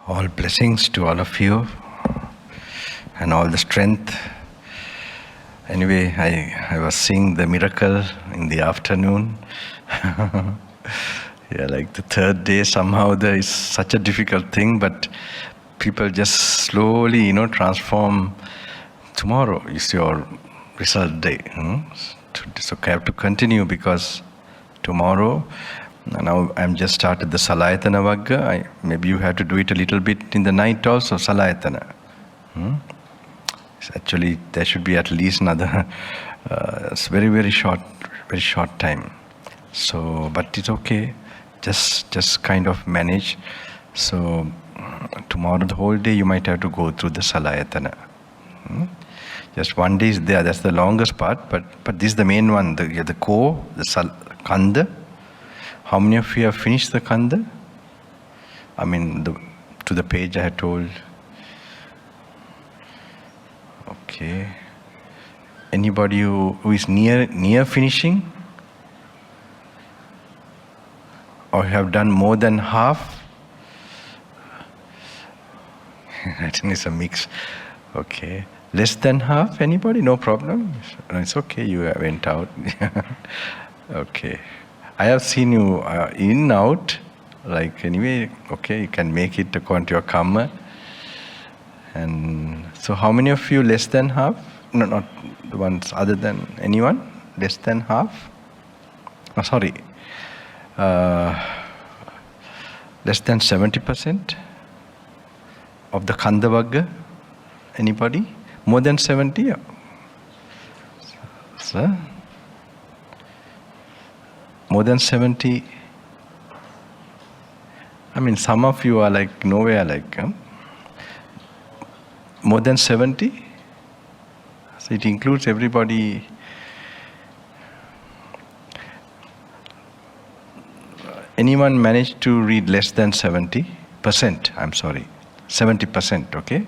All blessings to all of you and all the strength. Anyway, I was seeing the miracle in the afternoon. Yeah, like the third day, somehow there is such a difficult thing, but people just slowly, transform. Tomorrow is your result day. So I have to continue because tomorrow, now I'm just started the Salayatana Vagga. Maybe you have to do it a little bit in the night also, Salayatana. Actually, there should be at least another it's very short time. So, but it's okay. Just kind of manage. So tomorrow the whole day you might have to go through the Salayatana. Just one day is there. That's the longest part. But this is the main one. The core, the Kanda. How many of you have finished the Kanda? I mean, to the page I had told. Okay. Anybody who is near finishing? Or have done more than half? I think it's a mix. Okay. Less than half? Anybody? No problem? It's okay, you went out. Okay. I have seen you in, out. Like anyway, okay, you can make it according to your karma. And so how many of you less than half? No, not the ones other than anyone? Less than half? Oh, sorry. Less than 70% of the Kanda Vagga? Anybody? More than 70? Sir? More than 70? I mean, some of you are like nowhere like... More than 70? So it includes everybody. Anyone managed to read less than 70%? I'm sorry. 70%, okay?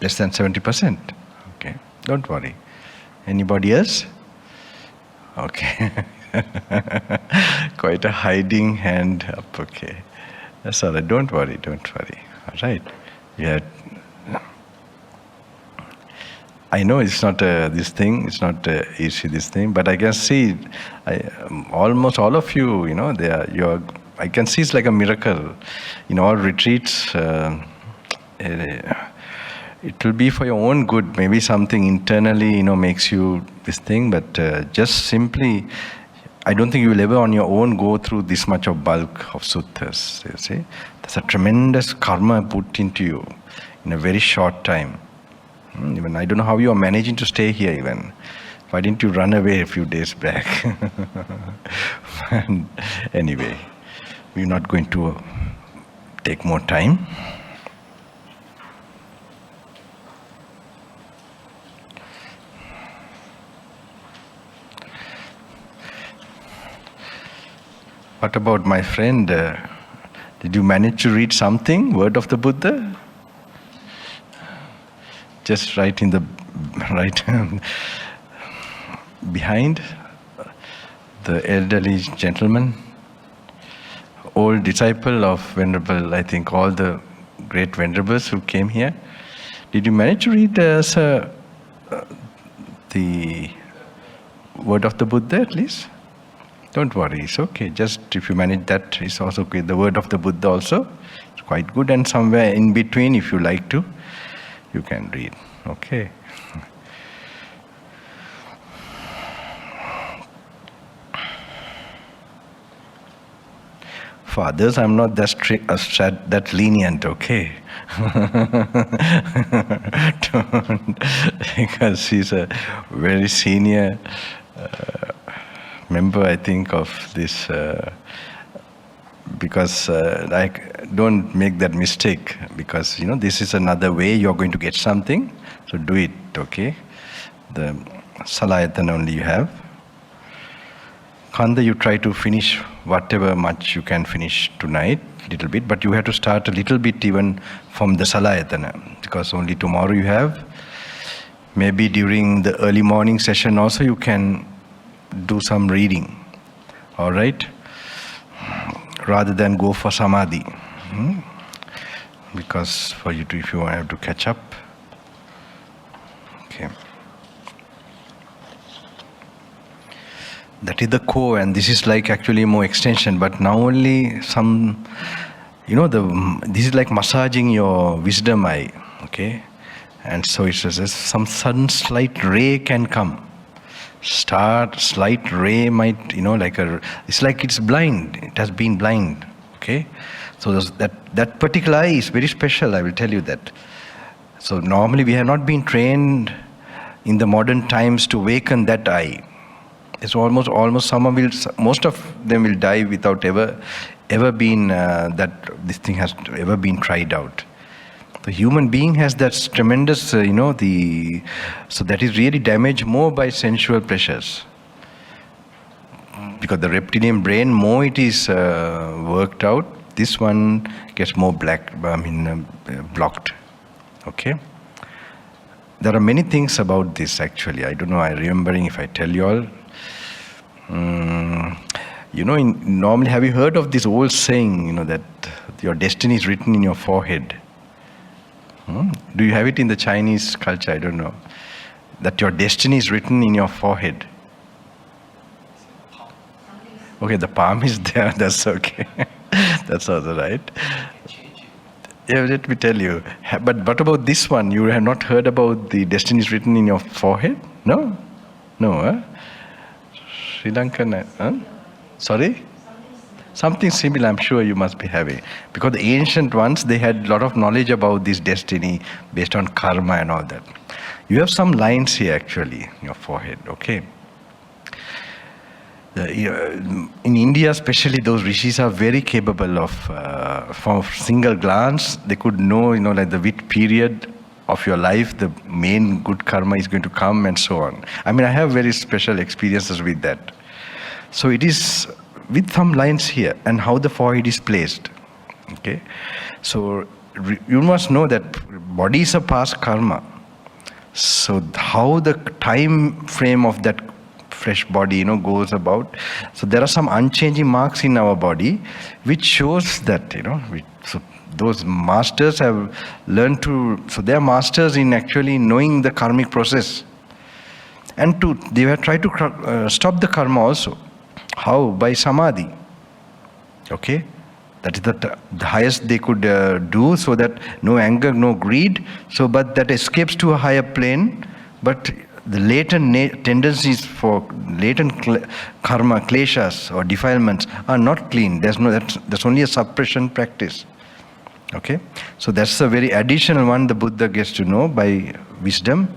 Less than 70%? Okay. Don't worry. Anybody else? Okay. Quite a hiding hand up, okay. That's all right. Don't worry. All right. Yeah. I know it's not this thing. It's not easy, this thing. But I can see, almost all of you, I can see it's like a miracle. In all retreats, it will be for your own good. Maybe something internally, makes you this thing. But just simply, I don't think you will ever on your own go through this much of bulk of suttas. You see, there's a tremendous karma put into you in a very short time. Even I don't know how you are managing to stay here even. Why didn't you run away a few days back? And anyway, we're not going to take more time. What about my friend? Did you manage to read something? Word of the Buddha? Just right behind the elderly gentleman, old disciple of Venerable, I think all the great Venerables who came here. Did you manage to read, sir, the word of the Buddha at least? Don't worry, it's okay. Just if you manage that, it's also okay. The word of the Buddha also, it's quite good. And somewhere in between, if you like to, you can read. Okay. For others, I'm not that strict, that lenient, okay? Because he's a very senior member, I think, of this, because I don't make that mistake, because, this is another way you're going to get something, so do it, okay? The Salayatana only you have. Kanda, you try to finish whatever much you can finish tonight, little bit, but you have to start a little bit even from the Salayatana, because only tomorrow you have. Maybe during the early morning session also you can do some reading, all right? rather than go for samadhi. Because for you to, if you have to catch up. Okay. That is the core, and this is like actually more extension, but now only some, this is like massaging your wisdom eye, okay? And so it says some sudden slight ray can come. Slight ray might, it's like it's blind, it has been blind, okay? So that particular eye is very special, I will tell you that. So normally we have not been trained in the modern times to awaken that eye. It's almost most of them will die without ever been that this thing has ever been tried out. The human being has that tremendous, so that is really damaged more by sensual pleasures. Because the reptilian brain, more it is worked out, this one gets more blocked. Okay? There are many things about this actually. I don't know, I'm remembering if I tell you all. Normally, have you heard of this old saying, that your destiny is written in your forehead? Do you have it in the Chinese culture? I don't know. That your destiny is written in your forehead. Okay, the palm is there, that's okay. That's also right. Yeah, let me tell you. But what about this one? You have not heard about the destiny is written in your forehead? No? No, huh? Sri Lankan, huh? Sorry? Something similar, I'm sure you must be having. Because the ancient ones, they had a lot of knowledge about this destiny based on karma and all that. You have some lines here actually in your forehead, okay? In India especially, those rishis are very capable of, from a single glance, they could know, like the which period of your life, the main good karma is going to come and so on. I mean, I have very special experiences with that. So it is with some lines here and how the forehead is placed. Okay, so you must know that body is a past karma. So how the time frame of that fresh body, goes about. So there are some unchanging marks in our body, which shows that, so those masters have learned so they are masters in actually knowing the karmic process. And they have tried to stop the karma also. How? By samadhi. Okay? That is the highest they could do, so that no anger, no greed, but that escapes to a higher plane, but the latent tendencies for latent karma, kleshas or defilements are not clean. That's only a suppression practice. Okay? So that's a very additional one the Buddha gets to know by wisdom.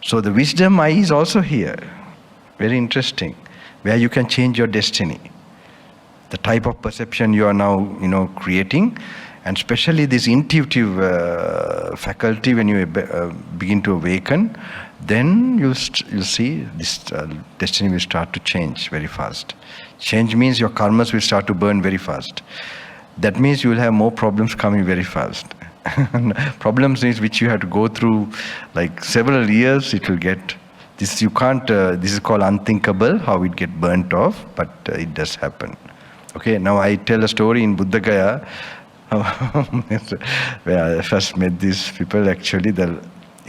So the wisdom eye is also here. Very interesting. Where you can change your destiny. The type of perception you are now, creating, and especially this intuitive faculty when you begin to awaken, then you'll see this destiny will start to change very fast. Change means your karmas will start to burn very fast. That means you will have more problems coming very fast. Problems is which you have to go through like several years, it will get. This you can't, this is called unthinkable, how it get burnt off, but it does happen. Okay, now I tell a story in Buddha Gaya, where I first met these people actually,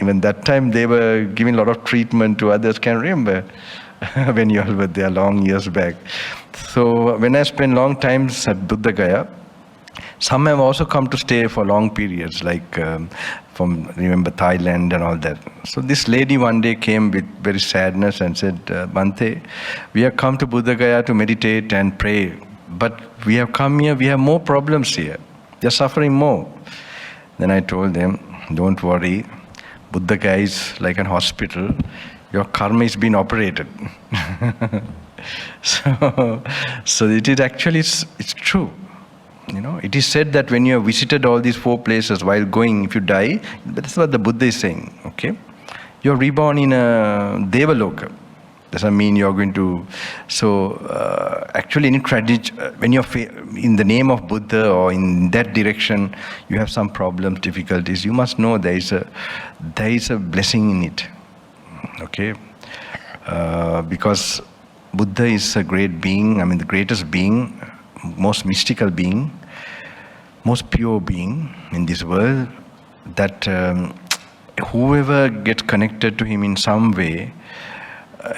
even that time they were giving a lot of treatment to others, can remember, when you all were there long years back. So when I spent long times at Buddha Gaya, some have also come to stay for long periods, like from, remember, Thailand and all that. So this lady one day came with very sadness and said, Bhante, we have come to Buddha Gaya to meditate and pray, but we have come here, we have more problems here. They are suffering more. Then I told them, don't worry, Buddha Gaya is like an hospital. Your karma is being operated. So it is actually, it's true. It is said that when you have visited all these 4 places while going, if you die, that's what the Buddha is saying, okay? You're reborn in a Devaloka. Doesn't mean you're going to... So, actually, in tradition, when you're in the name of Buddha or in that direction, you have some problems, difficulties, you must know there is a blessing in it, okay? Because Buddha is a great being, the greatest being, most mystical being, most pure being in this world, that whoever gets connected to him in some way,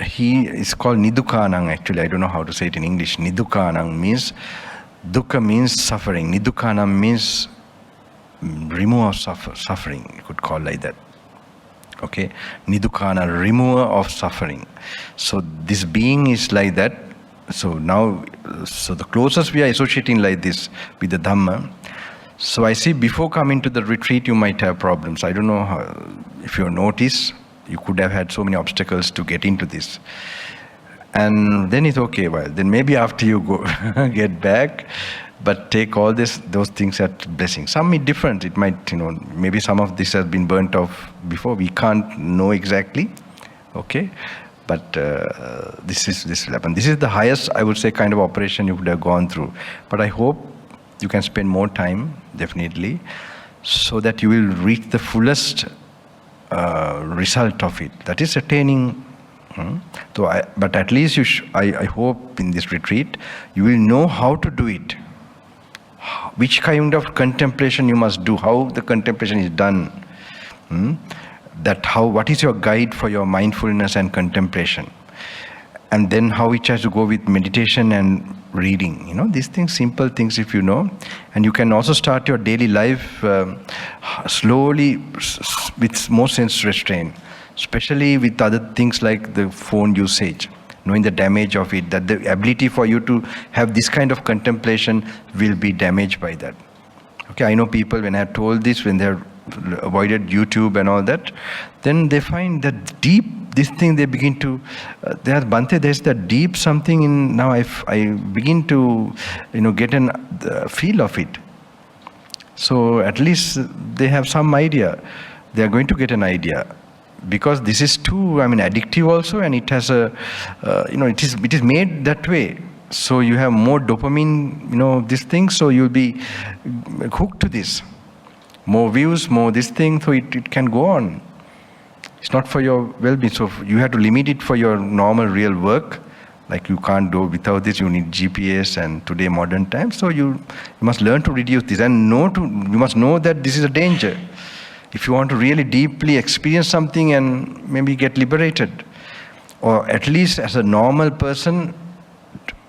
he is called Nidukanang actually. I don't know how to say it in English. Nidukanang means, dukkha means suffering. Nidukanang means remover of suffering, you could call like that. Okay? Nidukana, remover of suffering. So this being is like that. So now, so the closest we are associating like this with the Dhamma. So I see before coming to the retreat, you might have problems. I don't know how, if you notice, you could have had so many obstacles to get into this. And then it's okay, well, then maybe after you go get back, but take all those things as blessing. Some is different. It might, maybe some of this has been burnt off before. We can't know exactly. Okay? But this will happen. This is the highest, I would say, kind of operation you would have gone through. But I hope you can spend more time, definitely, so that you will reach the fullest result of it. That is attaining. But at least I hope in this retreat, you will know how to do it. Which kind of contemplation you must do, how the contemplation is done. What is your guide for your mindfulness and contemplation? And then how it has to go with meditation and reading. These things, simple things if you know. And you can also start your daily life slowly with more sense restraint, especially with other things like the phone usage, knowing the damage of it, that the ability for you to have this kind of contemplation will be damaged by that. Okay, I know people, when I have told this, when they have avoided YouTube and all that, then they find that deep, this thing they begin to, Bhante, there's that deep something in, now I begin to, get a feel of it. So at least they have some idea. They are going to get an idea. Because this is too, addictive also, and it has it is made that way. So you have more dopamine, this thing, so you'll be hooked to this. More views, more this thing, so it can go on. It's not for your well-being, so you have to limit it for your normal real work. Like you can't do without this, you need GPS and today modern times, so you must learn to reduce this and you must know that this is a danger. If you want to really deeply experience something and maybe get liberated, or at least as a normal person,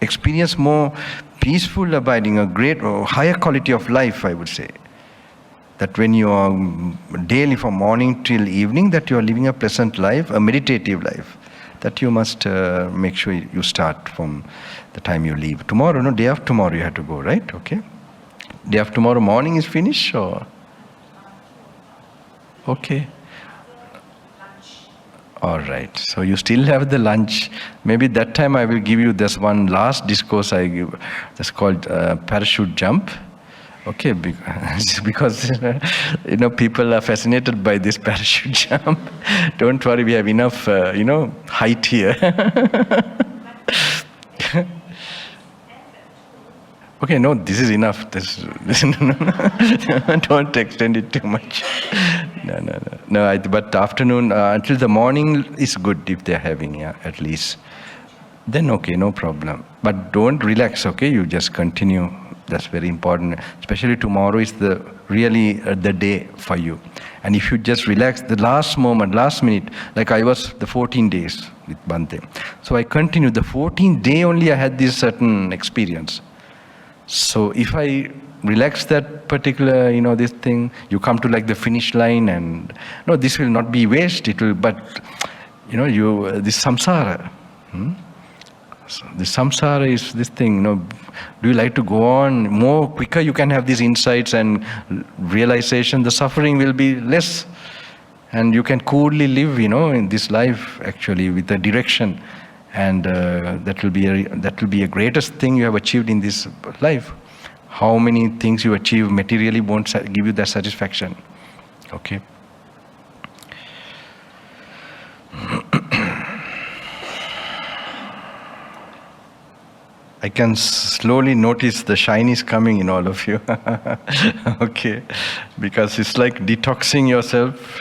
experience more peaceful abiding, a great or higher quality of life, I would say. That when you are daily from morning till evening, that you are living a pleasant life, a meditative life, that you must make sure you start from the time you leave. Tomorrow, no, day after tomorrow you have to go, right? Okay. Day after tomorrow morning is finished, or? Okay. All right. So you still have the lunch. Maybe that time I will give you this one last discourse I give. That's called parachute jump. Okay, because people are fascinated by this parachute jump. Don't worry, we have enough height here. Okay, no, this is enough. Don't extend it too much. No. But afternoon until the morning is good if they're having, at least. Then okay, no problem. But don't relax, okay? You just continue. That's very important. Especially tomorrow is really the day for you. And if you just relax, the last minute, like I was the 14 days with Bhante. So I continued. The 14th day only I had this certain experience. So if I relax that particular, this thing, you come to like the finish line and, no, this will not be waste, it will, but, this samsara. So the samsara is this thing, do you like to go on more quicker? You can have these insights and realization, the suffering will be less. And you can coolly live, in this life actually with a direction. And that will be a greatest thing you have achieved in this life. How many things you achieve materially won't give you that satisfaction. Okay. I can slowly notice the shine is coming in all of you. Okay. Because it's like detoxing yourself.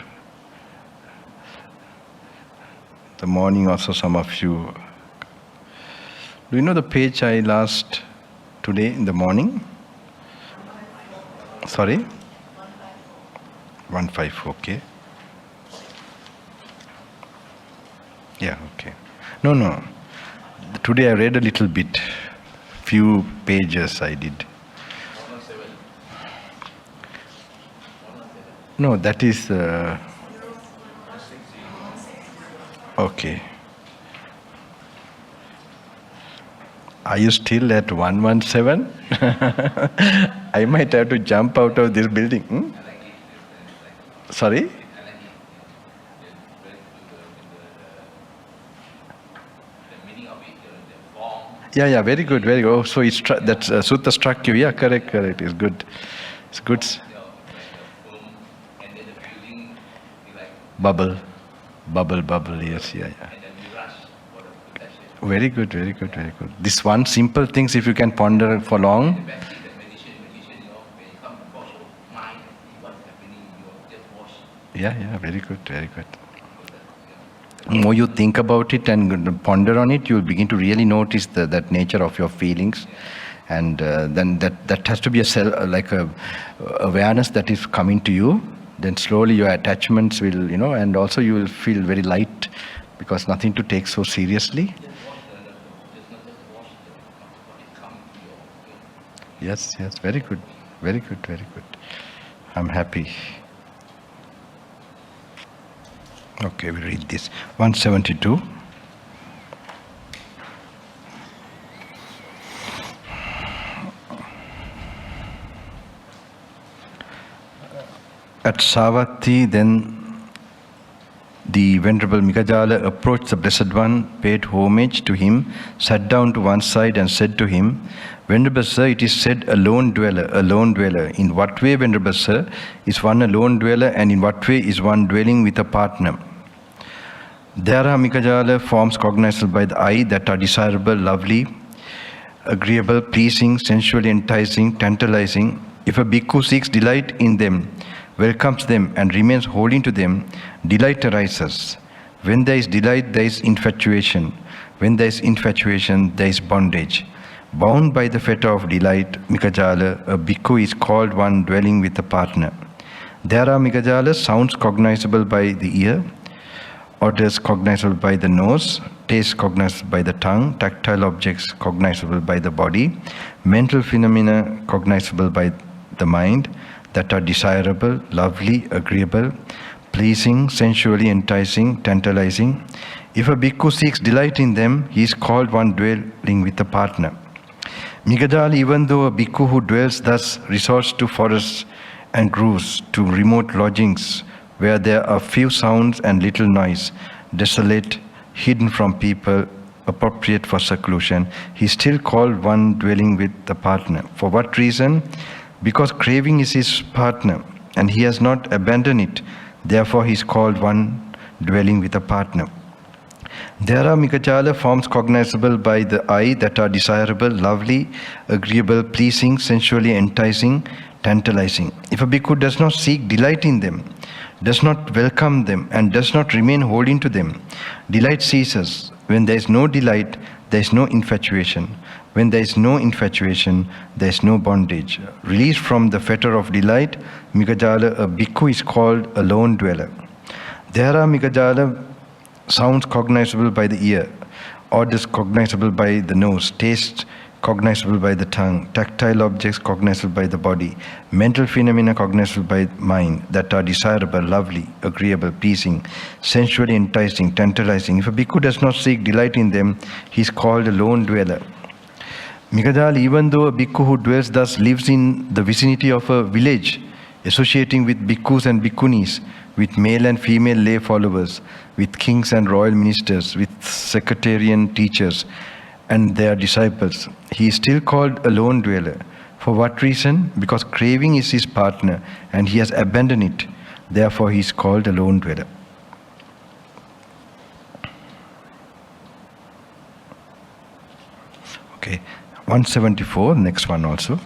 The morning also some of you. Do you know the page I last today in the morning? Sorry? 1.5, okay. Yeah, okay. No. Today I read a little bit. Few pages I did. No, that is... okay. Are you still at 117? I might have to jump out of this building. Sorry? Yeah, very good, very good. Oh, so that sutta struck you. Yeah, correct. It's good. It's good. Bubble, yes, yeah. Very good. This one simple things, if you can ponder for long. Yeah, very good. The more you think about it and ponder on it, you'll begin to really notice that nature of your feelings. And then that has to be a awareness that is coming to you. Then slowly your attachments will, and also you will feel very light because nothing to take so seriously. Yes, very good. I'm happy. Okay, we read this. 172. At Savatthi, then the Venerable Mikajala approached the Blessed One, paid homage to him, sat down to one side and said to him, Venerable Sir, it is said a lone dweller. In what way, Venerable Sir, is one a lone dweller, and in what way is one dwelling with a partner? There are Mikajala forms cognizable by the eye that are desirable, lovely, agreeable, pleasing, sensually enticing, tantalizing. If a bhikkhu seeks delight in them, welcomes them and remains holding to them, delight arises. When there is delight, there is infatuation. When there is infatuation, there is bondage. Bound by the fetter of delight, Mikajala, a bhikkhu is called one dwelling with a partner. There are Mikajala sounds cognizable by the ear, odors cognizable by the nose, taste cognizable by the tongue, tactile objects cognizable by the body, mental phenomena cognizable by the mind, that are desirable, lovely, agreeable, pleasing, sensually enticing, tantalizing. If a bhikkhu seeks delight in them, he is called one dwelling with a partner. Mikajala, even though a bhikkhu who dwells thus resorts to forests and groves, to remote lodgings where there are few sounds and little noise, desolate, hidden from people, appropriate for seclusion, he is still called one dwelling with a partner. For what reason? Because craving is his partner, and he has not abandoned it. Therefore, he is called one dwelling with a partner. There are Mikajala forms cognizable by the eye that are desirable, lovely, agreeable, pleasing, sensually enticing, tantalizing. If a bhikkhu does not seek delight in them, does not welcome them, and does not remain holding to them, delight ceases. When there is no delight, there is no infatuation. When there is no infatuation, there is no bondage. Released from the fetter of delight, Mikajala, a bhikkhu is called a lone dweller. There are Mikajala sounds cognizable by the ear, odors cognizable by the nose, taste cognizable by the tongue, tactile objects cognizable by the body, mental phenomena cognizable by mind, that are desirable, lovely, agreeable, pleasing, sensually enticing, tantalizing. If a bhikkhu does not seek delight in them, he is called a lone dweller. Mikajala, even though a bhikkhu who dwells thus lives in the vicinity of a village, associating with bhikkhus and bhikkhunis, with male and female lay followers, with kings and royal ministers, with sectarian teachers and their disciples, he is still called a lone dweller. For what reason? Because craving is his partner and he has abandoned it. Therefore, he is called a lone dweller. Okay, 174, next one also.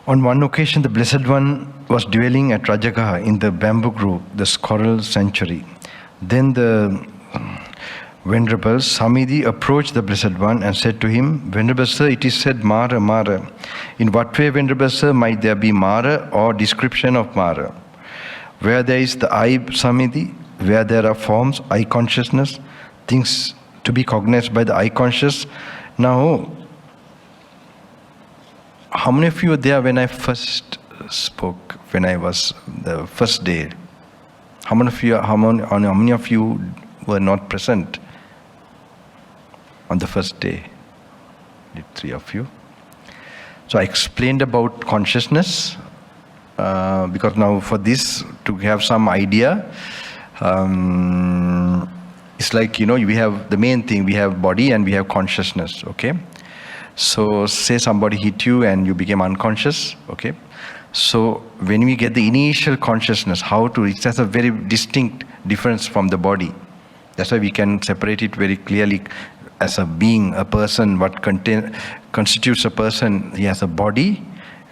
On one occasion, the Blessed One was dwelling at Rajagaha in the bamboo grove, the squirrel sanctuary. Then the Venerable Samidhi approached the Blessed One and said to him, Venerable Sir, it is said Mara, Mara. In what way, Venerable Sir, might there be Mara or description of Mara? Where there is the I Samidhi, where there are forms, I consciousness, things to be cognized by the I conscious. Now, how many of you were there when I first spoke, when I was the first day? How many of you were not present on the first day? 3 of you. So I explained about consciousness, because now for this to have some idea, it's like, we have the main thing, we have body and we have consciousness, okay? So say somebody hit you and you became unconscious, okay? So when we get the initial consciousness, it has a very distinct difference from the body. That's why we can separate it very clearly as a being, a person, what constitutes a person. He has a body,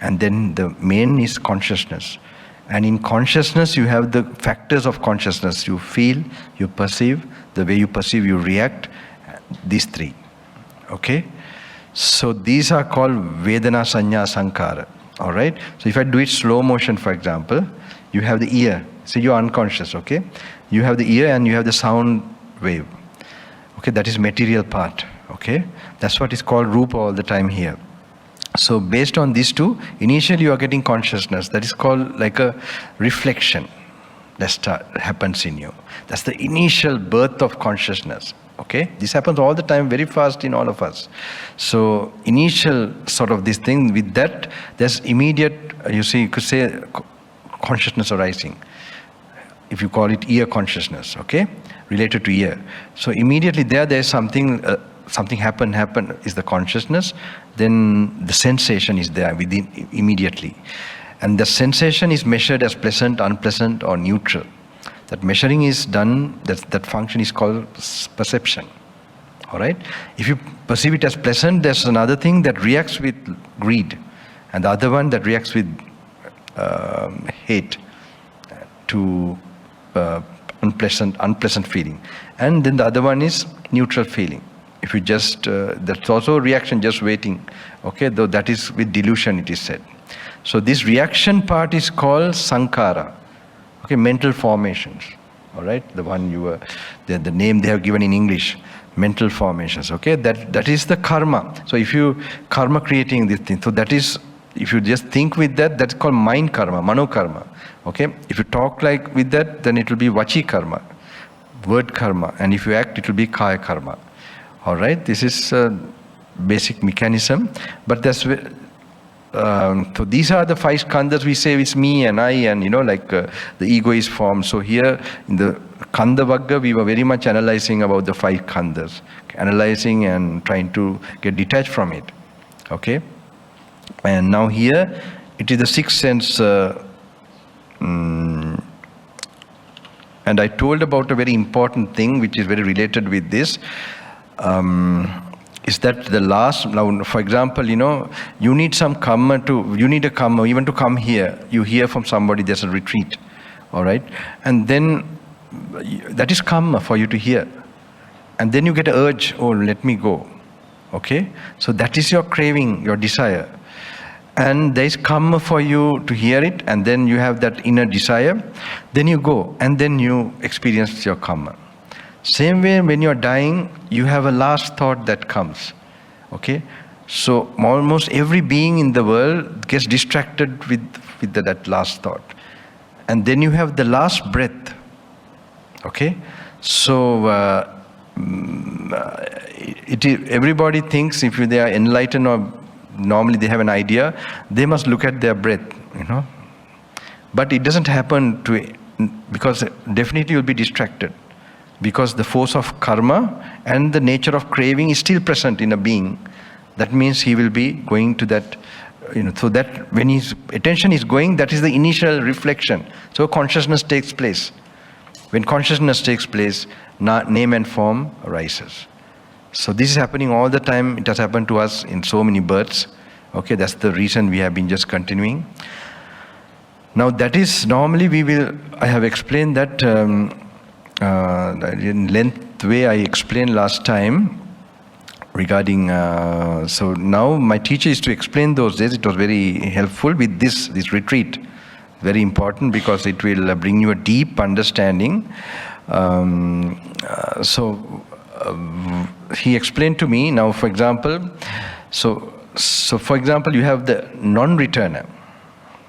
and then the main is consciousness. And in consciousness, you have the factors of consciousness. You feel, you perceive, the way you perceive, you react, these 3, okay? So these are called Vedana, Sanya, Sankara. All right? So if I do it slow motion, for example, you have the ear. So you're unconscious, okay? You have the ear and you have the sound wave. Okay, that is material part, okay? That's what is called Rupa all the time here. So based on these 2, initially you are getting consciousness. That is called like a reflection that happens in you. That's the initial birth of consciousness. Okay, this happens all the time, very fast in all of us. So initial sort of this thing, with that, there's immediate, you could say consciousness arising. If you call it ear consciousness, okay, related to ear. So immediately there's something happen is the consciousness. Then the sensation is there within immediately, and the sensation is measured as pleasant, unpleasant, or neutral. That measuring is done, that function is called perception. All right? If you perceive it as pleasant, there's another thing that reacts with greed, and the other one that reacts with hate to unpleasant feeling. And then the other one is neutral feeling. If you just, that's also a reaction, just waiting. Okay, though that is with delusion, it is said. So this reaction part is called Sankara. Okay, mental formations, all right? The one the name they have given in English, mental formations, okay? That is the karma. So if you, karma creating this thing, so that is, if you just think with that, that's called mind karma, mano karma, okay? If you talk like with that, then it will be vachi karma, word karma. And if you act, it will be kaya karma, all right? This is a basic mechanism, but that's so these are the 5 skandhas we say it's me and I, and the ego is formed. So here in the Kanda Vagga, we were very much analyzing about the 5 khandhas, analyzing and trying to get detached from it. Okay? And now here, it is the 6th sense. And I told about a very important thing which is very related with this. Is that the last, now for example, you need some karma you need a karma even to come here. You hear from somebody there's a retreat, all right? And then that is karma for you to hear. And then you get an urge, oh, let me go, okay? So that is your craving, your desire. And there is karma for you to hear it, and then you have that inner desire. Then you go, and then you experience your karma. Same way, when you're dying, you have a last thought that comes, okay? So almost every being in the world gets distracted with that last thought. And then you have the last breath, okay? So everybody thinks if they are enlightened or normally they have an idea, they must look at their breath, But it doesn't happen because definitely you'll be distracted. Because the force of karma and the nature of craving is still present in a being. That means he will be going to that, so that when his attention is going, that is the initial reflection. So consciousness takes place. When consciousness takes place, name and form arises. So this is happening all the time. It has happened to us in so many births. Okay, that's the reason we have been just continuing. Now that is, normally I have explained that in length way I explained last time regarding, so now my teacher is to explain those days. It was very helpful with this retreat. Very important because it will bring you a deep understanding. He explained to me, now for example, so for example, you have the non-returner.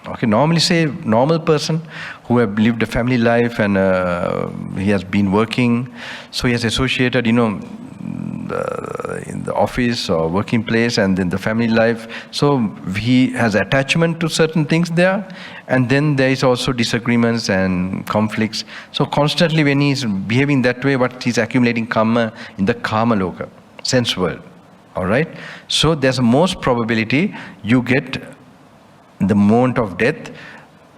Okay, normally say normal person who have lived a family life and he has been working, so he has associated, in the office or working place and then the family life. So he has attachment to certain things there, and then there is also disagreements and conflicts. So constantly when he is behaving that way, what he's accumulating karma in the karma loka, sense world. All right. So there's a most probability you get the moment of death,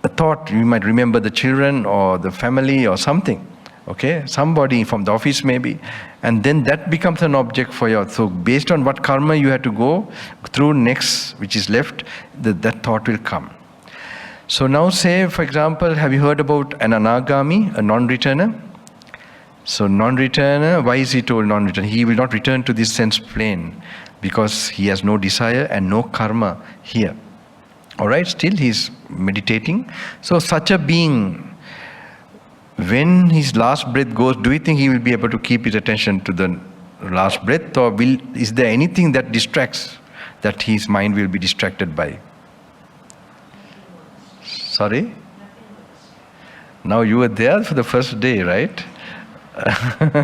a thought, you might remember the children or the family or something, okay, somebody from the office maybe, and then that becomes an object for you. So based on what karma you have to go through next, which is left, that thought will come. So now say, for example, have you heard about an anagami, a non-returner? So non-returner, why is he told non-returner? He will not return to this sense plane because he has no desire and no karma here. All right, still he's meditating. So such a being, when his last breath goes, do you think he will be able to keep his attention to the last breath, or is there anything that distracts, that his mind will be distracted by? Sorry? Now you were there for the first day, right?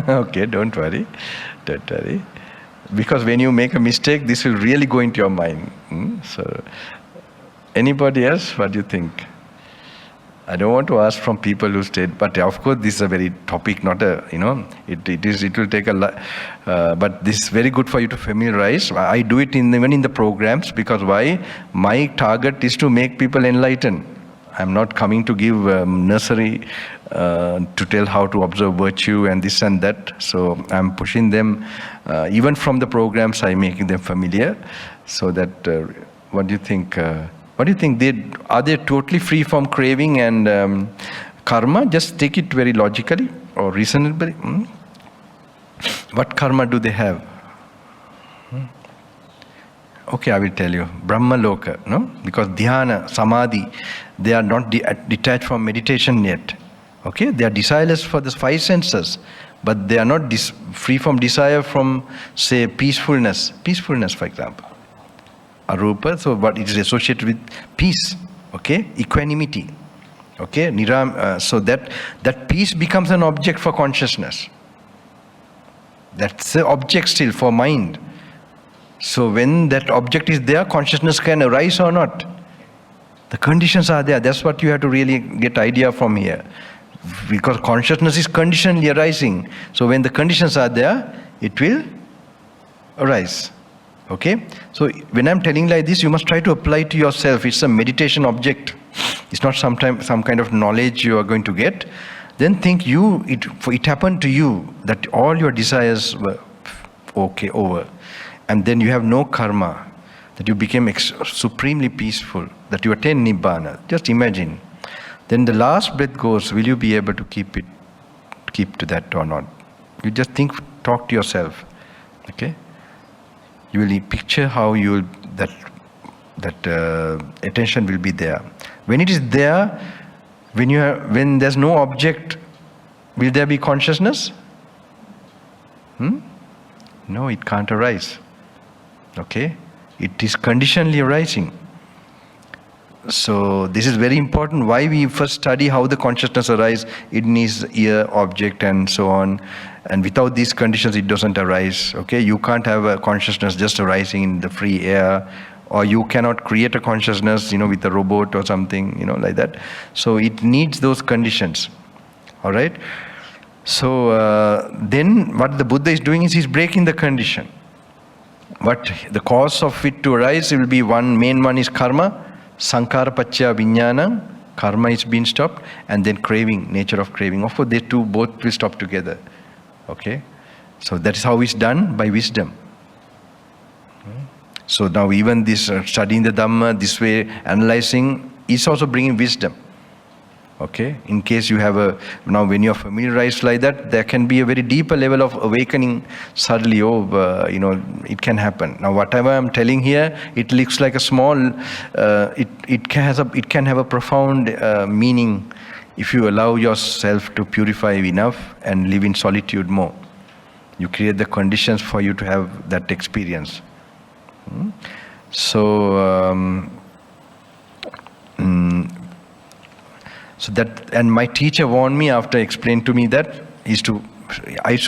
Okay, don't worry. Don't worry. Because when you make a mistake, this will really go into your mind. So, anybody else? What do you think? I don't want to ask from people who stayed, but of course this is a very topic, not a, it will take a lot, but this is very good for you to familiarize. I do it even in the programs, because why? My target is to make people enlightened. I'm not coming to give nursery to tell how to observe virtue and this and that. So I'm pushing them, even from the programs, I'm making them familiar, so that, what do you think? What do you think? Are they totally free from craving and karma? Just take it very logically or reasonably. What karma do they have? Okay, I will tell you. Brahma loka, no? Because dhyana, samadhi, they are not detached from meditation yet. Okay, they are desireless for the five senses, but they are not free from desire from, say, peacefulness. Peacefulness, for example. Arupa, so what it is associated with peace, okay, equanimity, okay, niram. So that peace becomes an object for consciousness. That's the object still for mind. So when that object is there, consciousness can arise or not. The conditions are there. That's what you have to really get idea from here, because consciousness is conditionally arising. So when the conditions are there, it will arise. Okay, so when I'm telling like this, you must try to apply to yourself. It's a meditation object. It's not some kind of knowledge you are going to get. Then think it happened to you that all your desires were okay, over, and then you have no karma, that you became supremely peaceful, that you attain nibbana. Just imagine. Then the last breath goes. Will you be able to keep to that or not? You just think, talk to yourself. Okay. You will picture how that attention will be there. When it is there, when there's no object, will there be consciousness? No, it can't arise. Okay, it is conditionally arising. So this is very important. Why we first study how the consciousness arises. It needs ear, object, and so on. And without these conditions, it doesn't arise. Okay, you can't have a consciousness just arising in the free air, or you cannot create a consciousness, with a robot or something, like that. So it needs those conditions. All right. So then, what the Buddha is doing is he's breaking the condition. What the cause of it to arise will be main one is karma, sankara pacchaya vijnana. Karma is being stopped, and then craving, nature of craving. Of course, they two both will stop together. Okay, so that is how it's done, by wisdom. So now even this studying the Dhamma this way, analyzing, is also bringing wisdom. Okay, in case you have now when you're familiarized like that, there can be a very deeper level of awakening suddenly. It can happen. Now, whatever I'm telling here, it looks like a small, it can have a profound meaning if you allow yourself to purify enough and live in solitude more. You create the conditions for you to have that experience. So that, and my teacher warned me after explained to me that, I used to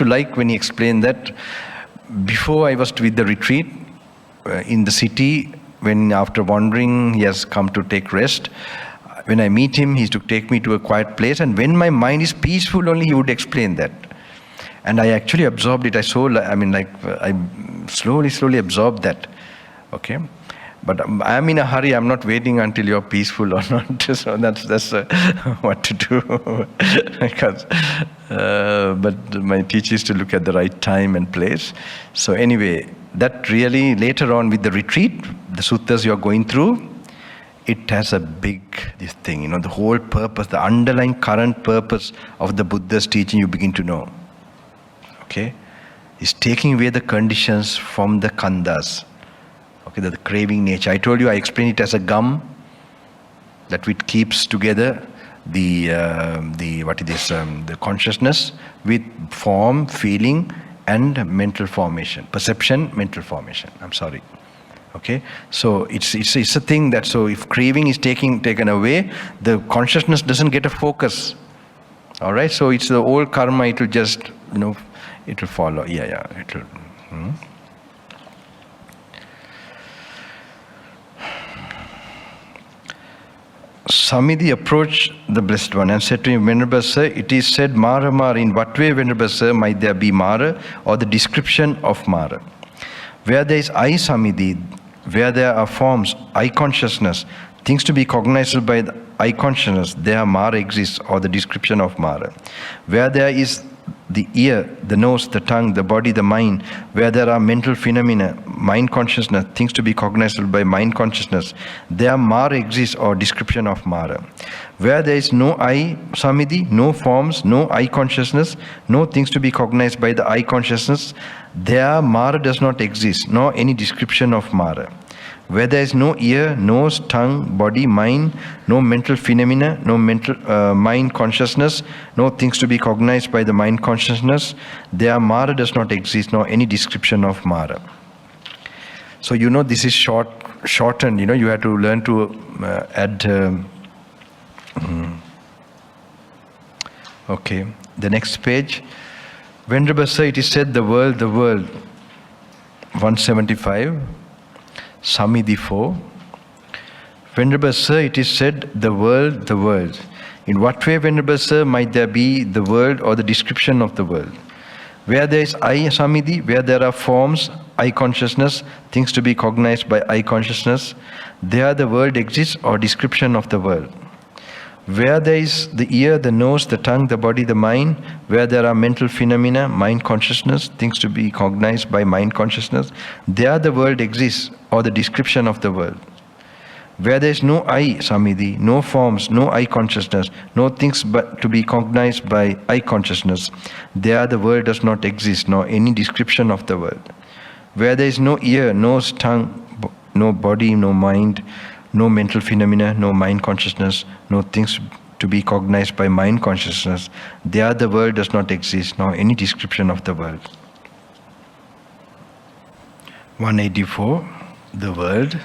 like when he explained that before I was with the retreat in the city, when after wandering he has come to take rest, when I meet him, he used to take me to a quiet place, and when my mind is peaceful only he would explain that. And I actually absorbed it. I slowly absorbed that. Okay. But I'm in a hurry. I'm not waiting until you're peaceful or not. So that's what to do. Because, but my teacher is to look at the right time and place. So anyway, that really later on with the retreat, the suttas you're going through, it has a big this thing. The whole purpose, the underlying current purpose of the Buddha's teaching, you begin to know. Okay, is taking away the conditions from the khandhas. Okay, the craving nature. I told you, I explained it as a gum that which keeps together the consciousness with form, feeling, and mental formation, perception, mental formation. I'm sorry. Okay, so it's a thing that, so if craving is taken away, the consciousness doesn't get a focus. All right, so it's the old karma. It will just it will follow. It will. Samidhi approached the Blessed One and said to him, Venerable Sir, it is said Mara Mara. In what way, Venerable Sir, might there be Mara, or the description of Mara? Where there is I Samidhi, where there are forms, I consciousness, things to be cognizable by the I consciousness, there Mara exists, or the description of Mara. Where there is the ear, the nose, the tongue, the body, the mind, where there are mental phenomena, mind consciousness, things to be cognizable by mind consciousness, there Mara exists, or description of Mara. Where there is no I Samidhi, no forms, no I consciousness, no things to be cognized by the I consciousness, there Mara does not exist, nor any description of Mara. Where there is no ear, nose, tongue, body, mind, no mental phenomena, no mental mind consciousness, no things to be cognized by the mind consciousness, there Mara does not exist, nor any description of Mara. So this is shortened. You have to learn to add. Okay, the next page. Venerable Sir, it is said the world, 175. Samidhi 4. Venerable Sir, it is said the world. In what way, Venerable Sir, might there be the world, or the description of the world? Where there is I Samidhi, where there are forms, I consciousness, things to be cognized by I consciousness, there the world exists, or description of the world. Where there is the ear, the nose, the tongue, the body, the mind, where there are mental phenomena, mind consciousness, things to be cognized by mind consciousness, there the world exists, or the description of the world. Where there is no I Samidhi, no forms, no I consciousness, no things but to be cognized by I consciousness, there the world does not exist, nor any description of the world. Where there is no ear, nose, tongue, no body, no mind, no mental phenomena, no mind consciousness, no things to be cognized by mind consciousness, there the world does not exist, nor any description of the world. 184, the world.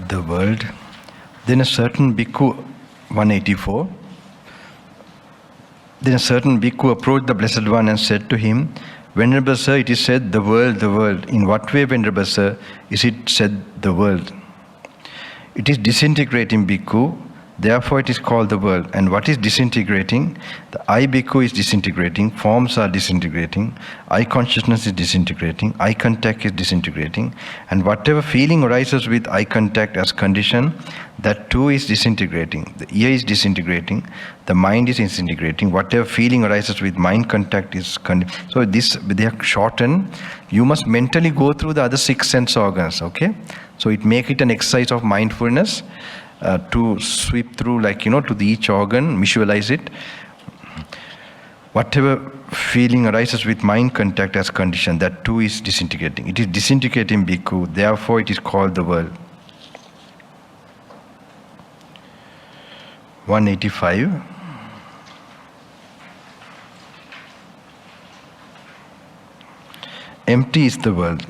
The world. Then a certain bhikkhu, 184. Then a certain bhikkhu approached the Blessed One and said to him, Venerable Sir, it is said the world. In what way, Venerable Sir, is it said the world? It is disintegrating, bhikkhu. Therefore it is called the world. And what is disintegrating? The I bhikkhu is disintegrating, forms are disintegrating, I consciousness is disintegrating, eye contact is disintegrating, and whatever feeling arises with eye contact as condition, that too is disintegrating. The ear is disintegrating, the mind is disintegrating, whatever feeling arises with mind contact is so this, they are shortened. You must mentally go through the other 6 sense organs, okay? So it make it an exercise of mindfulness. To sweep through, like, to the each organ, visualize it. Whatever feeling arises with mind contact as condition, that too is disintegrating. It is disintegrating bhikkhu, therefore it is called the world. 185. Empty is the world.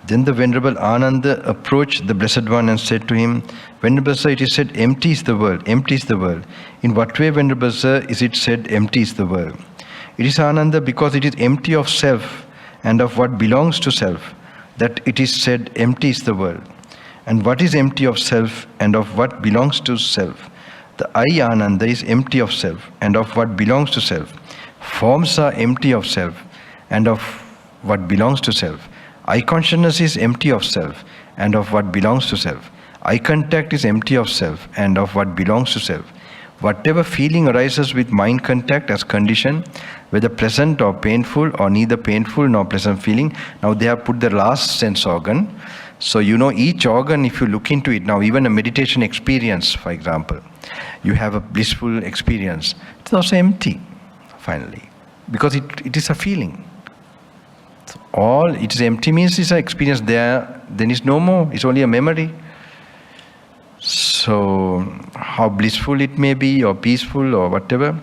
Then the Venerable Ananda approached the Blessed One and said to him, Venerable Sir, it is said, empty is the world, empty is the world. In what way, Venerable Sir, is it said, empty is the world? It is Ananda because it is empty of self and of what belongs to self, that it is said, empty is the world. And what is empty of self and of what belongs to self? The I, Ananda, is empty of self and of what belongs to self. Forms are empty of self and of what belongs to self. Eye consciousness is empty of self and of what belongs to self. Eye contact is empty of self and of what belongs to self. Whatever feeling arises with mind contact as condition, whether pleasant or painful or neither painful nor pleasant feeling, now they have put the last sense organ. So each organ, if you look into it, now even a meditation experience, for example, you have a blissful experience, it's also empty, finally, because it is a feeling. All it is empty means it's an experience there, then it's no more, it's only a memory. So how blissful it may be or peaceful or whatever,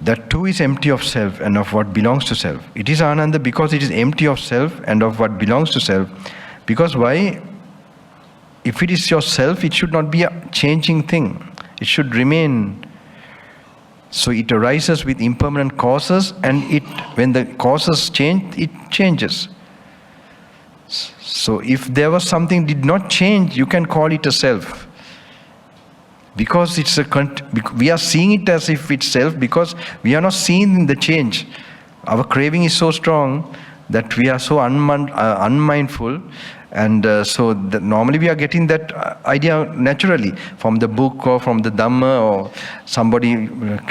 that too is empty of self and of what belongs to self. It is Ananda because it is empty of self and of what belongs to self. Because why? If it is yourself, it should not be a changing thing. It should remain. So it arises with impermanent causes, and when the causes change, it changes. So if there was something did not change, you can call it a self. Because we are seeing it as if it's self, because we are not seeing the change. Our craving is so strong that we are so unmindful. And so normally we are getting that idea naturally from the book or from the Dhamma or somebody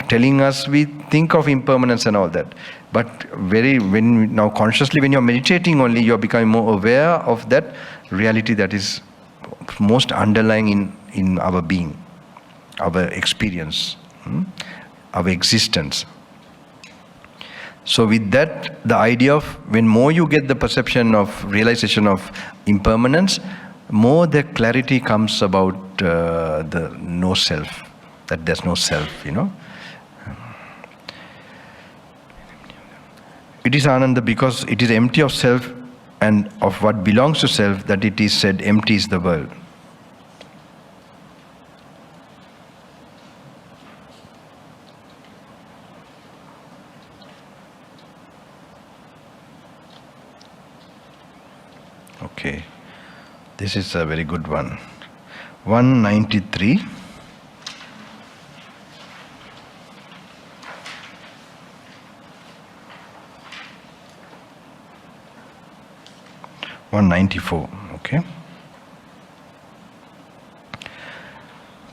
telling us. We think of impermanence and all that. But now consciously when you're meditating only, you're becoming more aware of that reality that is most underlying in our being, our experience, our existence. So with that, the idea of when more you get the perception of realization of impermanence, more the clarity comes about the no self, that there's no self, It is Ananda because it is empty of self and of what belongs to self, that it is said, empty is the world. Okay, this is a very good one. 193. Okay.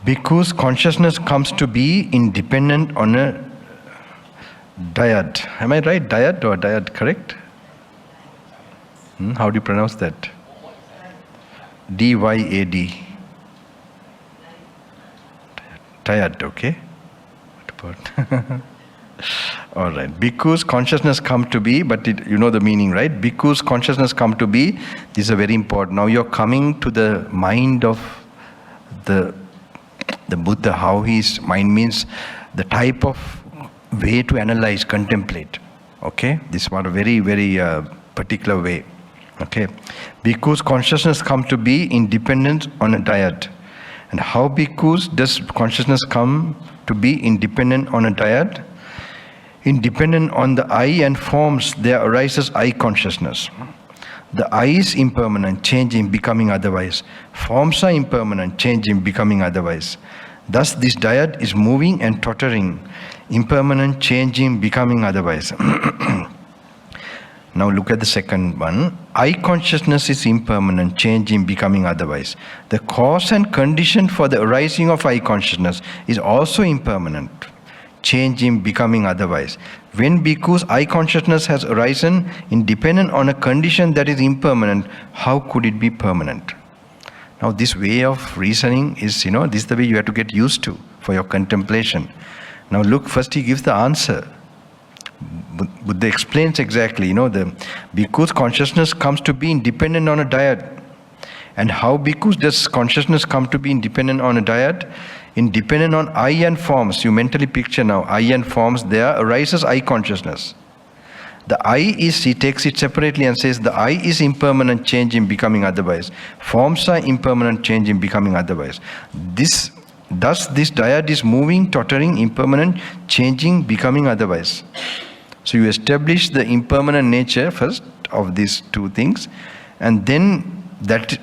Bhikkhu's consciousness comes to be independent on a dyad. Am I right? Dyad or dyad, correct? How do you pronounce that? D-Y-A-D. Dyad, okay. What about? All right. Bhikkhu's consciousness come to be, but you know the meaning, right? Bhikkhu's consciousness come to be. This is a very important. Now you're coming to the mind of the Buddha, how his mind means the type of way to analyze, contemplate. Okay? This was a very, very particular way. Okay? Bhikkhu's consciousness come to be independent on a dyad. And how bhikkhus does consciousness come to be independent on a dyad? Independent on the I and forms, there arises I consciousness. The I is impermanent, changing, becoming otherwise. Forms are impermanent, changing, becoming otherwise. Thus, this dyad is moving and tottering, impermanent, changing, becoming otherwise. Now look at the second one. I consciousness is impermanent, changing, becoming otherwise. The cause and condition for the arising of I consciousness is also impermanent, changing, becoming otherwise. When bhikkhus I consciousness has arisen independent on a condition that is impermanent, how could it be permanent? Now this way of reasoning is, this is the way you have to get used to for your contemplation. Now look, first he gives the answer. Buddha explains exactly, the bhikkhu's consciousness comes to be independent on a dyad. And how bhikkhus does consciousness come to be independent on a dyad? Independent on I and forms. You mentally picture now, I and forms, there arises I consciousness. The I is, he takes it separately and says, the I is impermanent, changing, becoming otherwise. Forms are impermanent, changing, becoming otherwise. Thus this dyad is moving, tottering, impermanent, changing, becoming otherwise. So you establish the impermanent nature first of these two things, and then that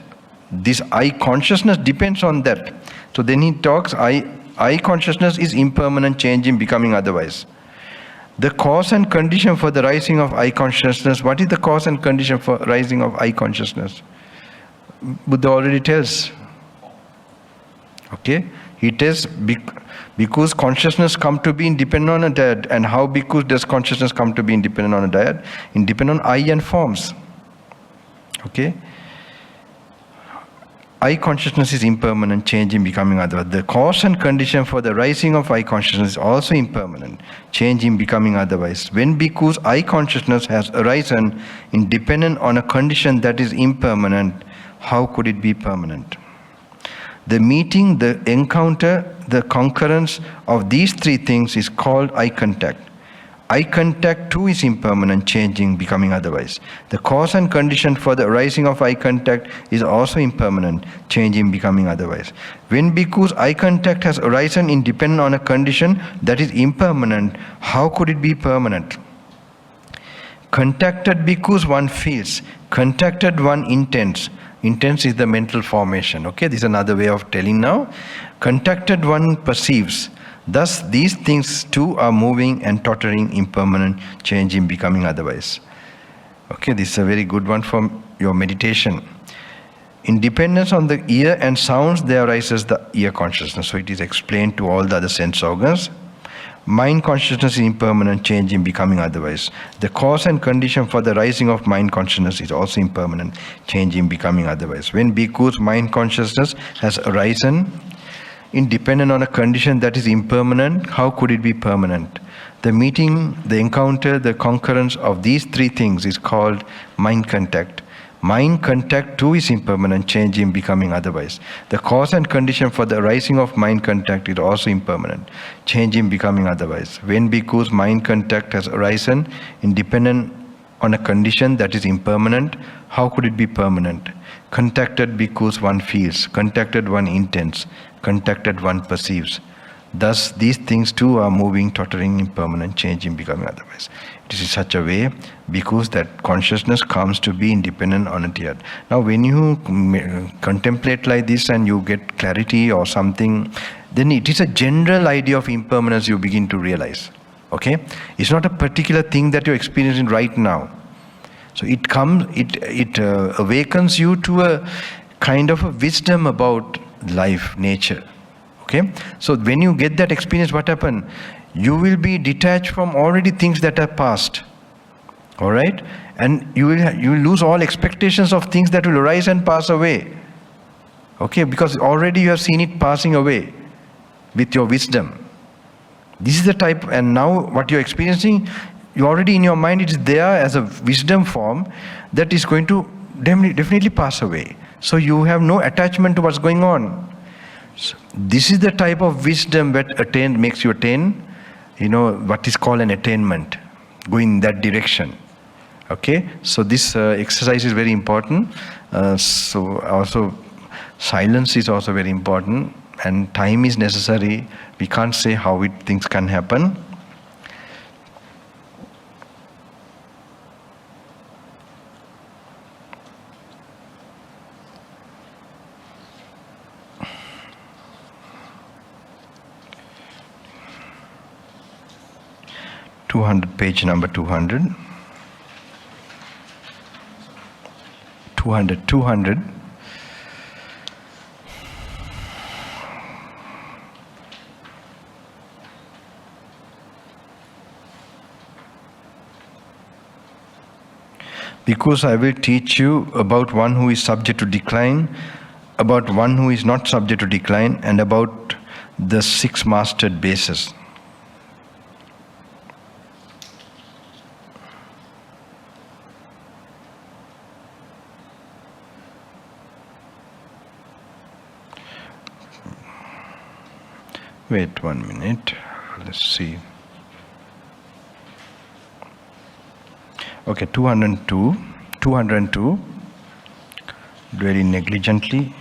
this I consciousness depends on that. So then he talks, I consciousness is impermanent, changing, becoming otherwise. The cause and condition for the rising of I consciousness, what is the cause and condition for rising of I consciousness? Buddha already tells. Okay? He tells bhikkhus consciousness come to be independent on a dyad. And how bhikkhus does consciousness come to be independent on a dyad? Independent on I and forms. Okay? I consciousness is impermanent, changing, becoming otherwise. The cause and condition for the rising of I consciousness is also impermanent, changing, becoming otherwise. When bhikkhus I consciousness has arisen independent on a condition that is impermanent, how could it be permanent? The meeting, the encounter, the concurrence of these three things is called eye contact. Eye contact too is impermanent, changing, becoming otherwise. The cause and condition for the arising of eye contact is also impermanent, changing, becoming otherwise. When bhikkhu's eye contact has arisen independent on a condition that is impermanent, how could it be permanent? Contacted bhikkhus one feels, contacted one intends. Intense is the mental formation. Okay, this is another way of telling now. Contacted one perceives. Thus, these things too are moving and tottering, impermanent, changing, becoming otherwise. Okay, this is a very good one for your meditation. In dependence on the ear and sounds, there arises the ear consciousness. So it is explained to all the other sense organs. Mind consciousness is impermanent, changing, becoming otherwise. The cause and condition for the rising of mind consciousness is also impermanent, changing, becoming otherwise. When bhikkhu's mind consciousness has arisen, independent on a condition that is impermanent, how could it be permanent? The meeting, the encounter, the concurrence of these three things is called mind contact. Mind contact too is impermanent, changing, becoming otherwise. The cause and condition for the arising of mind contact is also impermanent, changing, becoming otherwise. When bhikkhu's mind contact has arisen, independent on a condition that is impermanent, how could it be permanent? Contacted bhikkhus one feels, contacted one intends, contacted one perceives. Thus, these things too are moving, tottering, impermanent, changing, becoming otherwise. It is in such a way, bhikkhus, that consciousness comes to be independent on a dyad. Now, when you contemplate like this and you get clarity or something, then it is a general idea of impermanence you begin to realize. Okay? It's not a particular thing that you're experiencing right now. So it awakens you to a kind of a wisdom about life, nature. Okay? So when you get that experience, what happens? You will be detached from already things that are past. Alright? And you will lose all expectations of things that will arise and pass away. Okay? Because already you have seen it passing away with your wisdom. This is the type, and now what you're experiencing, you already in your mind, it is there as a wisdom form that is going to definitely pass away. So you have no attachment to what's going on. So this is the type of wisdom that makes you attain, what is called an attainment, going in that direction. Okay, so this exercise is very important. So also silence is also very important, and time is necessary. We can't say how things can happen. 200, page number 200. 200. Because I will teach you about one who is subject to decline, about one who is not subject to decline, and about the 6 mastered bases. Wait 1 minute, let's see. Okay, 202, dwelling negligently.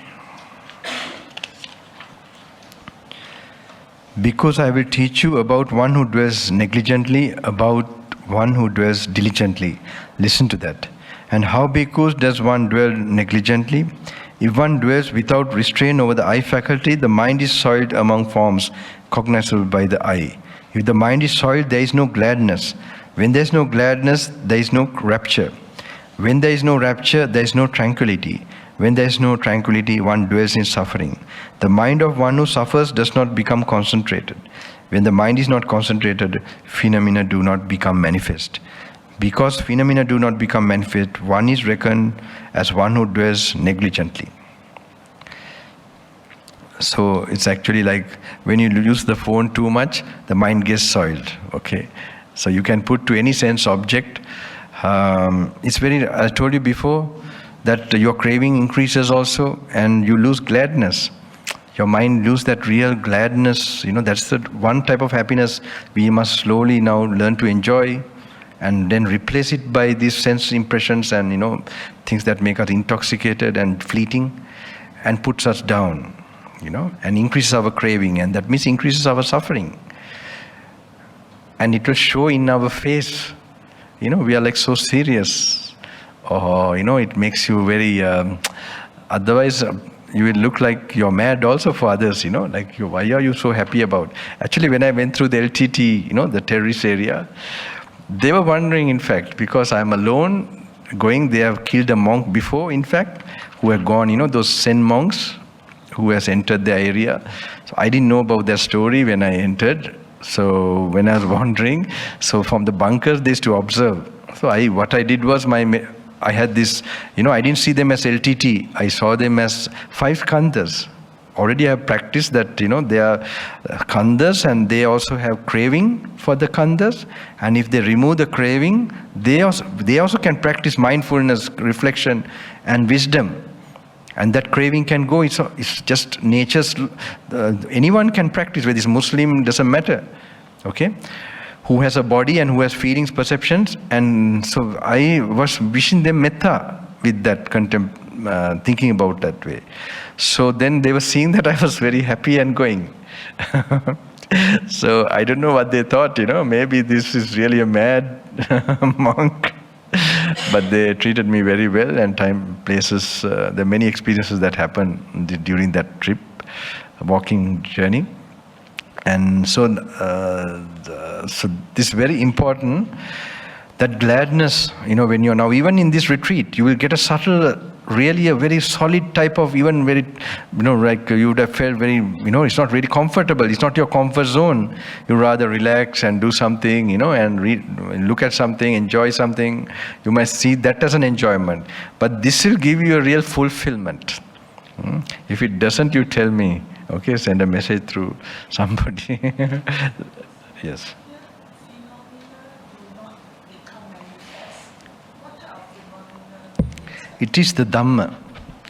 Because I will teach you about one who dwells negligently, about one who dwells diligently. Listen to that. And how because does one dwell negligently? If one dwells without restraint over the eye faculty, the mind is soiled among forms cognizable by the eye. If the mind is soiled, there is no gladness. When there is no gladness, there is no rapture. When there is no rapture, there is no tranquility. When there is no tranquility, one dwells in suffering. The mind of one who suffers does not become concentrated. When the mind is not concentrated, phenomena do not become manifest. Because phenomena do not become manifest, one is reckoned as one who dwells negligently. So it's actually like when you use the phone too much, the mind gets soiled. Okay, so you can put to any sense object. It's very, I told you before, that your craving increases also, and you lose gladness. Your mind loses that real gladness. You know, that's the one type of happiness we must slowly now learn to enjoy, and then replace it by these sense impressions and, you know, things that make us intoxicated and fleeting, and puts us down, you know, and increases our craving, and that means increases our suffering. And it will show in our face. You know, we are like so serious. Or, you know, it makes you very, otherwise you will look like you're mad also for others, you know, like, why are you so happy about? Actually, when I went through the LTT, you know, the terrorist area, they were wondering, in fact, because I'm alone going, they have killed a monk before, in fact, who had gone, you know, those Zen monks who has entered the area. So I didn't know about their story when I entered. So when I was wandering, so from the bunkers, they used to observe. So what I did was I had this, you know, I didn't see them as LTT. I saw them as 5 khandhas. Already I have practiced that, you know, they are khandhas, and they also have craving for the khandhas. And if they remove the craving, they also can practice mindfulness, reflection, and wisdom. And that craving can go. It's just nature's. Anyone can practice. Whether it's Muslim, doesn't matter. Okay. Who has a body and who has feelings, perceptions. And so I was wishing them metta with that thinking about that way. So then they were seeing that I was very happy and going. So I don't know what they thought, you know, maybe this is really a mad monk. But they treated me very well, and places, there are many experiences that happened during that trip, walking journey. And so, so this is very important, that gladness, you know, when you're now, even in this retreat, you will get a subtle, really a very solid type of, even very, you know, like you would have felt very, you know, it's not really comfortable, it's not your comfort zone. You rather relax and do something, you know, and look at something, enjoy something. You might see that as an enjoyment. But this will give you a real fulfillment. If it doesn't, you tell me. Okay, send a message through somebody. Yes. It is the Dhamma.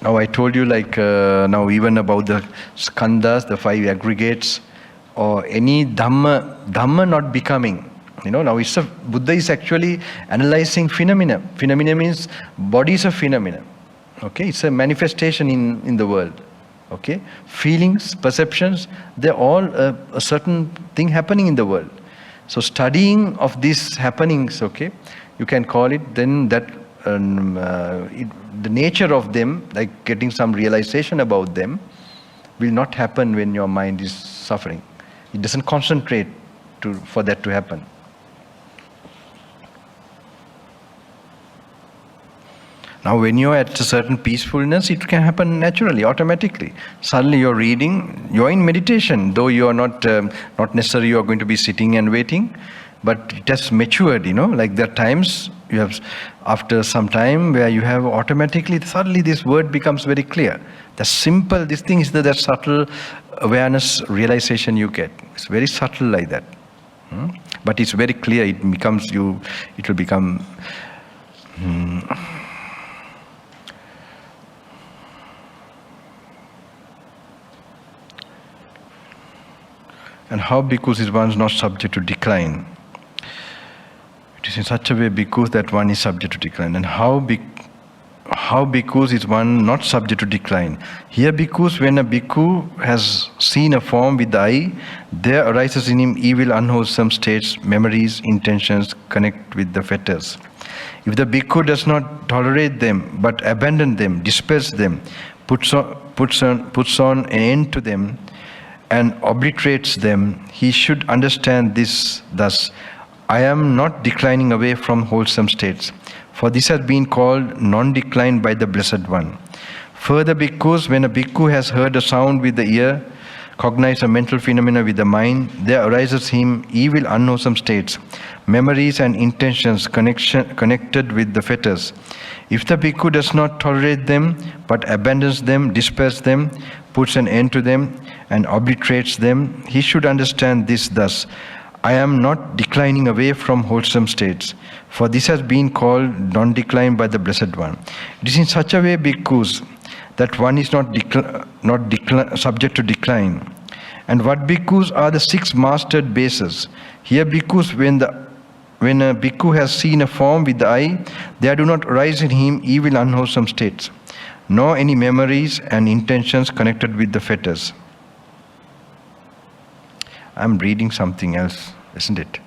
Now I told you, like, now even about the skandhas, the 5 aggregates, or any Dhamma not becoming. You know, now Buddha is actually analyzing phenomena. Phenomena means body is a phenomena. Okay, it's a manifestation in the world. Okay, feelings, perceptions, they're all a certain thing happening in the world. So studying of these happenings, okay, you can call it then that the nature of them, like getting some realization about them, will not happen when your mind is suffering. It doesn't concentrate for that to happen. Now when you're at a certain peacefulness, it can happen naturally, automatically. Suddenly you're reading, you're in meditation, though you're not necessarily you're going to be sitting and waiting, but it has matured, like there are times you have, after some time, where you have automatically, suddenly this word becomes very clear. The simple, this thing is the subtle awareness, realization you get. It's very subtle like that. But it's very clear, it will become... And how bhikkhus is one not subject to decline? It is in such a way bhikkhus that one is subject to decline. And how bhikkhus is one not subject to decline? Here bhikkhus, when a bhikkhu has seen a form with the eye, there arises in him evil, unwholesome states, memories, intentions, connect with the fetters. If the bhikkhu does not tolerate them, but abandon them, dispels them, puts on an end to them, and obliterates them, he should understand this thus: I am not declining away from wholesome states, for this has been called non-decline by the Blessed One. Further bhikkhus, when a bhikkhu has heard a sound with the ear, cognized a mental phenomena with the mind, there arises him evil, unwholesome states, memories and intentions connected with the fetters. If the bhikkhu does not tolerate them, but abandons them, dispels them, puts an end to them, and obliterates them, he should understand this thus: I am not declining away from wholesome states, for this has been called non-decline by the Blessed One. It is in such a way, bhikkhus, that one is not subject to decline. And what bhikkhus are the 6 mastered bases? Here bhikkhus, when a bhikkhu has seen a form with the eye, there do not arise in him evil, unwholesome states, nor any memories and intentions connected with the fetters. I'm reading something else, isn't it?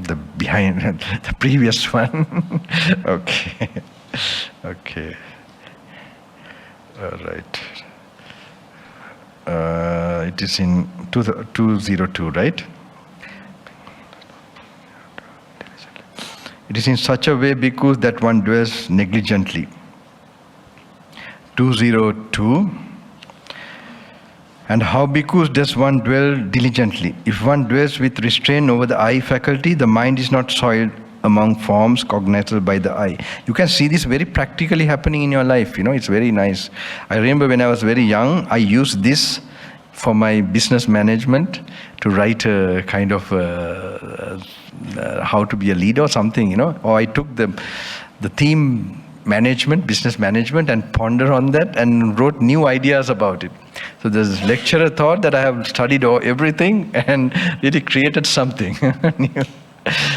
The behind the previous one. Okay. All right. It is in 202, right? It is in such a way, bhikkhus, that one dwells negligently. 202. And how bhikkhus does one dwell diligently? If one dwells with restraint over the eye faculty, the mind is not soiled among forms cognizable by the eye. You can see this very practically happening in your life. It's very nice. I remember when I was very young, I used this for my business management to write a kind of how to be a leader or something, Or I took the theme management, business management, and ponder on that and wrote new ideas about it. So this lecturer thought that I have studied everything and really created something.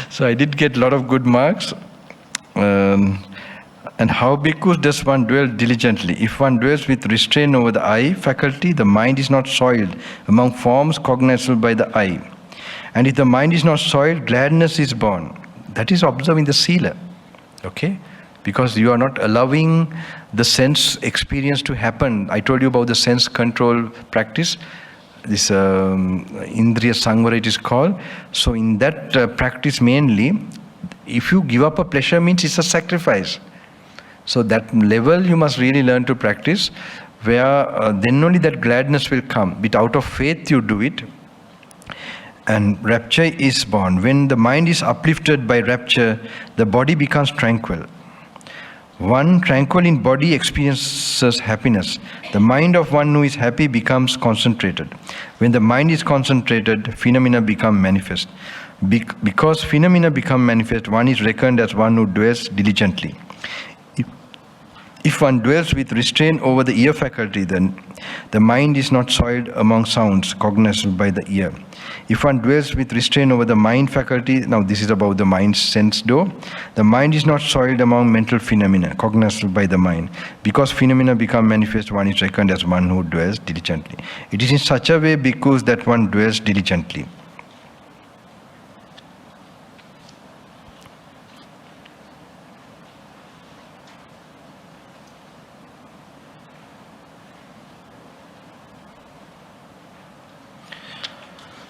So I did get a lot of good marks. And how bhikkhus does one dwell diligently? If one dwells with restraint over the eye faculty, the mind is not soiled among forms cognizable by the eye. And if the mind is not soiled, gladness is born. That is observing the sila. Okay? Because you are not allowing the sense experience to happen. I told you about the sense control practice. This Indriya Sangvara it is called. So in that practice mainly, if you give up a pleasure, means it's a sacrifice. So that level you must really learn to practice, where then only that gladness will come. But out of faith you do it. And rapture is born. When the mind is uplifted by rapture, the body becomes tranquil. One tranquil in body experiences happiness. The mind of one who is happy becomes concentrated. When the mind is concentrated, phenomena become manifest. Because phenomena become manifest, one is reckoned as one who dwells diligently. If one dwells with restraint over the ear faculty, then the mind is not soiled among sounds cognizable by the ear. If one dwells with restraint over the mind faculty, now this is about the mind's sense door, the mind is not soiled among mental phenomena cognizable by the mind. Because phenomena become manifest, one is reckoned as one who dwells diligently. It is in such a way, bhikkhus, that one dwells diligently.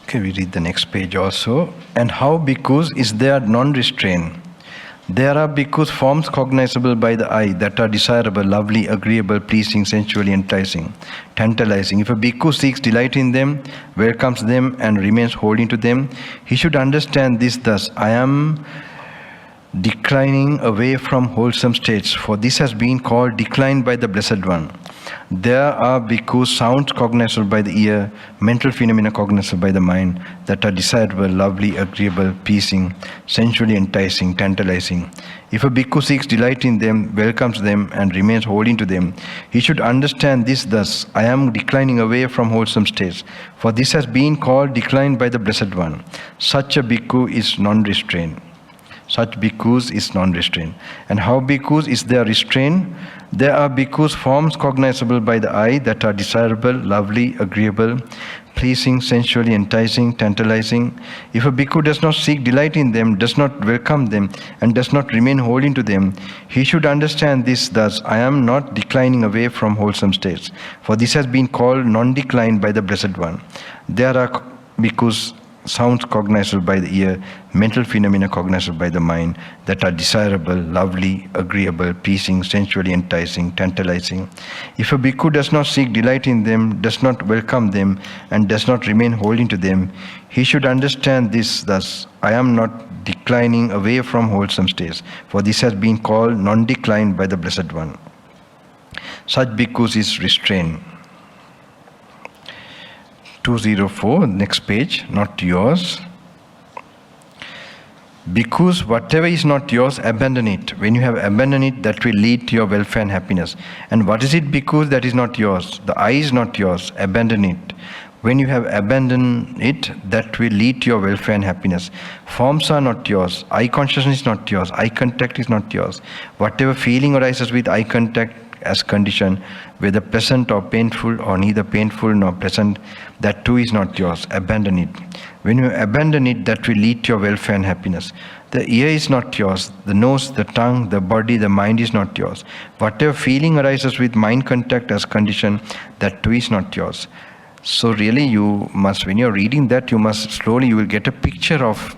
Okay, we read the next page also. And how bhikkhus is there non-restraint? There are bhikkhus forms cognizable by the eye that are desirable, lovely, agreeable, pleasing, sensually enticing, tantalizing. If a bhikkhu seeks delight in them, welcomes them, and remains holding to them, he should understand this thus: I am declining away from wholesome states, for this has been called decline by the Blessed One. There are bhikkhus sounds cognizable by the ear, mental phenomena cognizable by the mind, that are desirable, lovely, agreeable, pleasing, sensually enticing, tantalizing. If a bhikkhu seeks delight in them, welcomes them, and remains holding to them, he should understand this thus: I am declining away from wholesome states, for this has been called decline by the Blessed One. Such a bhikkhu is non-restrained. Such bhikkhus is non-restrained. And how bhikkhus is there restrained? There are bhikkhus forms cognizable by the eye that are desirable, lovely, agreeable, pleasing, sensually enticing, tantalizing. If a bhikkhu does not seek delight in them, does not welcome them, and does not remain holding to them, he should understand this thus: I am not declining away from wholesome states, for this has been called non-decline by the Blessed One. There are bhikkhus sounds cognizable by the ear, mental phenomena cognizable by the mind, that are desirable, lovely, agreeable, pleasing, sensually enticing, tantalizing. If a bhikkhu does not seek delight in them, does not welcome them, and does not remain holding to them, he should understand this thus: I am not declining away from wholesome states, for this has been called non-decline by the Blessed One. Such bhikkhus is restrained. 204, next page, not yours. Bhikkhus, whatever is not yours, abandon it. When you have abandoned it, that will lead to your welfare and happiness. And what is it, bhikkhus, that is not yours? The eye is not yours, abandon it. When you have abandoned it, that will lead to your welfare and happiness. Forms are not yours, eye consciousness is not yours, eye contact is not yours. Whatever feeling arises with eye contact as condition, whether pleasant or painful, or neither painful nor pleasant, that too is not yours. Abandon it. When you abandon it, that will lead to your welfare and happiness. The ear is not yours. The nose, the tongue, the body, the mind is not yours. Whatever feeling arises with mind contact as condition, that too is not yours. So really you must, when you're reading that, you will get a picture of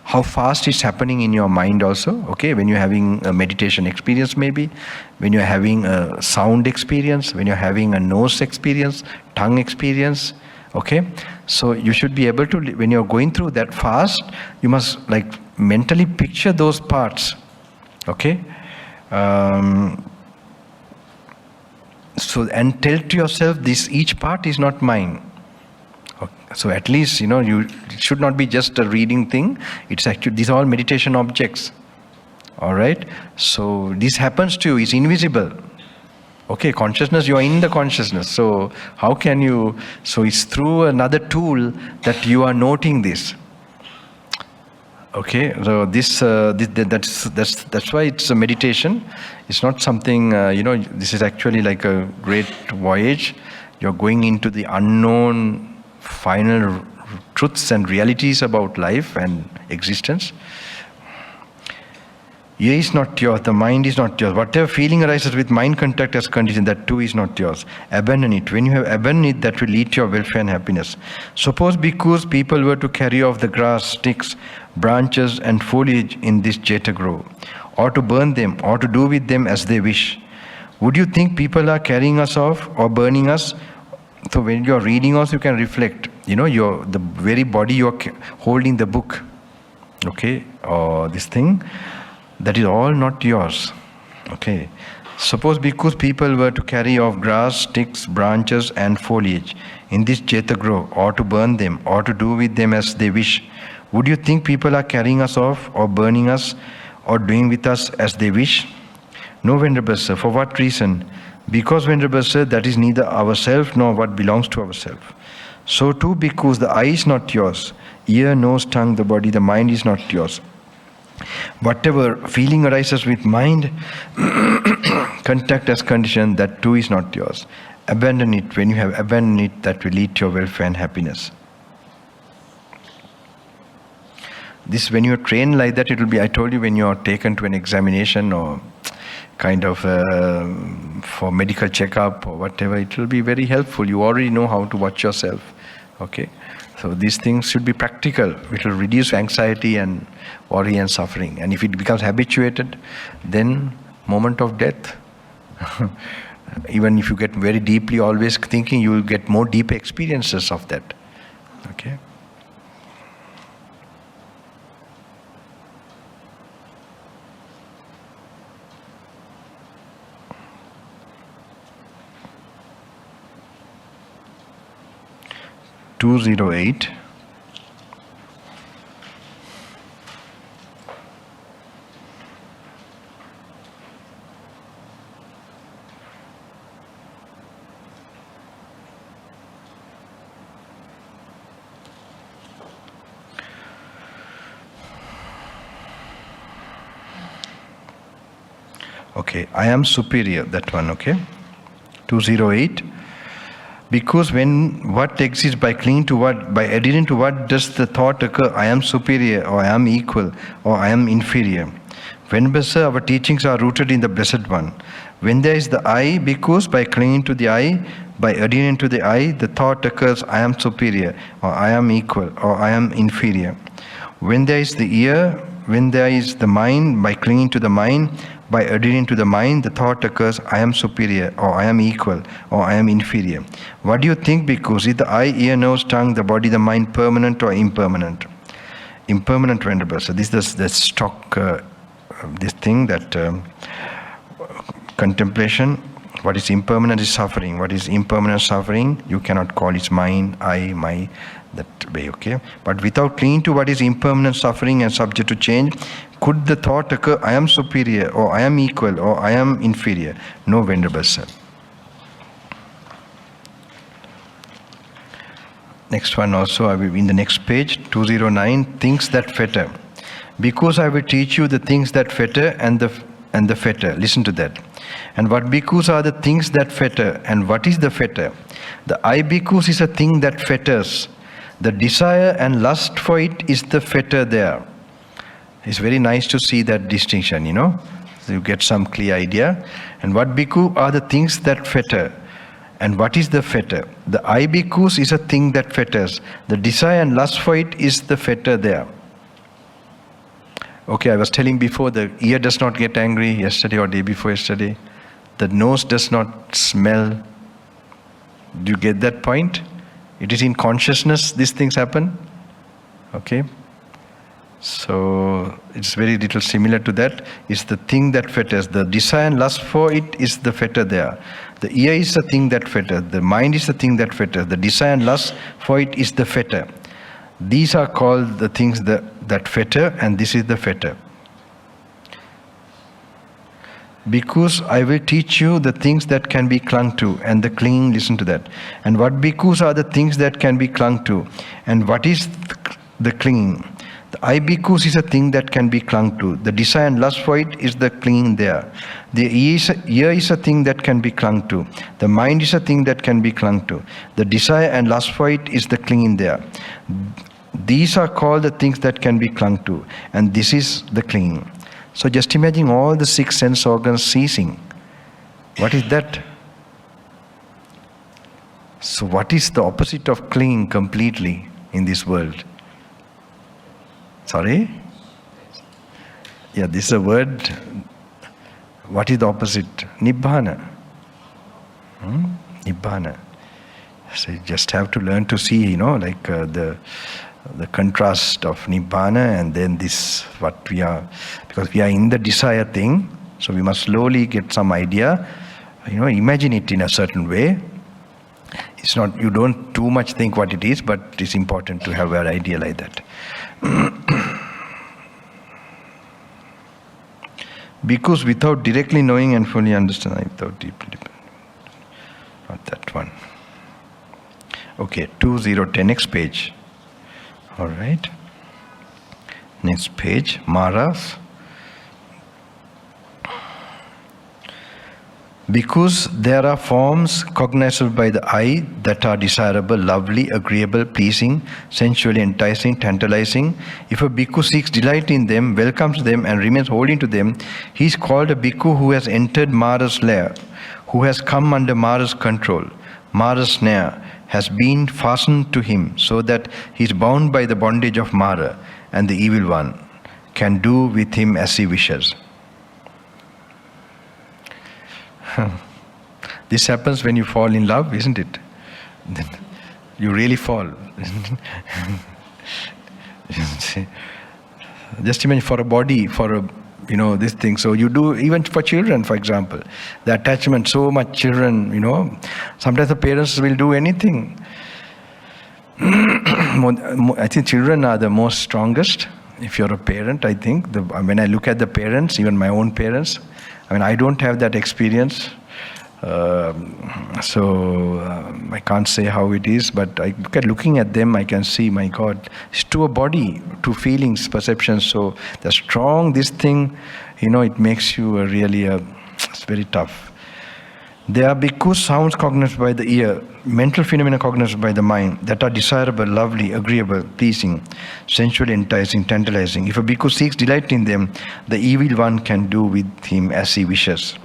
how fast it's happening in your mind also, okay? When you're having a meditation experience maybe, when you're having a sound experience, when you're having a nose experience, tongue experience, okay? So you should be able to, when you're going through that fast, you must like mentally picture those parts, okay? So, and tell to yourself, this each part is not mine. So at least, it should not be just a reading thing. It's actually, these are all meditation objects. All right? So this happens to you, it's invisible. Okay, consciousness, you are in the consciousness. So how can you, so it's through another tool that you are noting this. Okay, so that's why it's a meditation. It's not something, this is actually like a great voyage. You're going into the unknown final truths and realities about life and existence. Ear is not yours, the mind is not yours. Whatever feeling arises with mind contact as condition, that too is not yours. Abandon it. When you have abandoned it, that will lead to your welfare and happiness. Suppose bhikkhus, people were to carry off the grass, sticks, branches and foliage in this Jeta grove, or to burn them, or to do with them as they wish. Would you think people are carrying us off or burning us? So when you are reading also, you can reflect. The very body you are holding the book, okay, or this thing, that is all not yours. Okay. Suppose bhikkhus, people were to carry off grass, sticks, branches and foliage in this Jeta grove, or to burn them, or to do with them as they wish. Would you think people are carrying us off, or burning us, or doing with us as they wish? No, Venerable Sir. For what reason? Because, Venerable Sir, that is neither ourself nor what belongs to ourselves. So too, bhikkhus, the eye is not yours. Ear, nose, tongue, the body, the mind is not yours. Whatever feeling arises with mind, contact as condition, that too is not yours. Abandon it. When you have abandoned it, that will lead to your welfare and happiness. This, when you are trained like that, it will be, I told you, when you are taken to an examination or kind of for medical checkup or whatever, it will be very helpful. You already know how to watch yourself. Okay. So these things should be practical. It will reduce anxiety and worry and suffering. And if it becomes habituated, then moment of death, even if you get very deeply always thinking, you will get more deep experiences of that. Okay? (208). Okay, I am superior, that one, okay? 208. Because when what exists by clinging to what, by adhering to what does the thought occur, I am superior, or I am equal, or I am inferior. Whenever, sir, our teachings are rooted in the Blessed One. When there is the I, because by clinging to the I, by adhering to the I, the thought occurs, I am superior, or I am equal, or I am inferior. When there is the ear, when there is the mind, by clinging to the mind, by adhering to the mind, the thought occurs, I am superior, or I am equal, or I am inferior. What do you think? Because is the eye, ear, nose, tongue, the body, the mind permanent or impermanent? Impermanent, Venerable. So this is the stock, this thing that contemplation, what is impermanent is suffering. What is impermanent suffering, you cannot call it mine, I, my, that way, okay? But without clinging to what is impermanent suffering and subject to change, could the thought occur, I am superior, or I am equal, or I am inferior? No, Venerable Sir. Next one also, I will, in the next page, 209, things that fetter. Because I will teach you the things that fetter and the fetter. Listen to that. And what bhikkhus are the things that fetter, and what is the fetter? The I bhikkhus is a thing that fetters. The desire and lust for it is the fetter there. It's very nice to see that distinction, you know. So you get some clear idea. And what bhikkhu are the things that fetter? And what is the fetter? The I bhikkhus is a thing that fetters. The desire and lust for it is the fetter there. Okay, I was telling before, the ear does not get angry yesterday or day before yesterday. The nose does not smell. Do you get that point? It is in consciousness these things happen. Okay? So it's very little similar to that. It's the thing that fetters. The desire and lust for it is the fetter there. The ear is the thing that fetters. The mind is the thing that fetters. The desire and lust for it is the fetter. These are called the things that fetter, and this is the fetter. Because I will teach you the things that can be clung to, and the clinging, listen to that. And what bhikkhus are the things that can be clung to, and what is the clinging? The I bhikkhus is a thing that can be clung to. The desire and lust for it is the clinging there. The ear is a thing that can be clung to. The mind is a thing that can be clung to. The desire and lust for it is the clinging there. These are called the things that can be clung to, and this is the clinging. So just imagine all the 6 sense organs ceasing. What is that? So what is the opposite of clinging completely in this world? Sorry? Yeah, this is a word. What is the opposite? Nibbana. Nibbana. So you just have to learn to see, you know, like the contrast of Nibbana and then this, what we are, because we are in the desire thing, so we must slowly get some idea, you know, imagine it in a certain way. It's not, you don't too much think what it is, but it's important to have an idea like that. Because without directly knowing and fully understanding, without deeply depending. Not that one. Okay, 2010, next page. All right. Next page, Maras. Because there are forms cognizable by the eye that are desirable, lovely, agreeable, pleasing, sensually enticing, tantalizing, if a bhikkhu seeks delight in them, welcomes them and remains holding to them, he is called a bhikkhu who has entered Mara's lair, who has come under Mara's control. Mara's snare has been fastened to him so that he is bound by the bondage of Mara, and the evil one can do with him as he wishes. This happens when you fall in love, isn't it? You really fall. Just imagine for a body, for a, this thing. So you do, even for children, for example, the attachment, so much children, sometimes the parents will do anything. I think children are the most strongest. If you're a parent, I think, when I look at the parents, even my own parents, I don't have that experience. I can't say how it is, but looking at them, I can see, my God, it's to a body, to feelings, perceptions. So the strong, this thing, it makes you it's very tough. There are bhikkhus, sounds cognized by the ear, mental phenomena cognized by the mind, that are desirable, lovely, agreeable, pleasing, sensually enticing, tantalizing. If a bhikkhu seeks delight in them, the evil one can do with him as he wishes.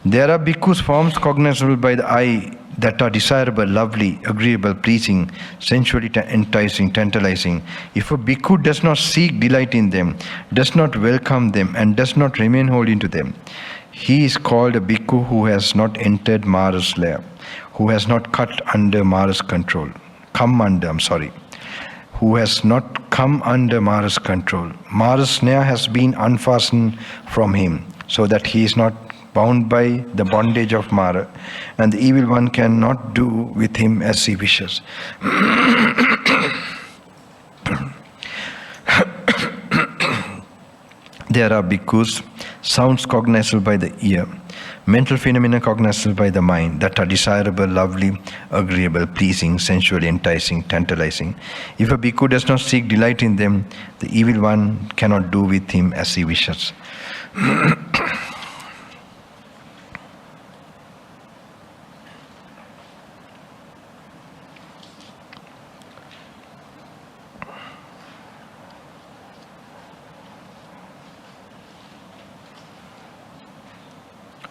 There are bhikkhus, forms cognizable by the eye, that are desirable, lovely, agreeable, pleasing, sensually enticing, tantalizing. If a bhikkhu does not seek delight in them, does not welcome them, and does not remain holding to them, he is called a bhikkhu who has not entered Mara's lair, who has not cut under Mara's control. Who has not come under Mara's control. Mara's snare has been unfastened from him, so that he is not bound by the bondage of Mara, and the evil one cannot do with him as he wishes. There are bhikkhus, sounds cognizable by the ear, mental phenomena cognizable by the mind, that are desirable, lovely, agreeable, pleasing, sensually enticing, tantalizing. If a bhikkhu does not seek delight in them, the evil one cannot do with him as he wishes.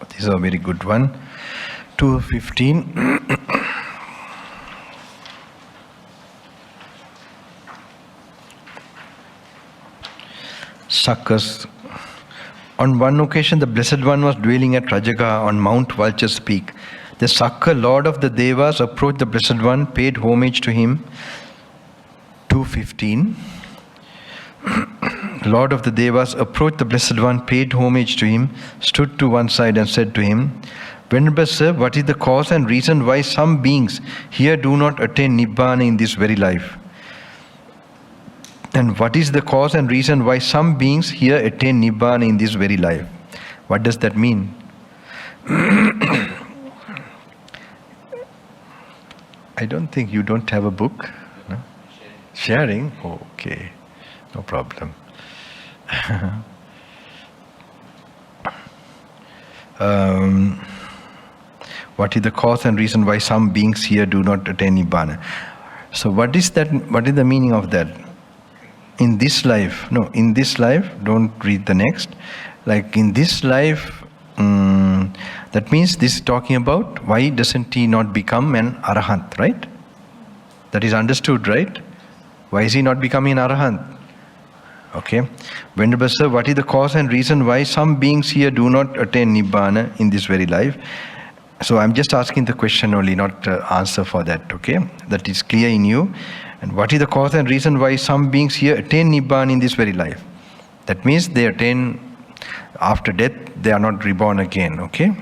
This is a very good one. 2:15. Suckers. On one occasion, the Blessed One was dwelling at Rajagaha on Mount Vulture's Peak. The Sakka, Lord of the Devas, approached the Blessed One, paid homage to him. 2:15. Lord of the Devas approached the Blessed One, paid homage to him, stood to one side and said to him, Venerable Sir, what is the cause and reason why some beings here do not attain Nibbana in this very life? And what is the cause and reason why some beings here attain Nibbana in this very life? What does that mean? I don't think you don't have a book. No? Sharing? Okay. No problem. What is the cause and reason why some beings here do not attain Nibbana? So what is that? What is the meaning of that? In this life, don't read the next. Like in this life, that means this is talking about why doesn't he not become an Arahant, right? That is understood, right? Why is he not becoming an Arahant? Okay. Venerable Sir, what is the cause and reason why some beings here do not attain Nibbana in this very life? So I'm just asking the question only, not answer for that, okay? That is clear in you. And what is the cause and reason why some beings here attain Nibbana in this very life? That means they attain after death, they are not reborn again, okay?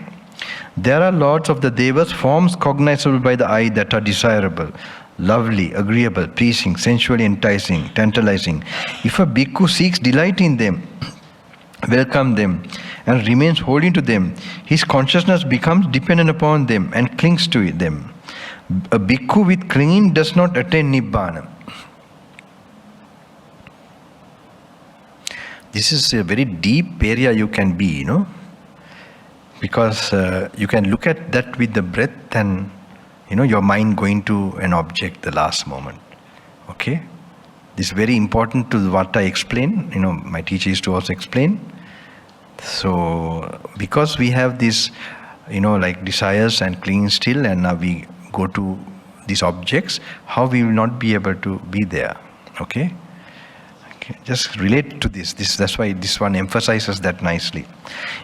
There are lords of the Devas, forms cognizable by the eye that are desirable, lovely, agreeable, pleasing, sensually enticing, tantalizing. If a bhikkhu seeks delight in them, welcome them, and remains holding to them, his consciousness becomes dependent upon them and clings to them. A bhikkhu with clinging does not attain Nibbana. This is a very deep area you can be, you know, because you can look at that with the breath and, you know, your mind going to an object the last moment. Okay? This is very important to what I explain. You know, my teacher used to also explain. So, because we have this like desires and clinging still, and now we go to these objects, how we will not be able to be there. Okay? Okay, just relate to this. That's why this one emphasizes that nicely.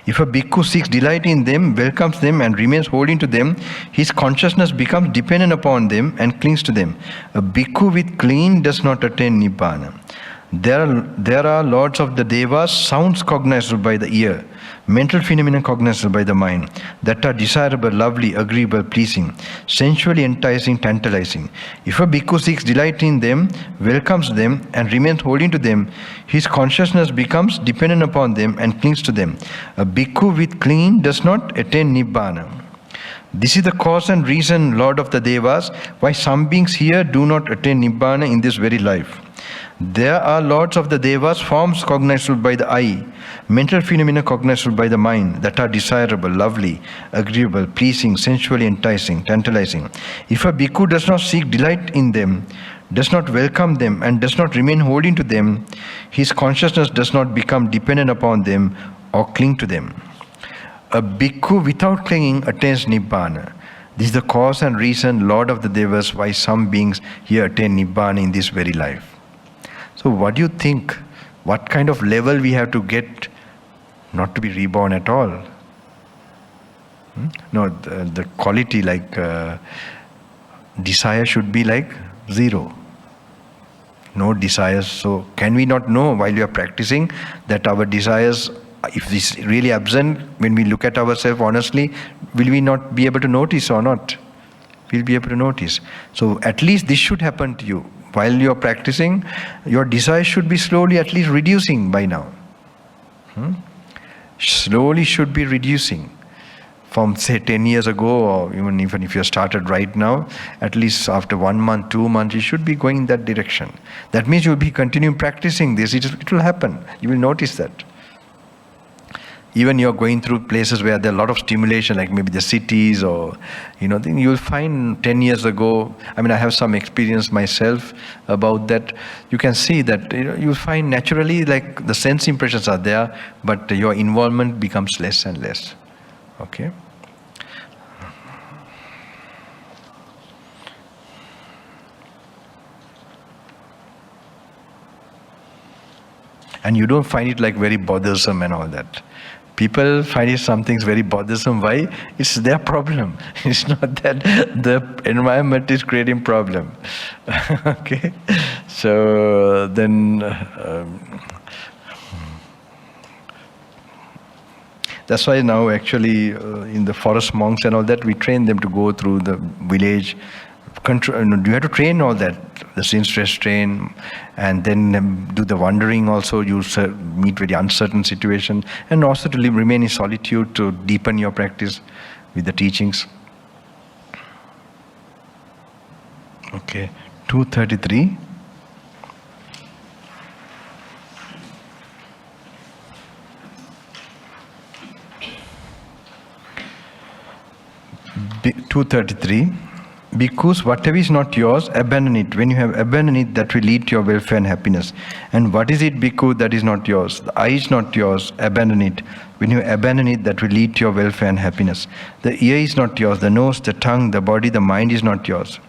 If a bhikkhu seeks delight in them, welcomes them, and remains holding to them, his consciousness becomes dependent upon them and clings to them. A bhikkhu with clinging does not attain nibbana. There are lords of the devas, sounds cognizable by the ear, mental phenomena cognizable by the mind, that are desirable, lovely, agreeable, pleasing, sensually enticing, tantalizing. If a bhikkhu seeks delight in them, welcomes them, and remains holding to them, his consciousness becomes dependent upon them and clings to them. A bhikkhu with clinging does not attain nibbana. This is the cause and reason, Lord of the Devas, why some beings here do not attain nibbana in this very life. There are lords of the Devas, forms cognizable by the eye, mental phenomena cognizable by the mind, that are desirable, lovely, agreeable, pleasing, sensually enticing, tantalizing. If a bhikkhu does not seek delight in them, does not welcome them, and does not remain holding to them, his consciousness does not become dependent upon them or cling to them. A bhikkhu without clinging attains nibbana. This is the cause and reason, Lord of the Devas, why some beings here attain nibbana in this very life. So what do you think? What kind of level we have to get not to be reborn at all? No, the quality like desire should be like zero. No desires. So can we not know while we are practicing that our desires, if this is really absent, when we look at ourselves honestly, will we not be able to notice or not? We'll be able to notice. So at least this should happen to you. While you are practicing, your desire should be slowly at least reducing by now. Slowly should be reducing. From say 10 years ago, or even if you started right now, at least after 1 month, 2 months, you should be going in that direction. That means you'll be continuing practicing this. It will happen. You will notice that. Even you're going through places where there are a lot of stimulation, like maybe the cities or, then you'll find 10 years ago, I have some experience myself about that. You can see that, you'll find naturally like the sense impressions are there, but your involvement becomes less and less. Okay? And you don't find it like very bothersome and all that. People find it something very bothersome. Why? It's their problem. It's not that the environment is creating problem. Okay? So then that's why now actually in the forest monks and all that, we train them to go through the village. You have to train all that, the sin stress train, and then do the wandering also. You meet very uncertain situation, and also to remain in solitude to deepen your practice with the teachings. Okay, 233. Bhikkhus, whatever is not yours, abandon it. When you have abandoned it, that will lead to your welfare and happiness. And what is it, bhikkhu, that is not yours? The eye is not yours, abandon it. When you abandon it, that will lead to your welfare and happiness. The ear is not yours, the nose, the tongue, the body, the mind is not yours.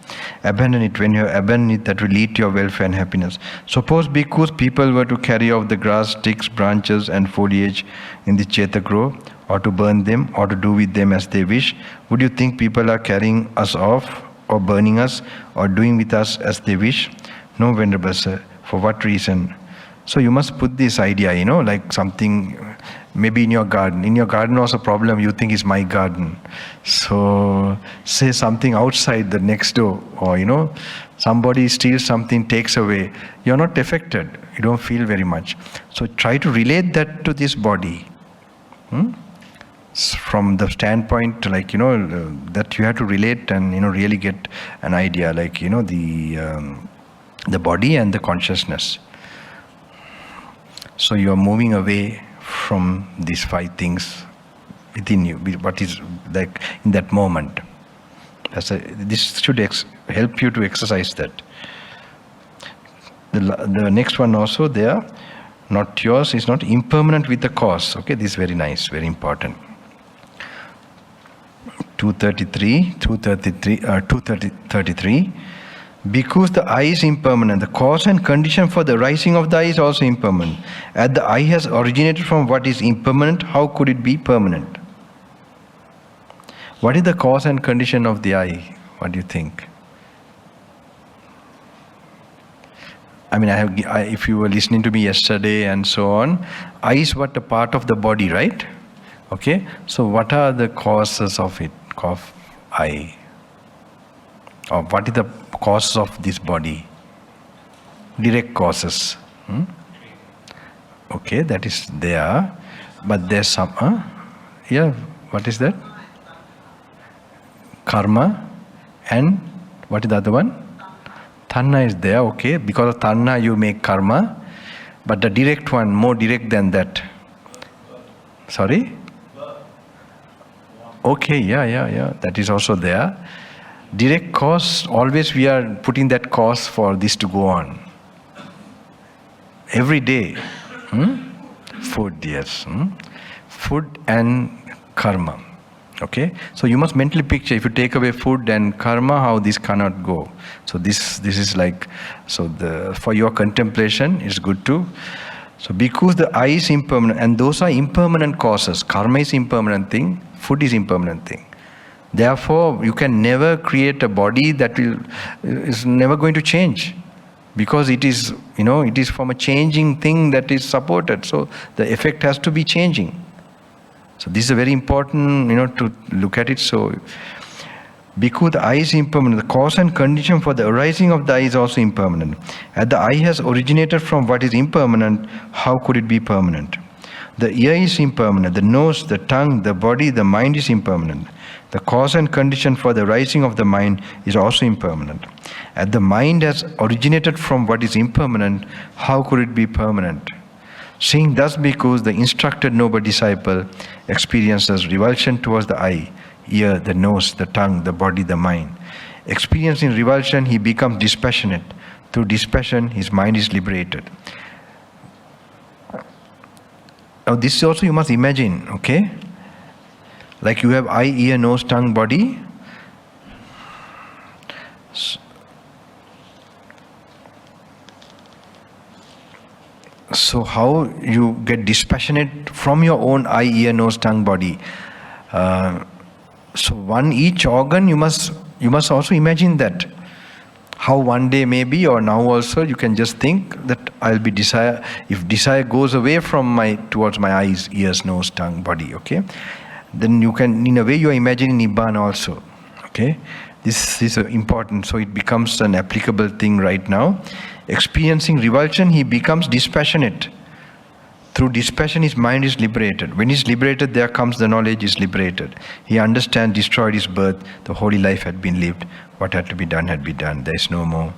Abandon it. When you abandon it, that will lead to your welfare and happiness. Suppose, bhikkhus, people were to carry off the grass, sticks, branches and foliage in the Cheta grove, or to burn them, or to do with them as they wish. Would you think people are carrying us off, or burning us, or doing with us as they wish? No, Venerable Sir. For what reason? So you must put this idea, like something, maybe in your garden. In your garden also problem you think is my garden. So say something outside the next door, or somebody steals something, takes away. You're not affected. You don't feel very much. So try to relate that to this body. From the standpoint, like, that you have to relate and, really get an idea, like, the body and the consciousness. So you are moving away from these 5 things within you, what is like in that moment. This should help you to exercise that. The next one also there, not yours, is not impermanent with the cause. Okay, this is very nice, very important. 233. Because the eye is impermanent, the cause and condition for the rising of the eye is also impermanent. As the eye has originated from what is impermanent, how could it be permanent? What is the cause and condition of the eye? What do you think? I mean, if you were listening to me yesterday and so on, eye is what a part of the body, right? Okay, so what are the causes of it, of eye? Or what is the causes of this body? Direct causes. Okay, that is there. But there's some, yeah, what is that? Karma. And what is the other one? Tanha is there, okay. Because of tanha you make karma. But the direct one, more direct than that. Sorry? Okay, yeah. That is also there. Direct cause, always we are putting that cause for this to go on. Every day. Food, yes. Food and karma. Okay? So you must mentally picture, if you take away food and karma, how this cannot go. So this is like, for your contemplation, it's good to. So because the eye is impermanent, and those are impermanent causes. Karma is impermanent thing, food is impermanent thing. Therefore, you can never create a body that is never going to change. Because it is, it is from a changing thing that is supported. So the effect has to be changing. So this is a very important, to look at it. So, because the eye is impermanent, the cause and condition for the arising of the eye is also impermanent. As the eye has originated from what is impermanent, how could it be permanent? The ear is impermanent, the nose, the tongue, the body, the mind is impermanent. The cause and condition for the rising of the mind is also impermanent. As the mind has originated from what is impermanent, how could it be permanent? Seeing thus, because the instructed noble disciple experiences revulsion towards the eye, ear, the nose, the tongue, the body, the mind. Experiencing revulsion, he becomes dispassionate. Through dispassion, his mind is liberated. Now this also you must imagine, okay? Like you have eye, ear, nose, tongue, body. So how you get dispassionate from your own eye, ear, nose, tongue, body? So each organ you must also imagine that. How one day maybe, or now also, you can just think that I'll be desire. If desire goes away towards my eyes, ears, nose, tongue, body, okay? Then you can, in a way, you are imagining Nibbana also, okay? This is important, so it becomes an applicable thing right now. Experiencing revulsion, he becomes dispassionate. Through dispassion, his mind is liberated. When he's liberated, there comes the knowledge is liberated. He understands, destroyed his birth, the holy life had been lived, what had to be done had been done. There is no more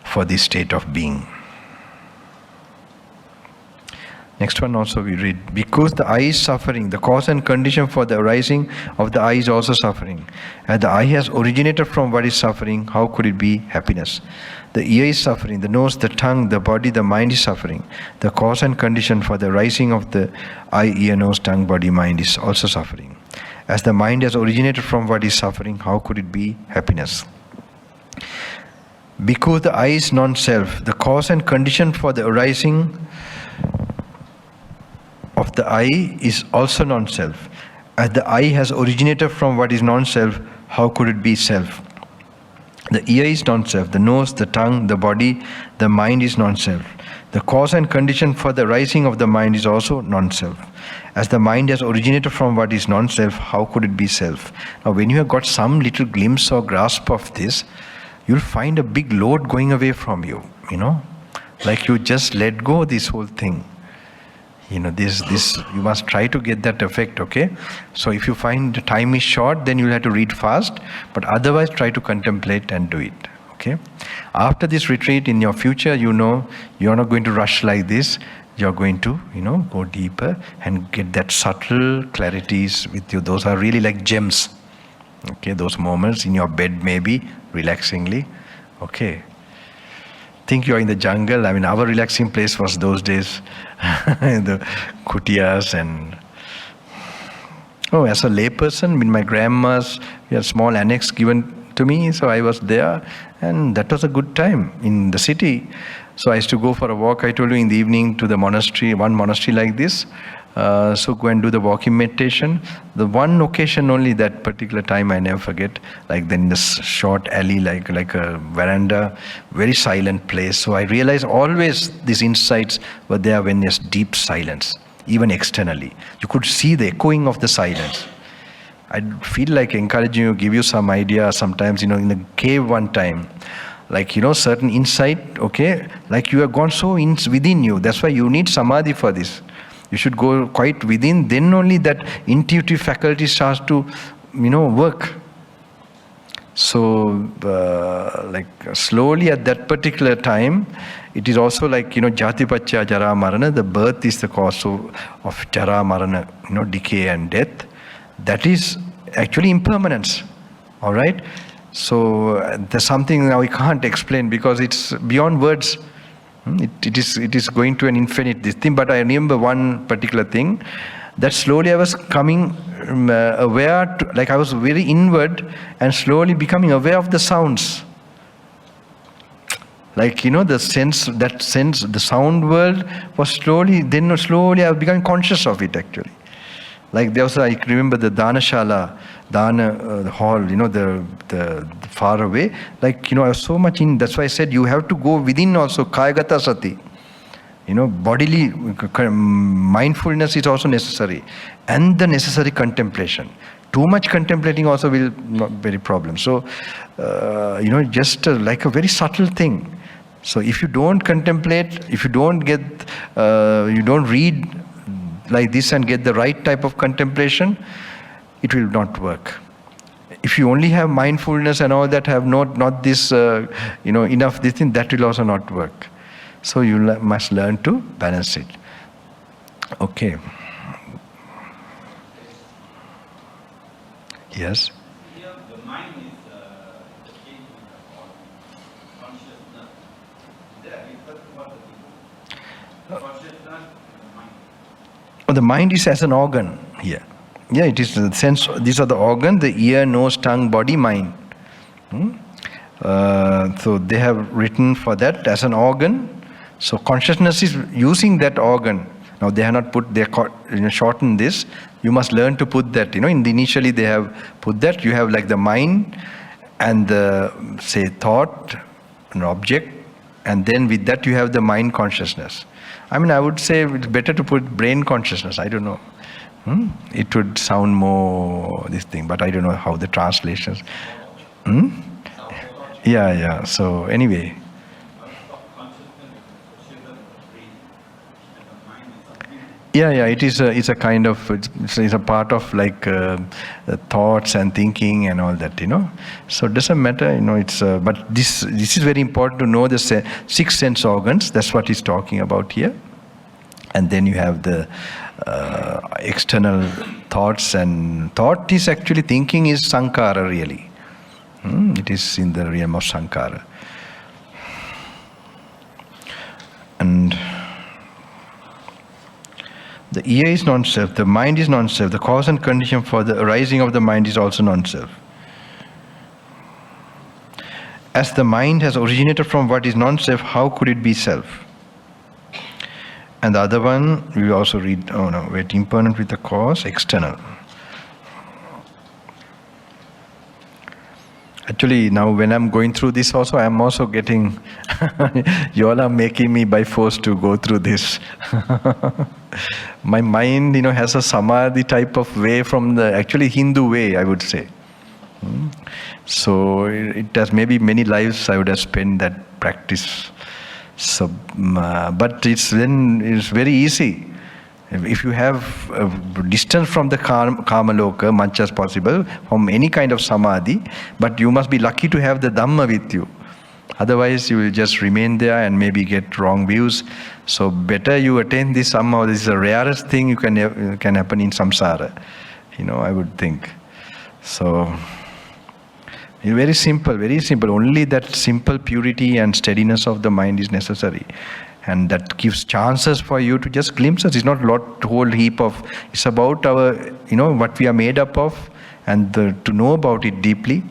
for this state of being. Next one also we read. Because the eye is suffering, the cause and condition for the arising of the eye is also suffering. As the eye has originated from what is suffering, how could it be happiness? The ear is suffering, the nose, the tongue, the body, the mind is suffering. The cause and condition for the rising of the eye, ear, nose, tongue, body, mind is also suffering. As the mind has originated from what is suffering, how could it be happiness? Because the eye is non-self, the cause and condition for the arising of the eye is also non-self. As the eye has originated from what is non-self, how could it be self? The ear is non-self, the nose, the tongue, the body, the mind is non-self. The cause and condition for the rising of the mind is also non-self. As the mind has originated from what is non-self, how could it be self? Now when you have got some little glimpse or grasp of this, you'll find a big load going away from you, like you just let go this whole thing. This you must try to get that effect, okay? So if you find the time is short, then you'll have to read fast, but otherwise try to contemplate and do it, okay? After this retreat, in your future, you're not going to rush like this. You're going to, go deeper and get that subtle clarities with you. Those are really like gems, okay? Those moments in your bed, maybe, relaxingly, okay? Think you're in the jungle. I mean, our relaxing place was those days, the kutiyas and... Oh, as a layperson, with my grandma's, we had a small annex given to me, so I was there, and that was a good time in the city. So I used to go for a walk, I told you, in the evening to the monastery, one monastery like this. So go and do the walking meditation. The one occasion only, that particular time I never forget, like then this short alley, like a veranda, very silent place. So I realized always these insights were there when there's deep silence, even externally. You could see the echoing of the silence. I feel like encouraging you, give you some idea sometimes, in the cave one time, like, certain insight, okay, like you have gone so within you. That's why you need samadhi for this. You should go quite within, then only that intuitive faculty starts to, work. So, like slowly at that particular time, it is also like, jati paccaya jara marana, the birth is the cause of jara marana, decay and death. That is actually impermanence, all right? So there's something now we can't explain because it's beyond words. It is going to an infinite this thing. But I remember one particular thing that slowly I was coming aware, like I was very inward and slowly becoming aware of the sounds. Like, the sense, the sound world was slowly I was becoming conscious of it actually. Like there was, I remember the Dhanashala, Dana hall, the far away. Like, I was so much in, that's why I said you have to go within also, Kayagata Sati. Bodily mindfulness is also necessary. And the necessary contemplation. Too much contemplating also will not very problem. So, just like a very subtle thing. So if you don't contemplate, if you don't get, you don't read like this and get the right type of contemplation, it will not work. If you only have mindfulness and all that, have not this, enough this thing, that will also not work. So you must learn to balance it. Okay. Yes? Here the mind is the king of consciousness. There we talk about the consciousness and the mind. The mind is as an organ here. Yeah, it is the sense. These are the organs: the ear, nose, tongue, body, mind. So they have written for that as an organ. So consciousness is using that organ. Now they have not put, they shortened this. You must learn to put that. Initially they have put that. You have like the mind and the, say, thought, an object, and then with that you have the mind consciousness. I would say it's better to put brain consciousness. I don't know. It would sound more this thing, but I don't know how the translations. Yeah. So anyway. Yeah. It's a kind of, it's a part of like thoughts and thinking and all that, So it doesn't matter, it's, but this is very important to know the 6 sense organs. That's what he's talking about here. And then you have the external thoughts, and thought is actually, thinking is sankhara really. It is in the realm of sankhara. And the ear is non-self, the mind is non-self, the cause and condition for the arising of the mind is also non-self. As the mind has originated from what is non-self, how could it be self? And the other one, we will also read, impermanent with the cause, external. Actually, now when I'm going through this also, I'm also getting, you all are making me by force to go through this. My mind, has a samadhi type of way from the, actually Hindu way, I would say. So it has maybe many lives I would have spent that practice. So, but it's very easy. If you have a distance from the Kamaloka, much as possible, from any kind of samadhi, but you must be lucky to have the Dhamma with you. Otherwise, you will just remain there and maybe get wrong views. So better you attain this somehow. This is the rarest thing you can happen in samsara. I would think. So, very simple, very simple. Only that simple purity and steadiness of the mind is necessary. And that gives chances for you to just glimpses. It's not a whole heap of, it's about our, what we are made up of, and to know about it deeply.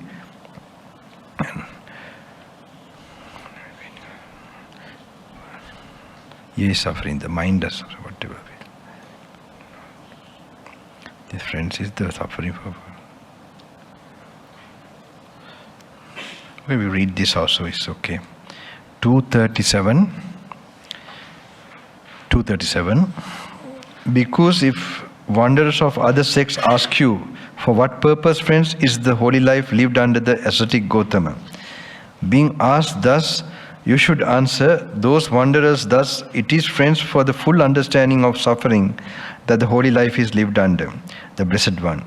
He is suffering, the mind does whatever. This friends is the suffering for. Maybe read this also, it's okay. 237. Because if wanderers of other sects ask you, for what purpose, friends, is the holy life lived under the ascetic Gautama? Being asked thus, you should answer those wanderers thus, it is, friends, for the full understanding of suffering that the holy life is lived under, the Blessed One.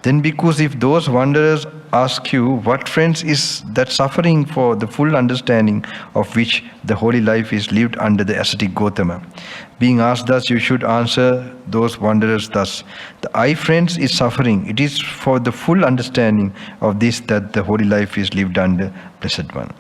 Then because if those wanderers ask you, what, friends, is that suffering for the full understanding of which the holy life is lived under the ascetic Gautama? Being asked thus, you should answer those wanderers thus. The I, friends, is suffering. It is for the full understanding of this that the holy life is lived under, Blessed One.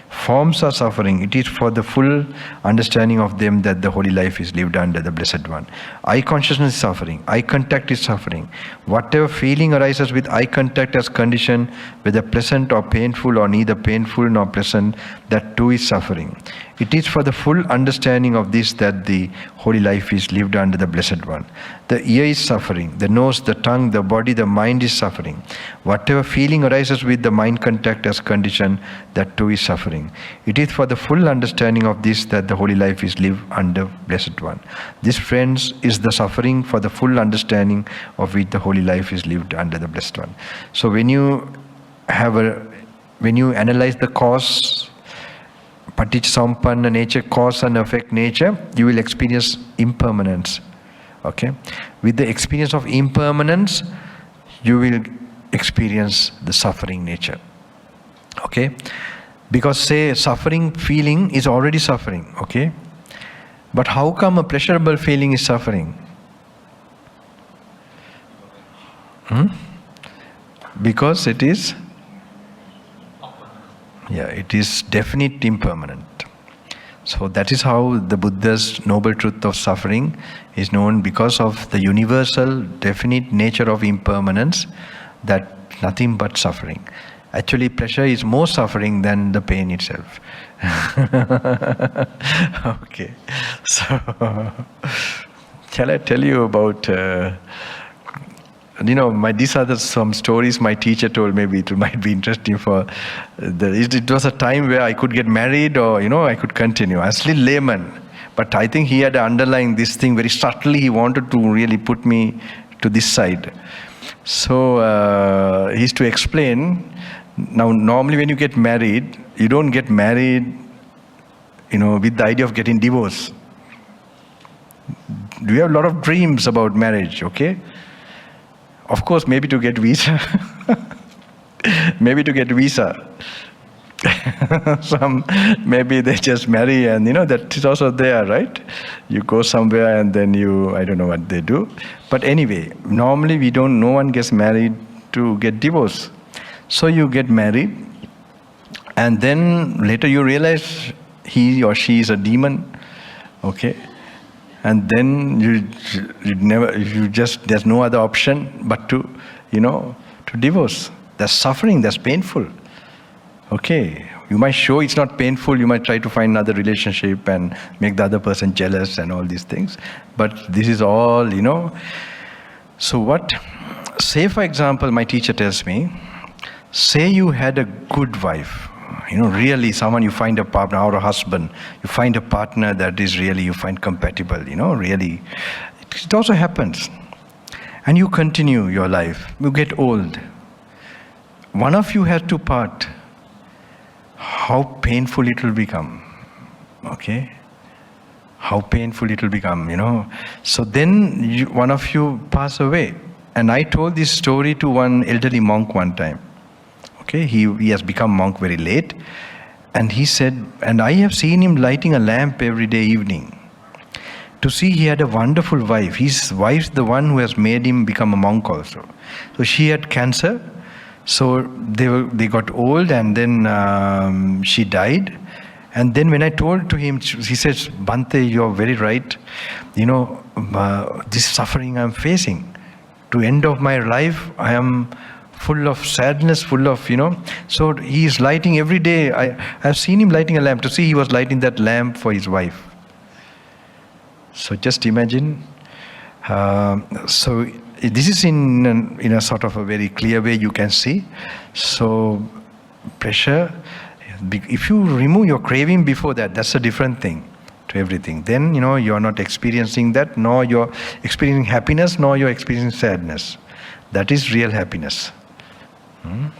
Forms are suffering. It is for the full understanding of them that the holy life is lived under, the Blessed One. Eye consciousness is suffering. Eye contact is suffering. Whatever feeling arises with eye contact as condition, whether pleasant or painful or neither painful nor pleasant, that too is suffering. It is for the full understanding of this that the holy life is lived under, the Blessed One. The ear is suffering. The nose, the tongue, the body, the mind is suffering. Whatever feeling arises with the mind contact as condition, that too is suffering. It is for the full understanding of this that the holy life is lived under, Blessed One. This, friends, is the suffering for the full understanding of which the holy life is lived under, the Blessed One. So when you analyze the cause, Paticcasamuppanna nature, cause and effect nature, you will experience impermanence. Okay? With the experience of impermanence, you will experience the suffering nature. Okay? Because, say, suffering feeling is already suffering. Okay? But how come a pleasurable feeling is suffering? Because it is it is definite impermanent. So that is how the Buddha's noble truth of suffering is known, because of the universal definite nature of impermanence, that nothing but suffering. Actually, pleasure is more suffering than the pain itself. Okay. So, shall I tell you about these are some stories my teacher told. Maybe it might be interesting for it was a time where I could get married, or I could continue. I was still layman, but I think he had underlying this thing very subtly. He wanted to really put me to this side. So he used to explain. Now, normally when you get married, you don't get married, with the idea of getting divorced. Do you have a lot of dreams about marriage? Okay. Of course, maybe to get visa. Some, maybe they just marry, and that is also there, right? You go somewhere and then I don't know what they do. But anyway, normally no one gets married to get divorced. So you get married, and then later you realize he or she is a demon. Okay? And then there's no other option but to divorce. That's suffering, that's painful. Okay, you might show it's not painful, you might try to find another relationship and make the other person jealous and all these things. But this is all, So say for example, my teacher tells me, say you had a good wife, really someone you find a partner or a husband, you find a partner that is really, you find compatible, really. It also happens. And you continue your life. You get old. One of you has to part. How painful it will become. Okay? How painful it will become, So then one of you pass away. And I told this story to one elderly monk one time. Okay, he has become monk very late, and he said, and I have seen him lighting a lamp every day evening. To see he had a wonderful wife. His wife's the one who has made him become a monk also. So she had cancer, so they got old, and then she died, And then when I told to him, he says, Bhante, you're very right. This suffering I'm facing. To end of my life, I am full of sadness, full of, So he is lighting every day. I've seen him lighting a lamp. To see he was lighting that lamp for his wife. So just imagine. So this is in a sort of a very clear way you can see. So pressure, if you remove your craving before that, that's a different thing to everything. Then, you're not experiencing that, nor you're experiencing happiness, nor you're experiencing sadness. That is real happiness. I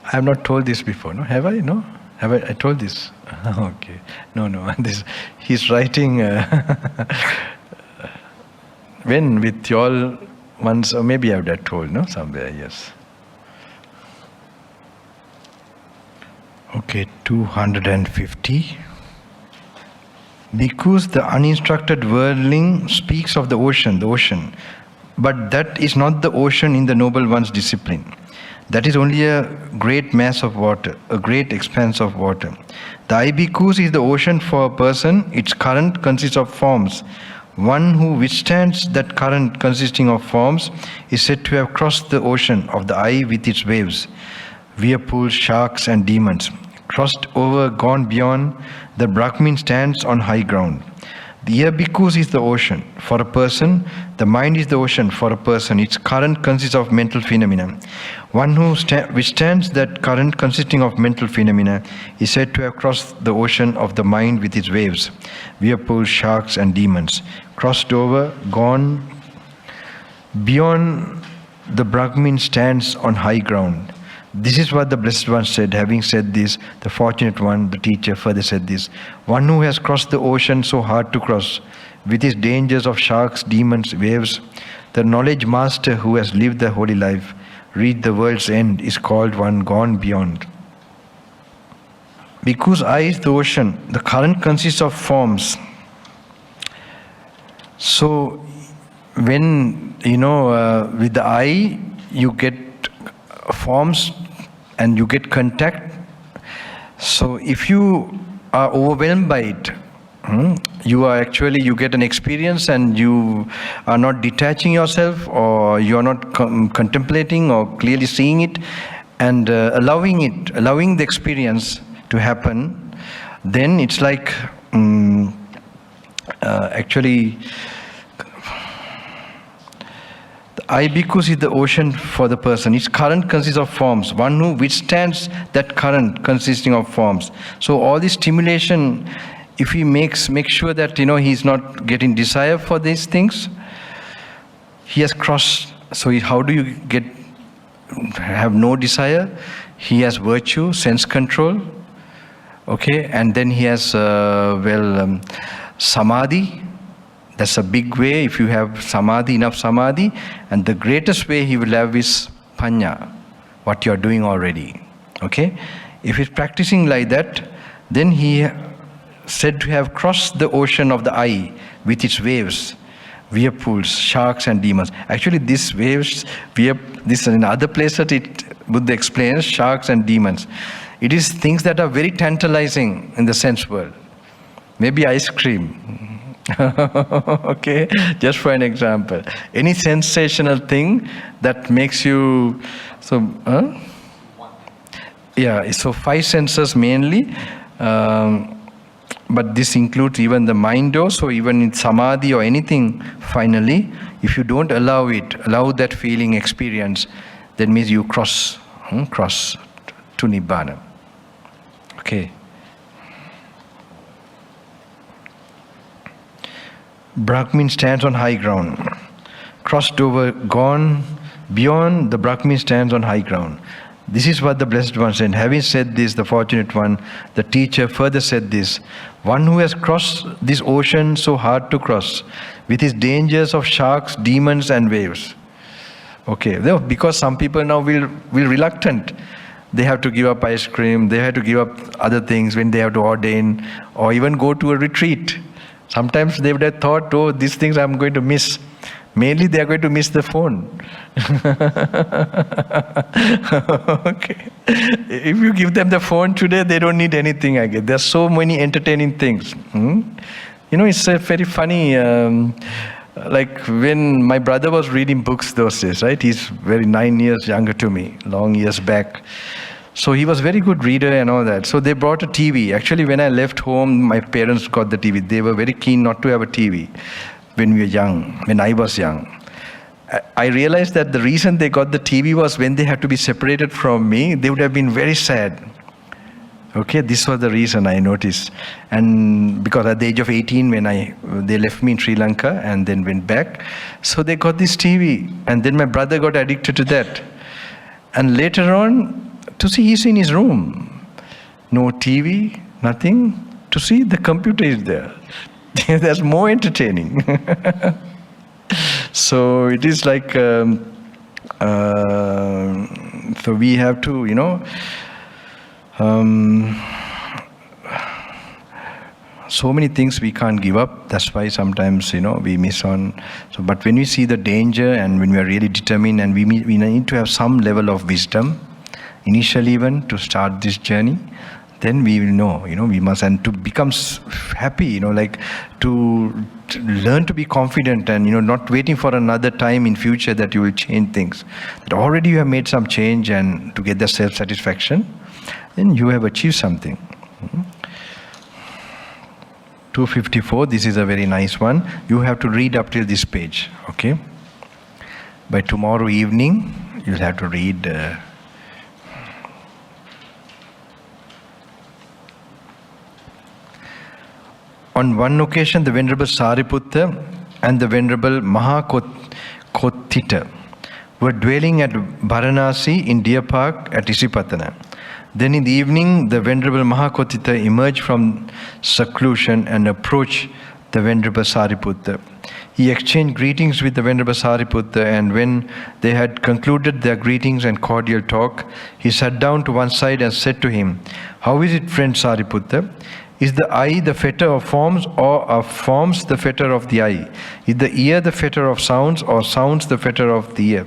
have not told this before, no? Have I? No? Have I told this? Okay. No. He's writing when with you all once, or maybe I would have told, no? Somewhere, yes. Okay, 250. Because the uninstructed worldling speaks of the ocean, but that is not the ocean in the noble one's discipline. That is only a great mass of water, a great expanse of water. The Ibikus is the ocean for a person. Its current consists of forms. One who withstands that current consisting of forms is said to have crossed the ocean of the eye with its waves, whirlpools, sharks and demons. Crossed over, gone beyond, the Brahmin stands on high ground. The Ibikus is the ocean for a person. The mind is the ocean for a person. Its current consists of mental phenomena. One who withstands that current consisting of mental phenomena is said to have crossed the ocean of the mind with its waves, whirlpools, sharks and demons. Crossed over, gone beyond, the Brahmin stands on high ground. This is what the Blessed One said. Having said this, the Fortunate One, the teacher, further said this. One who has crossed the ocean so hard to cross, with its dangers of sharks, demons, waves, the knowledge master who has lived the holy life, reached the world's end, is called one gone beyond. Because I is the ocean, the current consists of forms. So, when, with the eye, you get forms and you get contact. So if you are overwhelmed by it, you get an experience and you are not detaching yourself, or you are not contemplating or clearly seeing it and allowing the experience to happen, then it's like actually Ibikus is the ocean for the person. Its current consists of forms. One who withstands that current consisting of forms. So all this stimulation, if he makes sure that he's not getting desire for these things, he has crossed. So how do you have no desire? He has virtue, sense control. Okay, and then he has samadhi. That's a big way. If you have samadhi, enough samadhi, and the greatest way he will have is panya, what you are doing already. Okay? If he's practicing like that, then he said to have crossed the ocean of the eye with its waves, whirlpools, sharks and demons. Actually, these waves, this in other places, Buddha explains sharks and demons. It is things that are very tantalizing in the sense world. Maybe ice cream. Okay, just for an example, any sensational thing that makes you so so 5 senses mainly, but this includes even the mind also. Even in samadhi or anything, finally, if you don't allow that feeling experience, that means you cross to nibbana. Okay. Brahmin stands on high ground. Crossed over, gone beyond, the Brahmin stands on high ground. This is what the Blessed One said. Having said this, the Fortunate One, the teacher, further said this. One who has crossed this ocean so hard to cross, with its dangers of sharks, demons and waves. Okay, because some people now will reluctant. They have to give up ice cream, they have to give up other things when they have to ordain, or even go to a retreat. Sometimes they would have thought, these things I'm going to miss. Mainly they are going to miss the phone. Okay. If you give them the phone today, they don't need anything, I guess. There are so many entertaining things. It's a very funny, like when my brother was reading books those days, right? He's 9 years younger to me, long years back. So he was very good reader and all that. So they brought a TV. Actually, when I left home, my parents got the TV. They were very keen not to have a TV when we were young, when I was young. I realized that the reason they got the TV was when they had to be separated from me, they would have been very sad. Okay, this was the reason I noticed. And because at the age of 18, when they left me in Sri Lanka and then went back, so they got this TV. And then my brother got addicted to that. And later on, to see, he's in his room. No TV, nothing. To see, the computer is there. That's more entertaining. So it is like, so we have to, so many things we can't give up. That's why sometimes, we miss on. So, but when we see the danger and when we are really determined, and we need to have some level of wisdom, initially even to start this journey, then we will know, we must, and to become happy, like to learn to be confident and, not waiting for another time in future that you will change things. That already you have made some change, and to get the self-satisfaction, then you have achieved something. 254, this is a very nice one. You have to read up till this page, okay? By tomorrow evening, you'll have to read. On one occasion, the Venerable Sariputta and the Venerable Maha were dwelling at Varanasi in Deer Park at Isipatana. Then in the evening, the Venerable Maha emerged from seclusion and approached the Venerable Sariputta. He exchanged greetings with the Venerable Sariputta, and when they had concluded their greetings and cordial talk, he sat down to one side and said to him, "How is it, friend Sariputta? Is the eye the fetter of forms, or are forms the fetter of the eye? Is the ear the fetter of sounds, or sounds the fetter of the ear?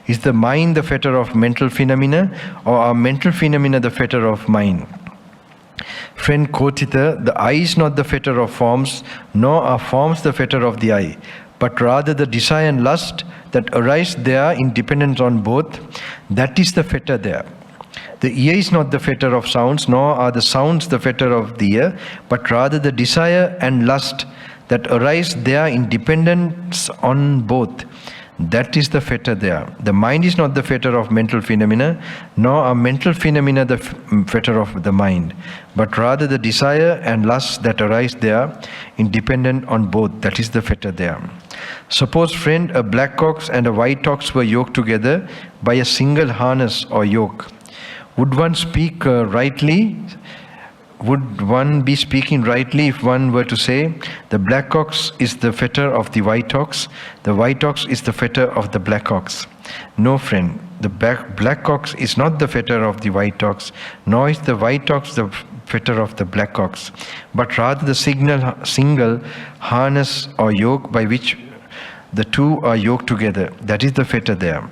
Is the mind the fetter of mental phenomena, or are mental phenomena the fetter of mind?" Friend Kotita, the eye is not the fetter of forms, nor are forms the fetter of the eye, but rather the desire and lust that arise there in dependence on both, that is the fetter there. The ear is not the fetter of sounds, nor are the sounds the fetter of the ear, but rather the desire and lust that arise there in dependence on both. That is the fetter there. The mind is not the fetter of mental phenomena, nor are mental phenomena the fetter of the mind, but rather the desire and lust that arise there, independent on both. That is the fetter there. Suppose, friend, a black ox and a white ox were yoked together by a single harness or yoke. Would one speak rightly? Would one be speaking rightly if one were to say, the black ox is the fetter of the white ox is the fetter of the black ox? No, friend, the black ox is not the fetter of the white ox, nor is the white ox the fetter of the black ox, but rather the single harness or yoke by which the two are yoked together. That is the fetter there.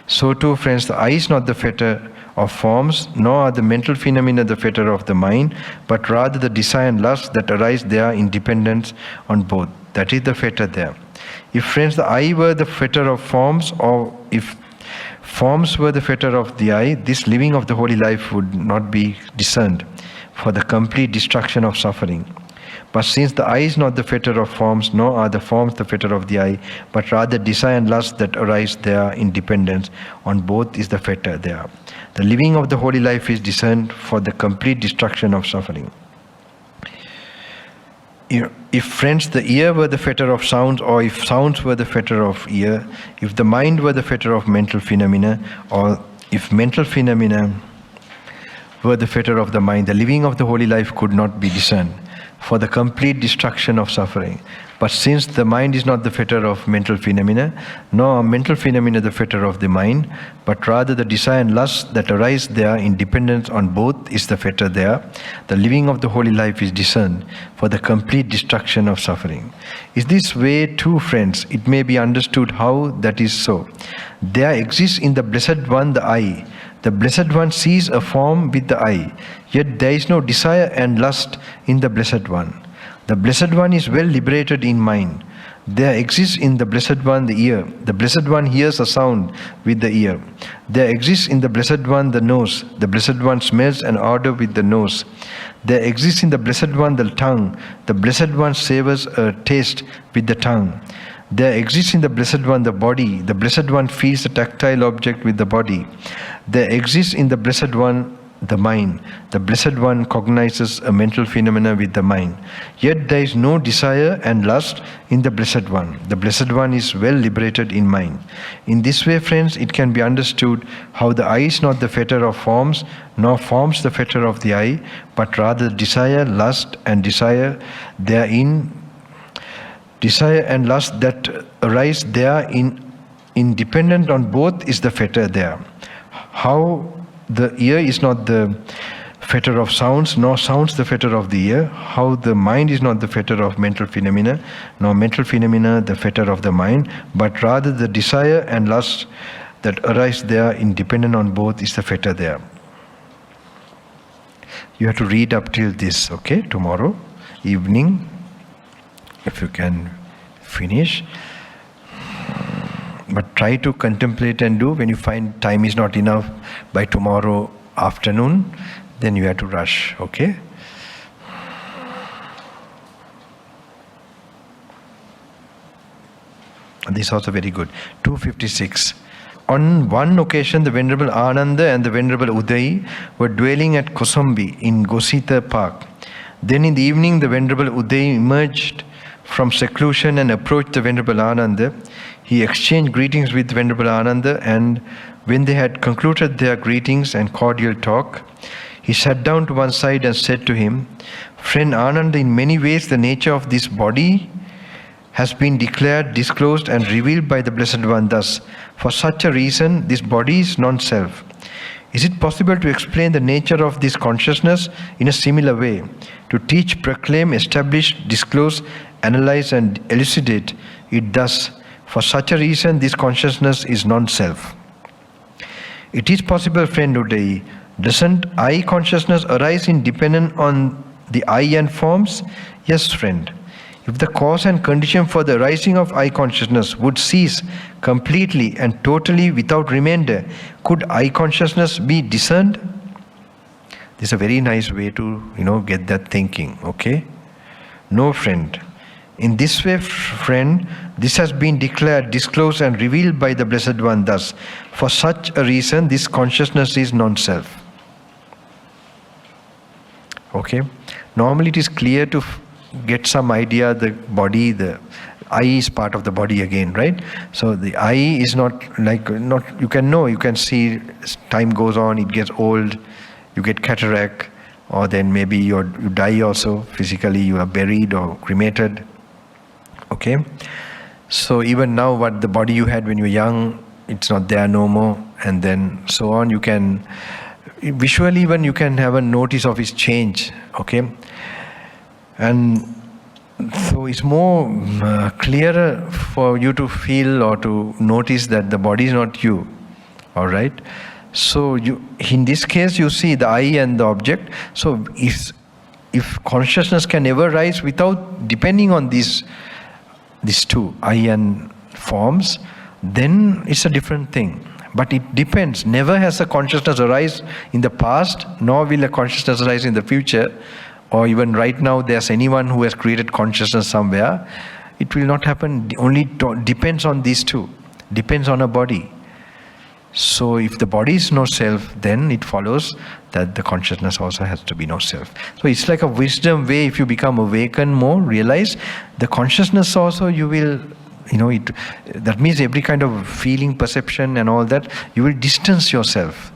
So too, friends, the eye is not the fetter of forms, nor are the mental phenomena the fetter of the mind, but rather the desire and lust that arise there in dependence on both. That is the fetter there. If, friends, the eye were the fetter of forms, or if forms were the fetter of the eye, this living of the holy life would not be discerned for the complete destruction of suffering. But since the eye is not the fetter of forms, nor are the forms the fetter of the eye, but rather desire and lust that arise there in dependence on both is the fetter there. The living of the holy life is discerned for the complete destruction of suffering. If, friends, the ear were the fetter of sounds, or if sounds were the fetter of ear, if the mind were the fetter of mental phenomena, or if mental phenomena were the fetter of the mind, the living of the holy life could not be discerned for the complete destruction of suffering. But since the mind is not the fetter of mental phenomena, nor are mental phenomena the fetter of the mind, but rather the desire and lust that arise there in dependence on both is the fetter there, the living of the holy life is discerned for the complete destruction of suffering. Is this way too, friends? It may be understood how that is so. There exists in the Blessed One the I. The Blessed One sees a form with the eye, yet there is no desire and lust in the Blessed One. The Blessed One is well liberated in mind. There exists in the Blessed One the ear. The Blessed One hears a sound with the ear. There exists in the Blessed One the nose. The Blessed One smells an odor with the nose. There exists in the Blessed One the tongue. The Blessed One savors a taste with the tongue. There exists in the Blessed One the body. The Blessed One feels a tactile object with the body. There exists in the Blessed One the mind. The Blessed One cognizes a mental phenomena with the mind. Yet there is no desire and lust in the Blessed One. The Blessed One is well liberated in mind. In this way, friends, it can be understood how the eye is not the fetter of forms, nor forms the fetter of the eye, but rather desire, lust, and desire therein. Desire and lust that arise there in dependent on both is the fetter there. How the ear is not the fetter of sounds, nor sounds the fetter of the ear. How the mind is not the fetter of mental phenomena, nor mental phenomena the fetter of the mind, but rather the desire and lust that arise there in dependent on both is the fetter there. You have to read up till this, okay? Tomorrow evening, if you can finish. But try to contemplate and do. When you find time is not enough by tomorrow afternoon, then you have to rush, okay? This is also very good. 256. On one occasion, the Venerable Ananda and the Venerable Udayi were dwelling at Kosambi in Gosita Park. Then in the evening, the Venerable Udayi emerged from seclusion and approached the Venerable Ananda. He exchanged greetings with Venerable Ananda, and when they had concluded their greetings and cordial talk, he sat down to one side and said to him, "Friend Ananda, in many ways the nature of this body has been declared, disclosed and revealed by the Blessed One thus. For such a reason, this body is non-self. Is it possible to explain the nature of this consciousness in a similar way? To teach, proclaim, establish, disclose, analyze and elucidate it thus. For such a reason, this consciousness is non-self." It is possible, friend Udayi. Doesn't I consciousness arise in dependent on the I and forms? Yes, friend. If the cause and condition for the arising of I consciousness would cease completely and totally without remainder, could I consciousness be discerned? This is a very nice way to, get that thinking, okay? No, friend. In this way, friend, this has been declared, disclosed and revealed by the Blessed One thus. For such a reason, this consciousness is non-self. Okay? Normally it is clear to get some idea, the body, the eye is part of the body again, right? So the eye is not, you can see as time goes on, it gets old, you get cataract, or then maybe you die also, physically you are buried or cremated. Okay? So even now what the body you had when you were young, it's not there no more, and then so on. You can, visually even you can have a notice of its change, okay? And so it's more clearer for you to feel or to notice that the body is not you, all right? So in this case you see the I and the object. So if consciousness can ever rise without depending on these two, I and forms, then it's a different thing. But it depends. Never has a consciousness arise in the past, nor will a consciousness arise in the future, or even right now there's anyone who has created consciousness somewhere. It will not happen. Only depends on these two. Depends on a body. So if the body is no self, then it follows that the consciousness also has to be no self. So it's like a wisdom way. If you become awakened more, realize the consciousness also you will, that means every kind of feeling, perception and all that, you will distance yourself.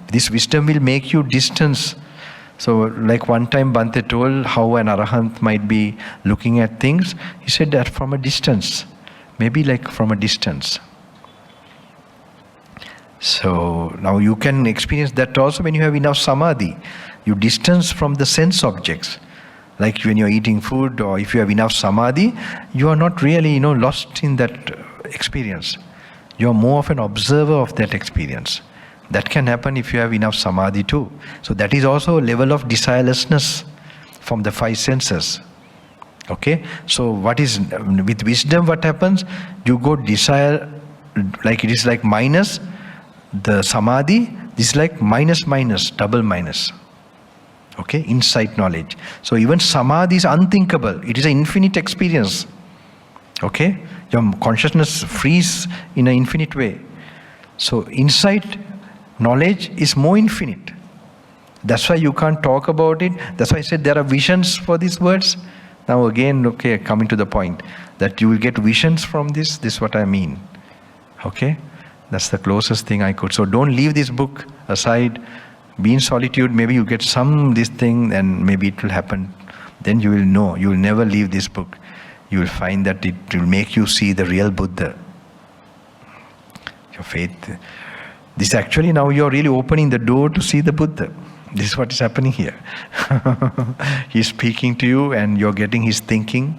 This wisdom will make you distance So like one time Bhante told how an arahant might be looking at things. He said that from a distance, maybe like from a distance. So now you can experience that also when you have enough samadhi. You distance from the sense objects. Like when you're eating food, or if you have enough samadhi, you are not really, lost in that experience. You are more of an observer of that experience. That can happen if you have enough samadhi too. So that is also a level of desirelessness from the five senses. Okay? So with wisdom what happens? You go desire, like it is like minus the samadhi, this is like minus, double minus. Okay? Insight knowledge. So even samadhi is unthinkable. It is an infinite experience. Okay? Your consciousness frees in an infinite way. So insight knowledge is more infinite. That's why you can't talk about it. That's why I said there are visions for these words. Now again, okay, coming to the point that you will get visions from this. This is what I mean. Okay? That's the closest thing I could. So don't leave this book aside. Be in solitude. Maybe you get this thing, and maybe it will happen. Then you will know. You will never leave this book. You will find that it will make you see the real Buddha. Your faith. This actually now you're really opening the door to see the Buddha. This is what is happening here. He's speaking to you and you're getting his thinking.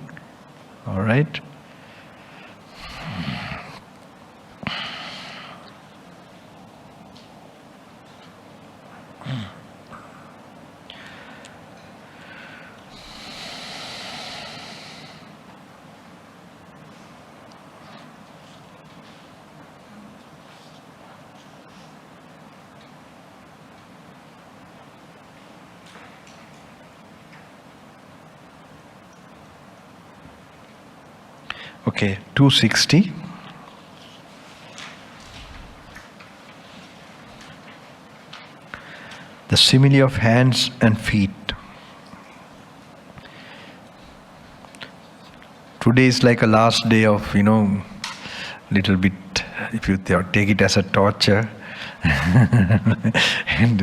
All right? Okay, 260. The simile of hands and feet. Today is like a last day of, little bit, if you take it as a torture. And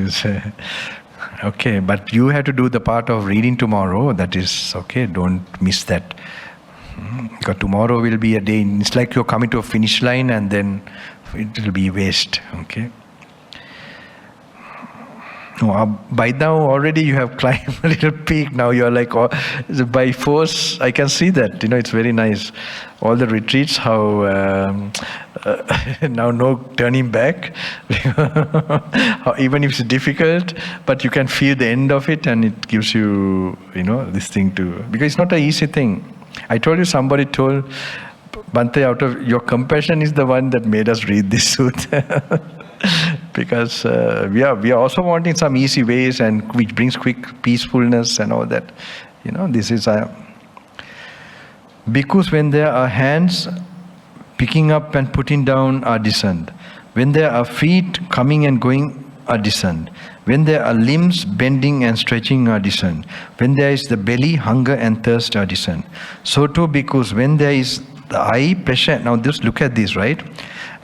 okay, but you have to do the part of reading tomorrow. That is okay, don't miss that. Because tomorrow will be a day, it's like you're coming to a finish line and then it will be waste. Okay. By now already you have climbed a little peak. Now you're like, by force, I can see that. It's very nice. All the retreats, how now no turning back. Even if it's difficult, but you can feel the end of it and it gives you, this thing to, because it's not an easy thing. I told you, somebody told Bhante, out of your compassion is the one that made us read this sutta. Because we are also wanting some easy ways and which brings quick peacefulness and all that. This is because when there are hands picking up and putting down are discerned. When there are feet coming and going are discerned. When there are limbs bending and stretching are discerned. When there is the belly, hunger and thirst are discerned. So too, because when there is the eye, pressure. Now just look at this, right?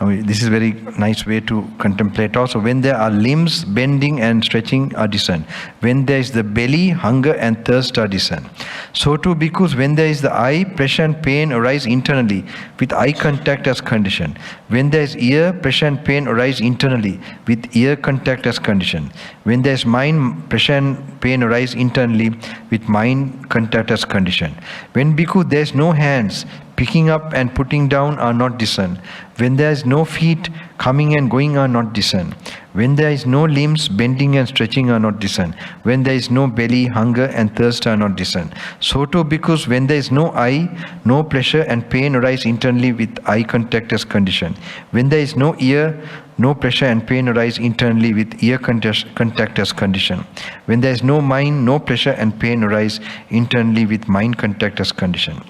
This is a very nice way to contemplate also. When there are limbs bending and stretching are discerned. When there is the belly, hunger and thirst are discerned. So too, because when there is the eye, pressure and pain arise internally with eye contact as condition. When there is ear, pressure and pain arise internally with ear contact as condition. When there is mind, pressure and pain arise internally with mind contact as condition. When because there is no hands, picking up and putting down are not discerned. When there is no feet, coming and going are not discerned. When there is no limbs, bending and stretching are not discerned. When there is no belly, hunger and thirst are not discerned. So too, because when there is no eye, no pressure and pain arise internally with eye contact as condition. When there is no ear, no pressure and pain arise internally with ear contact as condition. When there is no mind, no pressure and pain arise internally with mind contact as condition.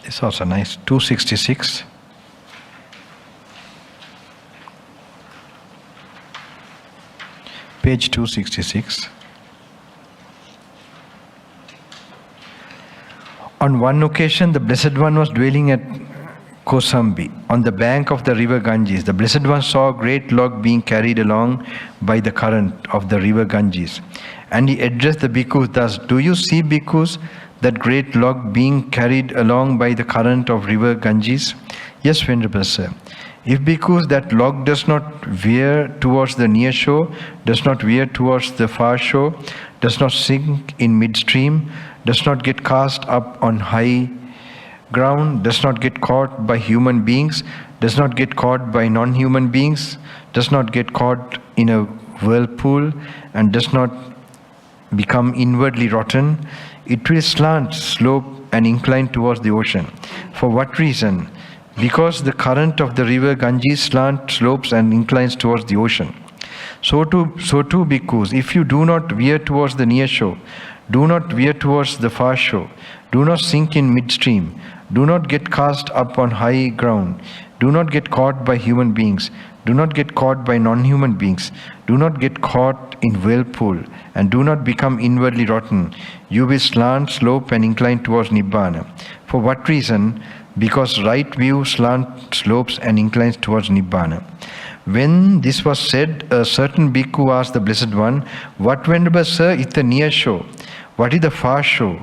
It's also nice. 266. Page 266. On one occasion, the Blessed One was dwelling at Kosambi, on the bank of the river Ganges. The Blessed One saw a great log being carried along by the current of the river Ganges. And he addressed the bhikkhus thus, "Do you see, bhikkhus, that great log being carried along by the current of river Ganges?" "Yes, Venerable Sir." "If, bhikkhus, that log does not veer towards the near shore, does not veer towards the far shore, does not sink in midstream, does not get cast up on high ground, does not get caught by human beings, does not get caught by non-human beings, does not get caught in a whirlpool, and does not become inwardly rotten, it will slant, slope, and incline towards the ocean." For what reason? Because the current of the river Ganges slants, slopes, and inclines towards the ocean. So too, bhikkhus, if you do not veer towards the near shore, do not veer towards the far shore, do not sink in midstream, do not get cast up on high ground, do not get caught by human beings, do not get caught by non-human beings, do not get caught in whirlpool, and do not become inwardly rotten, you will slant, slope, and incline towards Nibbana. For what reason? Because right view slants, slopes, and inclines towards Nibbana. When this was said, a certain bhikkhu asked the Blessed One, "What, Venerable Sir, is the near shore? What is the far shore?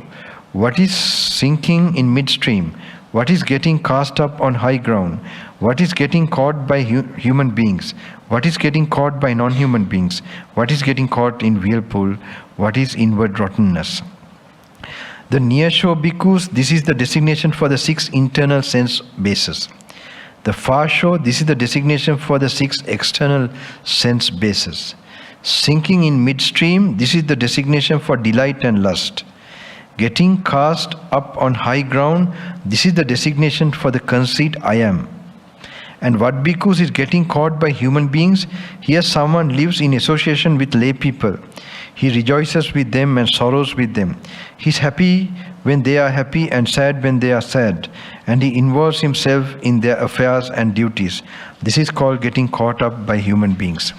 What is sinking in midstream? What is getting cast up on high ground? What is getting caught by human beings? What is getting caught by non-human beings? What is getting caught in whirlpool? What is inward rottenness?" The near shore bhikkhus, this is the designation for the 6 internal sense bases. The far shore, this is the designation for the 6 external sense bases. Sinking in midstream, this is the designation for delight and lust. Getting cast up on high ground, this is the designation for the conceit I am. And what bhikkhus is getting caught by human beings? Here someone lives in association with lay people. He rejoices with them and sorrows with them. He is happy when they are happy and sad when they are sad. And he involves himself in their affairs and duties. This is called getting caught up by human beings.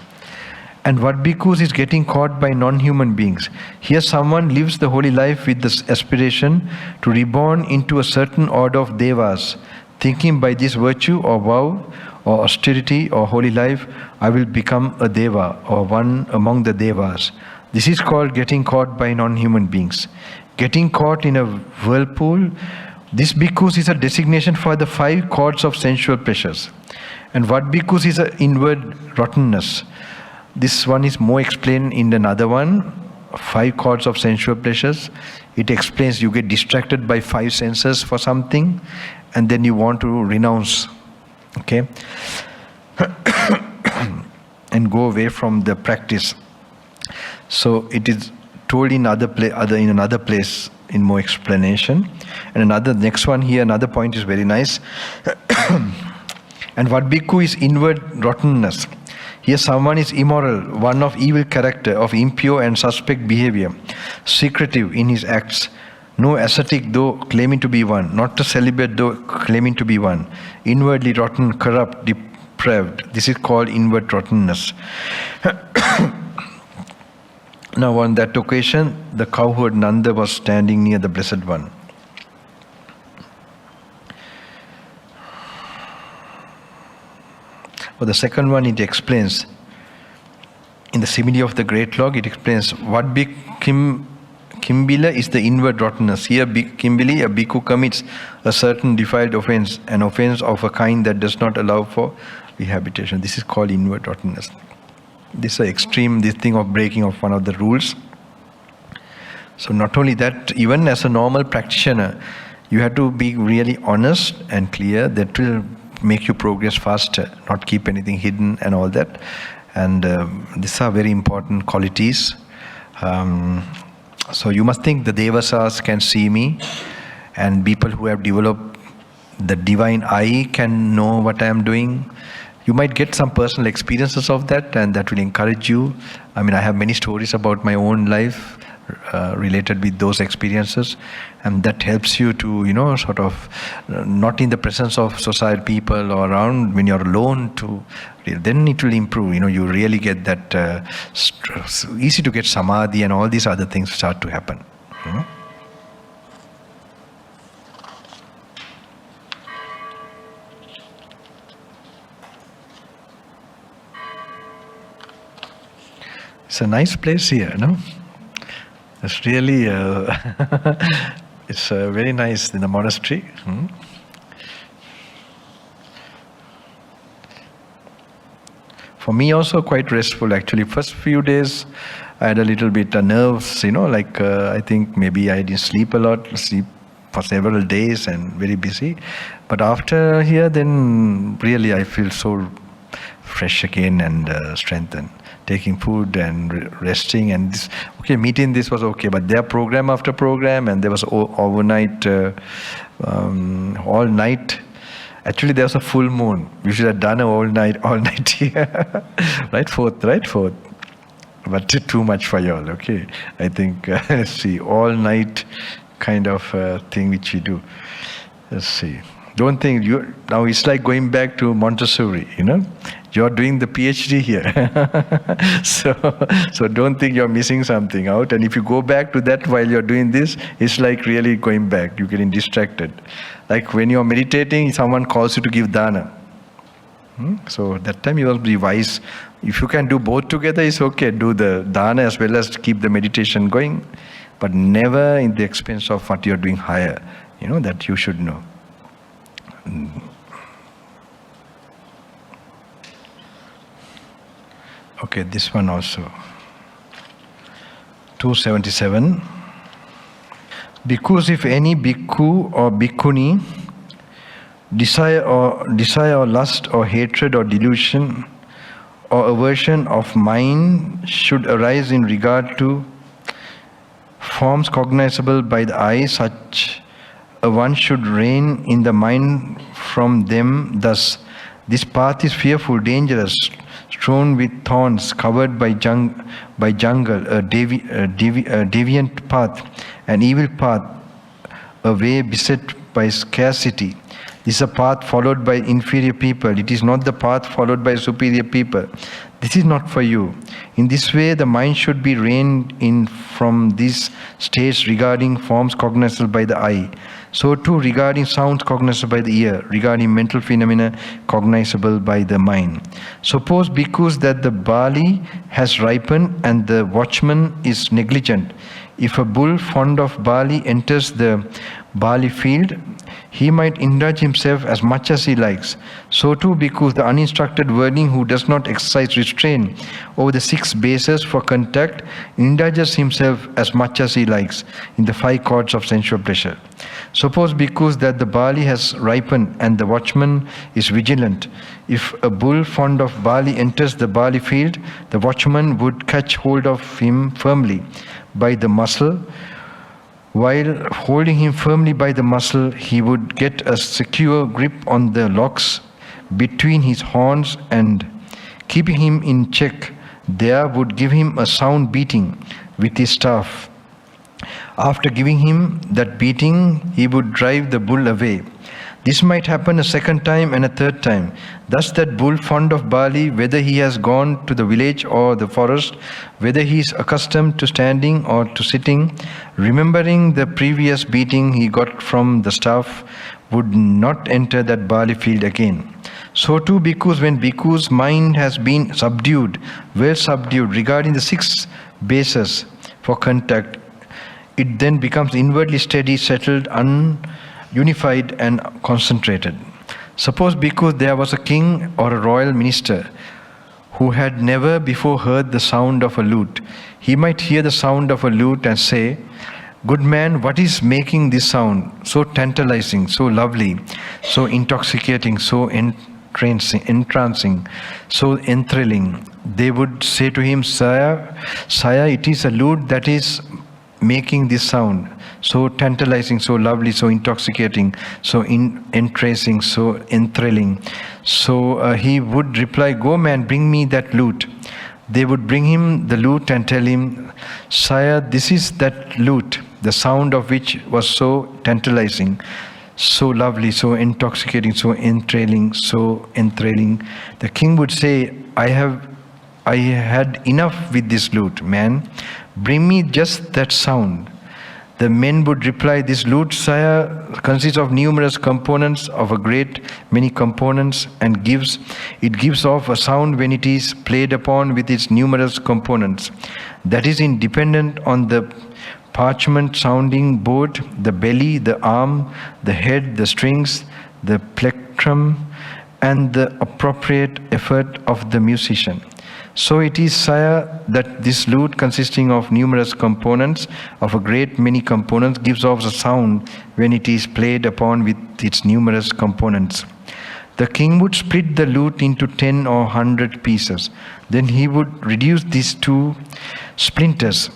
And what bhikkhus is getting caught by non-human beings? Here someone lives the holy life with this aspiration to reborn into a certain order of devas, thinking by this virtue or vow or austerity or holy life, I will become a deva or one among the devas. This is called getting caught by non-human beings. Getting caught in a whirlpool, this bhikkhus is a designation for the 5 cords of sensual pleasures. And what bhikkhus is an inward rottenness? This one is more explained in another one, 5 cords of sensual pleasures. It explains you get distracted by 5 senses for something and then you want to renounce, okay? And go away from the practice. So it is told in another place in more explanation. And next one here, another point is very nice. And what bhikkhu is inward rottenness? Here someone is immoral, one of evil character, of impure and suspect behavior, secretive in his acts, no ascetic though claiming to be one, not a celibate though claiming to be one, inwardly rotten, corrupt, depraved. This is called inward rottenness. Now on that occasion, the cowherd Nanda was standing near the Blessed One. For the second one, it explains, in the simile of the great log, it explains what Kimbila is the inward rottenness. Here, Kimbili, a bhikkhu commits a certain defiled offense, an offense of a kind that does not allow for rehabilitation. This is called inward rottenness. This is extreme, this thing of breaking of one of the rules. So not only that, even as a normal practitioner, you have to be really honest and clear. That will make you progress faster, not keep anything hidden and all that. And these are very important qualities. So you must think the devasas can see me, and people who have developed the divine eye can know what I am doing. You might get some personal experiences of that, and that will encourage you. I mean, I have many stories about my own life related with those experiences, and that helps you to, sort of not in the presence of society people or around, when you're alone, then it will improve. You really get that easy to get samadhi, and all these other things start to happen. It's a nice place here, no? It's really, it's very nice in the monastery. For me also quite restful actually. First few days I had a little bit of nerves, like I think maybe I didn't sleep a lot, sleep for several days and very busy. But after here then really I feel so fresh again and strengthened. Taking food and resting and this, meeting this was okay, but there program after program and there was overnight, all night. Actually, there was a full moon. We should have done all night here. Right, fourth. But too much for y'all, okay? I think, let's see, all night kind of thing which we do. Let's see. Don't think, now it's like going back to Montessori, You're doing the PhD here. So don't think you're missing something out. And if you go back to that while you're doing this, it's like really going back. You're getting distracted. Like when you're meditating, someone calls you to give dana. So that time you must be wise. If you can do both together, it's okay. Do the dana as well as keep the meditation going. But never in the expense of what you're doing higher. That you should know. Okay, this one also. 277. Because if any bhikkhu or bhikkhuni desire or lust or hatred or delusion or aversion of mind should arise in regard to forms cognizable by the eye, such a one should reign in the mind from them. Thus, this path is fearful, dangerous, strewn with thorns, covered by jungle, a deviant path, an evil path, a way beset by scarcity. This is a path followed by inferior people. It is not the path followed by superior people. This is not for you. In this way, the mind should be reined in from these states regarding forms cognizable by the eye. So too regarding sounds cognizable by the ear, regarding mental phenomena cognizable by the mind. Suppose bhikkhus that the barley has ripened and the watchman is negligent. If a bull fond of barley enters the barley field, he might indulge himself as much as he likes. So too bhikkhus, the uninstructed worldling who does not exercise restraint over the 6 bases for contact, indulges himself as much as he likes in the 5 chords of sensual pleasure. Suppose bhikkhus that the barley has ripened and the watchman is vigilant. If a bull fond of barley enters the barley field, the watchman would catch hold of him firmly by the muscle. While holding him firmly by the muscle, he would get a secure grip on the locks between his horns and, keeping him in check, there would give him a sound beating with his staff. After giving him that beating, he would drive the bull away. This might happen a 2nd time and a 3rd time. Thus that bull fond of barley, whether he has gone to the village or the forest, whether he is accustomed to standing or to sitting, remembering the previous beating he got from the staff, would not enter that barley field again. So too bhikkhus, when bhikkhu's mind has been subdued, well subdued, regarding the 6 bases for contact, it then becomes inwardly steady, settled, unified and concentrated. Suppose bhikkhus there was a king or a royal minister who had never before heard the sound of a lute. He might hear the sound of a lute and say, "Good man, what is making this sound? So tantalizing, so lovely, so intoxicating, so entrancing, so enthralling." They would say to him, Sire, it is a lute that is making this sound. So tantalizing, so lovely, so intoxicating, so entrancing, so enthralling. So he would reply, "Go man, bring me that lute." They would bring him the lute and tell him, "Sire, this is that lute, the sound of which was so tantalizing, so lovely, so intoxicating, so enthralling, so enthralling." The king would say, I had enough with this lute, man. Bring me just that sound. The men would reply, this lute, sire, consists of numerous components, of a great many components, and gives off a sound when it is played upon with its numerous components. That is independent on the parchment sounding board, the belly, the arm, the head, the strings, the plectrum, and the appropriate effort of the musician. So it is, sire, that this lute, consisting of numerous components, of a great many components, gives off a sound when it is played upon with its numerous components. The king would split the lute into 10 or 100 pieces. Then he would reduce these to splinters.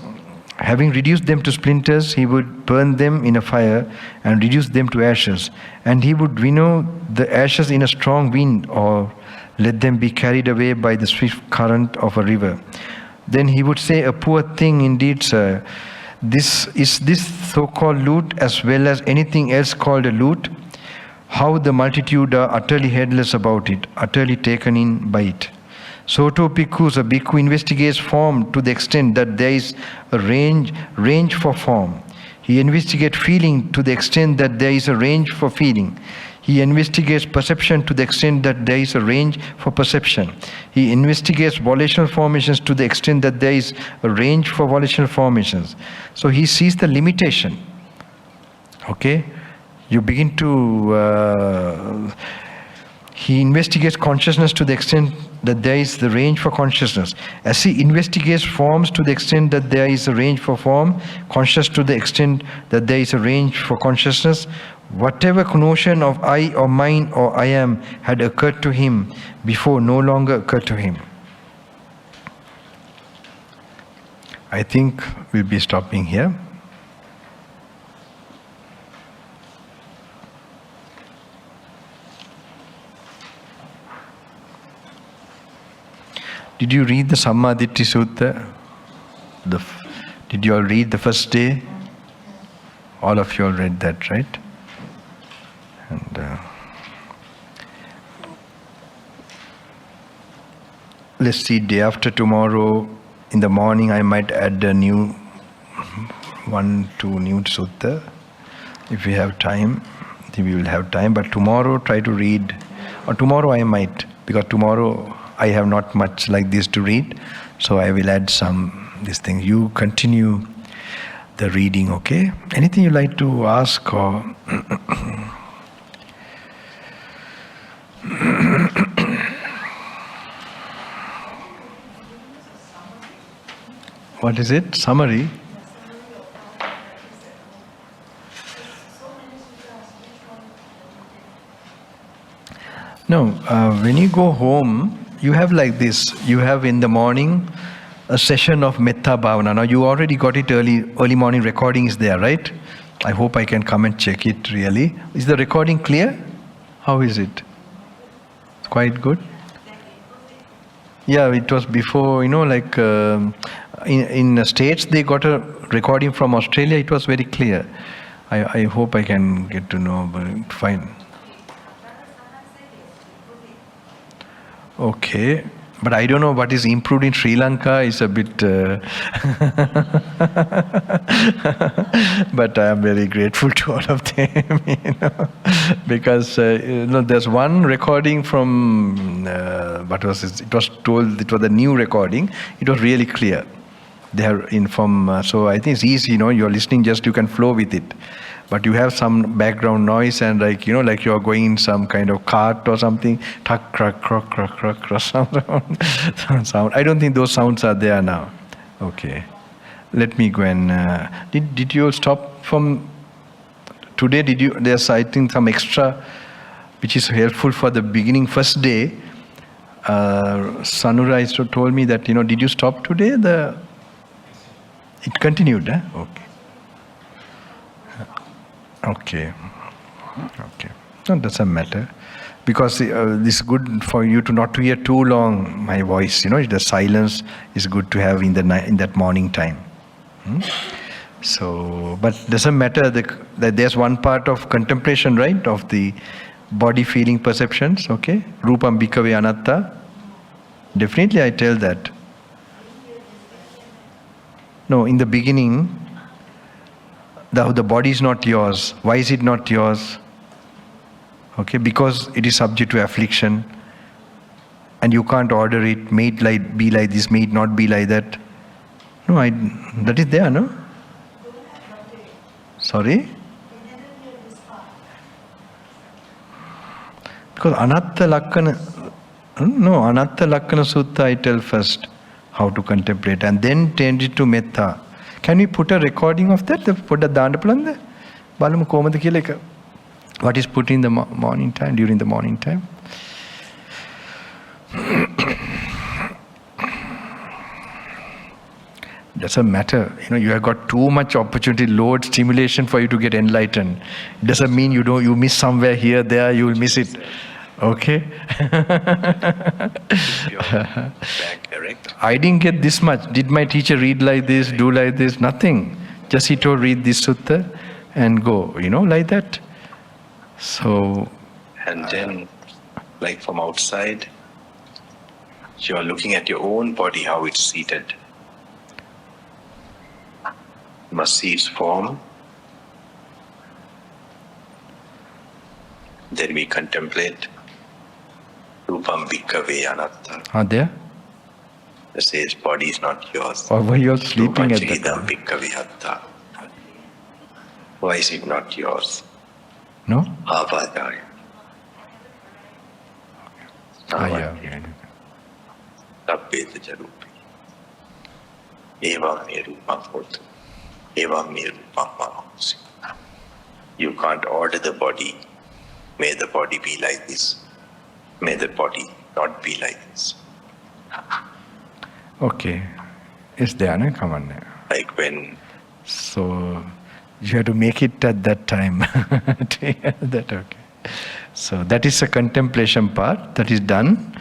Having reduced them to splinters, he would burn them in a fire and reduce them to ashes. And he would winnow the ashes in a strong wind, or let them be carried away by the swift current of a river. Then he would say, a poor thing indeed, sir. This so-called lute, as well as anything else called a lute, how the multitude are utterly headless about it, utterly taken in by it. So to bhikkhus, a bhikkhu investigates form to the extent that there is a range for form. He investigates feeling to the extent that there is a range for feeling. He investigates perception to the extent that there is a range for perception. He investigates volitional formations to the extent that there is a range for volitional formations. So he sees the limitation. Okay? You begin to... he investigates consciousness to the extent that there is the range for consciousness. As he investigates forms to the extent that there is a range for form, conscious to the extent that there is a range for consciousness, whatever notion of I or mine or I am had occurred to him before no longer occurred to him. I think we'll be stopping here. Did you read the Saddhammadhara Sutta? Did you all read the first day? All of you all read that, right? And let's see, day after tomorrow, in the morning, I might add a new 1-2 new sutta. If we have time, then we will have time. But tomorrow, try to read. Or tomorrow I might, because tomorrow I have not much like this to read. So I will add this thing. You continue the reading, okay? Anything you like to ask or... What is it? Summary? No, when you go home, you have like this. You have in the morning a session of Metta Bhavana. Now you already got it early morning recording is there, right? I hope I can come and check it really. Is the recording clear? How is it? It's quite good? Yeah, it was before, like in the States they got a recording from Australia. It was very clear. I hope I can get to know, but fine. Okay, but I don't know what is improved in Sri Lanka is a bit... but I am very grateful to all of them, because there's one recording from, it was told it was a new recording, it was really clear. They are so I think it's easy, you're listening, just you can flow with it. But you have some background noise and like you're going in some kind of cart or something, tuck, crack, crock, crack, crack, cross sound. I don't think those sounds are there now. Okay. Let me go and... did you stop from... Today, there's I think some extra which is helpful for the beginning first day. Sanura told me that, did you stop today? It continued, eh? Okay. Okay. No, doesn't matter. Because this is good for you to not to hear too long my voice. The silence is good to have in that morning time. So, but doesn't matter that there's one part of contemplation, right? Of the body feeling perceptions, okay? Rupam bhikkhave anatta. Definitely I tell that. No, in the beginning, the body is not yours. Why is it not yours? Okay, because it is subject to affliction. And you can't order it, may it be like this, may it not be like that. No, that is there, no? Sorry? Because Anatta Lakkana Sutta I tell first how to contemplate and then change it to Metta. Can we put a recording of that? Put a danda plan there? What is put in the morning time, during the morning time? Doesn't matter. You have got too much opportunity, load, stimulation for you to get enlightened. It doesn't mean you miss somewhere here, there, you will miss it. Okay? I didn't get this much. Did my teacher read like this, do like this? Nothing. Just he told, read this sutta and go, like that. So... And then, like from outside, you are looking at your own body, how it's seated. You must see its form. Then we contemplate Rupam Bhikkhave Anatta. Are there? That says body is not yours. Or were you sleeping at that Rupam time? Bhikkhave Hatta. Why is it not yours? No? Avadaya. Yeah. Tabbeta jarupi. Evam me rupam hotu. Evam me rupam mahosi. You can't order the body. May the body be like this. May the body not be like this. Okay. It's there, no? Come on. Like when... So, you have to make it at that time. That okay. So, that is a contemplation part that is done.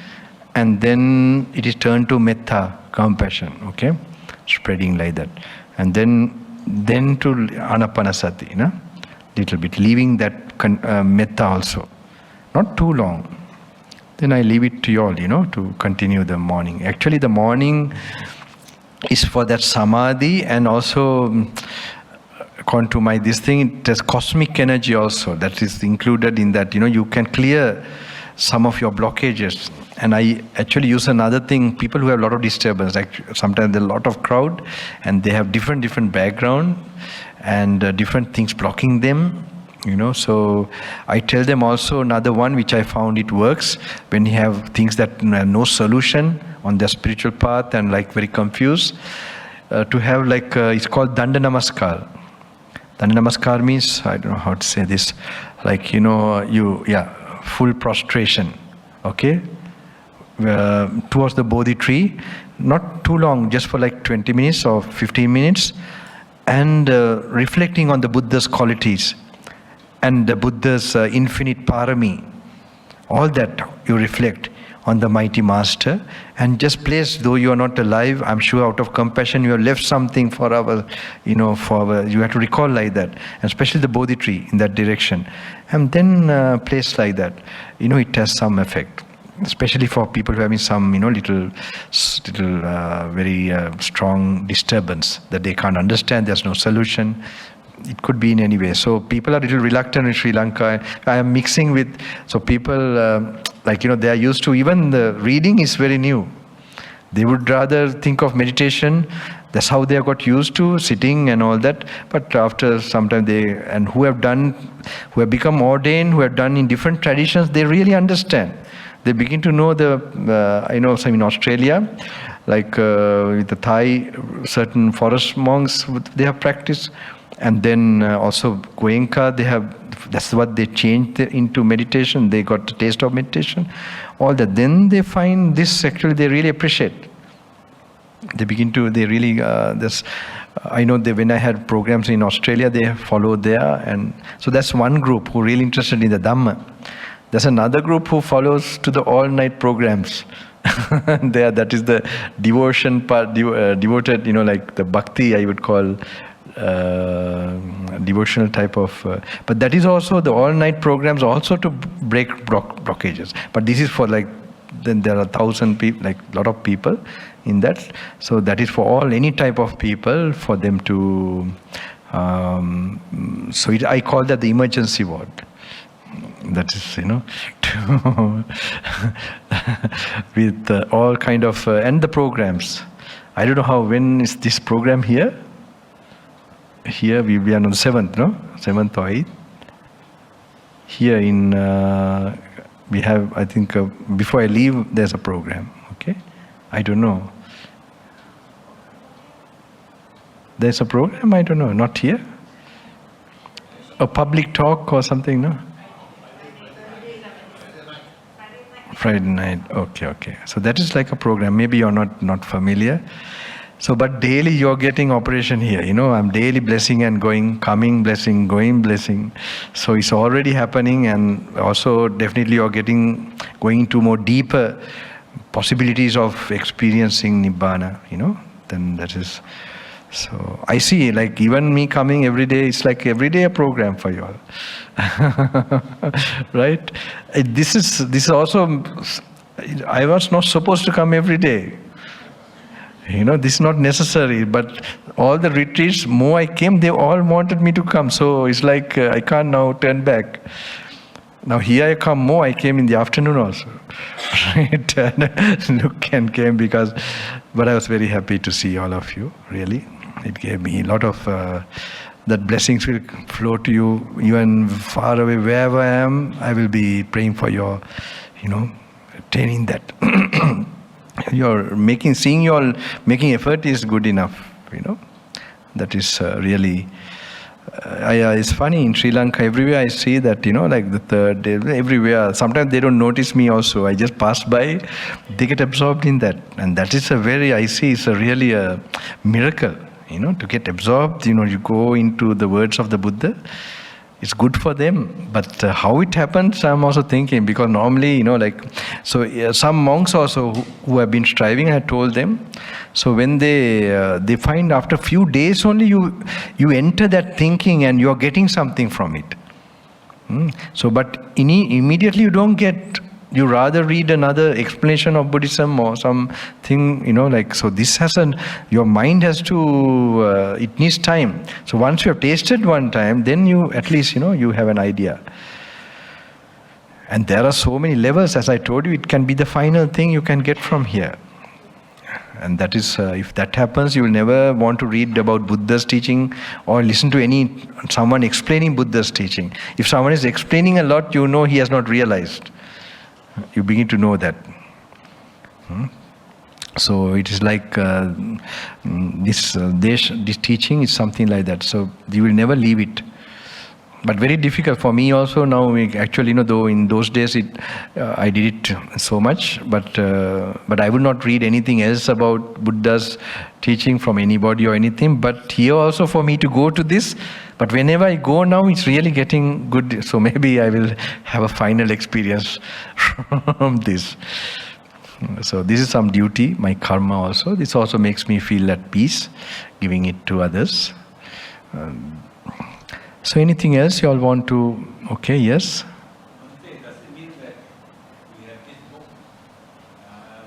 And then it is turned to metta, compassion. Okay? Spreading like that. And then to anapanasati, no? Little bit. Leaving that metta also. Not too long. Then I leave it to you all, to continue the morning. Actually, the morning is for that samadhi, and also, according to this thing, there's cosmic energy also that is included in that. You can clear some of your blockages. And I actually use another thing, people who have a lot of disturbance, sometimes there's a lot of crowd and they have different background and different things blocking them. So I tell them also another one which I found it works when you have things that have no solution on their spiritual path and very confused, to have it's called Danda Namaskar. Danda Namaskar means, I don't know how to say this, full prostration, okay? Towards the Bodhi tree, not too long, just for 20 minutes or 15 minutes, and reflecting on the Buddha's qualities and the Buddha's infinite parami. All that you reflect on the mighty master, and just place, though you are not alive, I'm sure out of compassion you have left something for our, you have to recall like that, and especially the Bodhi tree in that direction, and then place like that. It has some effect, especially for people who are having some, little very strong disturbance that they can't understand. There's no solution. It could be in any way. So people are a little reluctant in Sri Lanka. I am mixing with, so people, they are used to, even the reading is very new. They would rather think of meditation. That's how they have got used to sitting and all that. But after some time who have become ordained, who have done in different traditions, they really understand. They begin to know I know some in Australia, with the Thai, certain forest monks, they have practiced. And then also Goenka, that's what they changed into meditation. They got the taste of meditation. All that. Then they find this, actually they really appreciate. They really, I know when I had programs in Australia, they followed there. And so that's one group who really interested in the Dhamma. There's another group who follows to the all-night programs. That is the devotion part, devoted, the bhakti, I would call, devotional type of, but that is also the all-night programs also to break blockages. But this is for then there are 1,000 people, a lot of people in that. So that is for any type of people, for them to So I call that the emergency ward. That is, with all kind of, and the programs. I don't know when is this program here? Here we are on the 7th, no? 7th or 8th. Here in, we have, I think, before I leave, there's a program, okay? I don't know. There's a program? I don't know, not here? A public talk or something, no? Friday night, okay. So that is like a program. Maybe you're not familiar. So, but daily you're getting operation here. I'm daily blessing and going, coming, blessing, going, blessing. So it's already happening, and also definitely you're going into more deeper possibilities of experiencing Nibbana, Then that is, so I see, like even me coming every day, it's like every day a program for you all. Right? This is also, I was not supposed to come every day. This is not necessary, but all the retreats, more I came, they all wanted me to come. So it's like I can't now turn back. Now here I come more, I came in the afternoon also. Right? And look and came but I was very happy to see all of you, really. It gave me a lot of, that blessings will flow to you, even far away, wherever I am, I will be praying for your, attaining that. Seeing you all making effort is good enough, That is really, it's funny, in Sri Lanka, everywhere I see that, like the third day, everywhere, sometimes they don't notice me also. I just pass by, they get absorbed in that. And that is it's really a miracle, to get absorbed, you go into the words of the Buddha. It's good for them, but how it happens, I'm also thinking, because normally, some monks also who have been striving, I told them, so when they find after a few days only you enter that thinking and you're getting something from it. So, but immediately you don't get, you rather read another explanation of Buddhism or something, so this your mind has to, it needs time. So once you have tasted one time, then you, at least, you have an idea. And there are so many levels, as I told you, it can be the final thing you can get from here. And that is, if that happens, you will never want to read about Buddha's teaching or listen to someone explaining Buddha's teaching. If someone is explaining a lot, he has not realized. You begin to know that. So it is like this teaching is something like that. So you will never leave it. But very difficult for me also now. Actually, though in those days I did it so much, but I would not read anything else about Buddha's teaching from anybody or anything. But here also for me to go to this. But whenever I go now, it's really getting good. So maybe I will have a final experience from this. So this is some duty, my karma also. This also makes me feel at peace, giving it to others. So anything else you all want to? Okay, yes? Does it mean that we have this book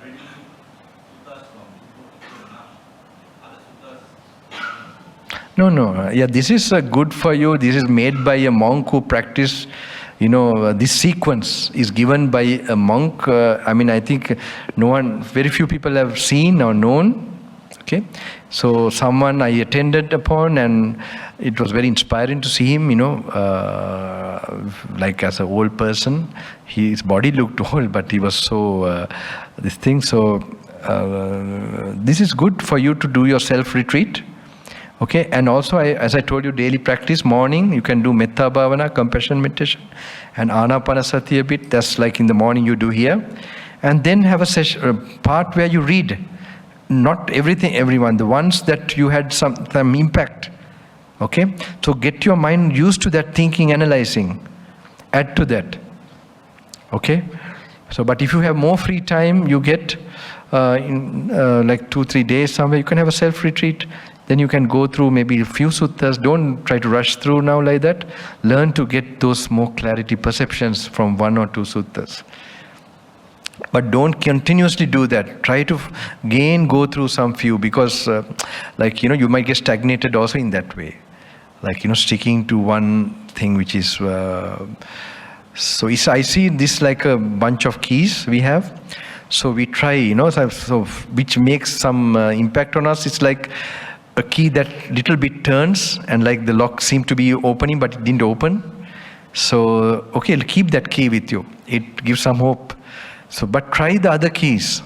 ready suttas from this book other suttas? No. Yeah, this is good for you. This is made by a monk who practiced, this sequence is given by a monk. I think very few people have seen or known. Okay, so someone I attended upon, and it was very inspiring to see him, like as an old person. His body looked old, but he was so, this thing. So this is good for you to do your self-retreat. Okay, and also as I told you, daily practice, morning, you can do Metta Bhavana, compassion meditation, and Anapanasati a bit. That's like in the morning you do here. And then have a session, part where you read. Not everyone, the ones that you had some impact. Okay? So get your mind used to that thinking, analyzing. Add to that. Okay? So, but if you have more free time, you get like 2-3 days somewhere, you can have a self-retreat. Then you can go through maybe a few suttas. Don't try to rush through now like that. Learn to get those more clarity perceptions from 1 or 2 suttas. But don't continuously do that. Try to go through some few, because you might get stagnated also in that way. like, sticking to one thing which is, so I see this like a bunch of keys we have. So we try, so which makes some impact on us. It's like a key that little bit turns and like the lock seemed to be opening, but it didn't open. So, okay, keep that key with you. It gives some hope. So, but try the other keys.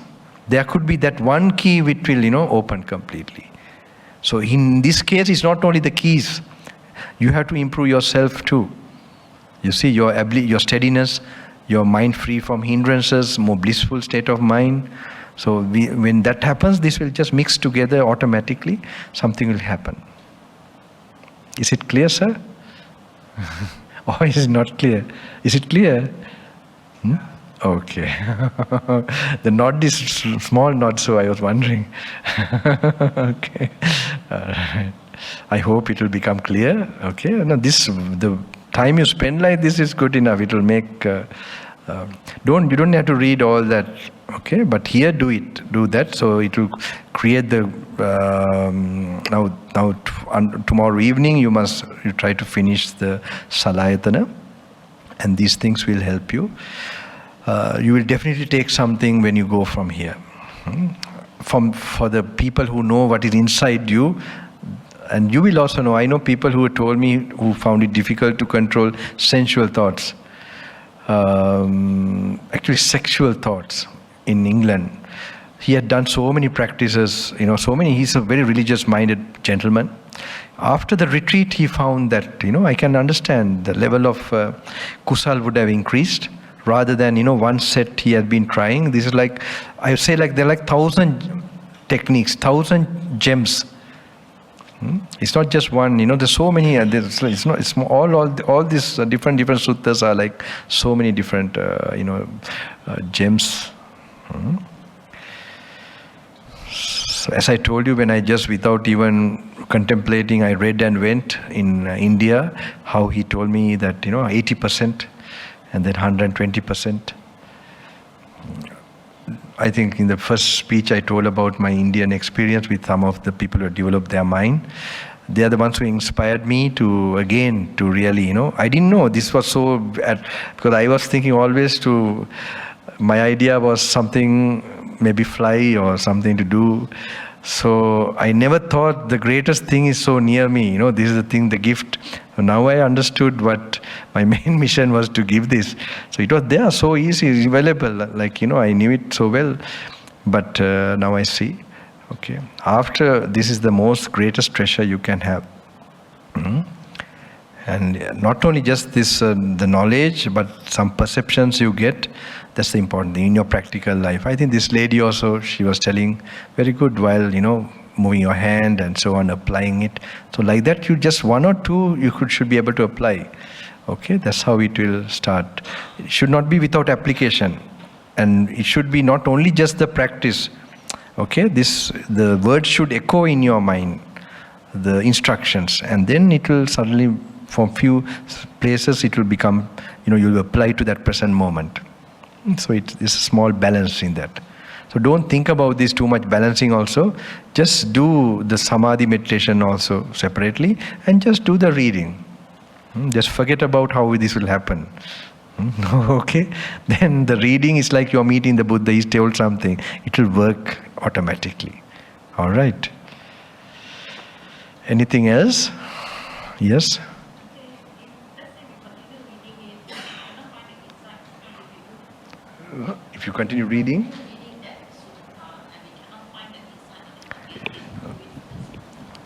There could be that one key which will, open completely. So in this case, it's not only the keys. You have to improve yourself too. You see, your ability, your steadiness, your mind free from hindrances, more blissful state of mind. So when that happens, this will just mix together automatically. Something will happen. Is it clear, sir? Or is it not clear? Is it clear? Okay. The knot is small knot, so I was wondering. Okay. All right. I hope it will become clear. Okay. No, the time you spend like this is good enough. It will make. You don't have to read all that. Okay, but here do that. So it will create the. Tomorrow evening you try to finish the Salayatana, and these things will help you. You will definitely take something when you go from here. For the people who know what is inside you, and you will also know. I know people who told me who found it difficult to control sensual thoughts. Actually, sexual thoughts in England. He had done so many practices, he's a very religious-minded gentleman. After the retreat, he found that, I can understand the level of kusal would have increased rather than, one set he had been trying. This is like, I would say like there are like 1,000 techniques, 1,000 gems. It's not just one, there's so many, it's all these different suttas are like so many different, gems. So as I told you, when I just without even contemplating, I read and went in India, how he told me that, 80% and then 120%. I think in the first speech I told about my Indian experience with some of the people who have developed their mind. They are the ones who inspired me to really, I didn't know this was so bad, because I was thinking always my idea was something, maybe fly or something to do. So I never thought the greatest thing is so near me, this is the thing, the gift. So now I understood what my main mission was, to give this. So it was there, so easy, available, like, I knew it so well. But now I see, okay, after this is the most greatest treasure you can have. And not only just this, the knowledge, but some perceptions you get. That's the important thing in your practical life. I think this lady also, she was telling very good while, moving your hand and so on, applying it. So like that, you just one or two, should be able to apply. Okay, that's how it will start. It should not be without application. And it should be not only just the practice. Okay, the words should echo in your mind, the instructions. And then it will suddenly, from few places, it will become, you'll apply to that present moment. So it's a small balance in that. So don't think about this too much balancing also. Just do the samadhi meditation also separately and just do the reading. Just forget about how this will happen. Okay? Then the reading is like you're meeting the Buddha, he's told something. It will work automatically. All right. Anything else? Yes? If you continue reading,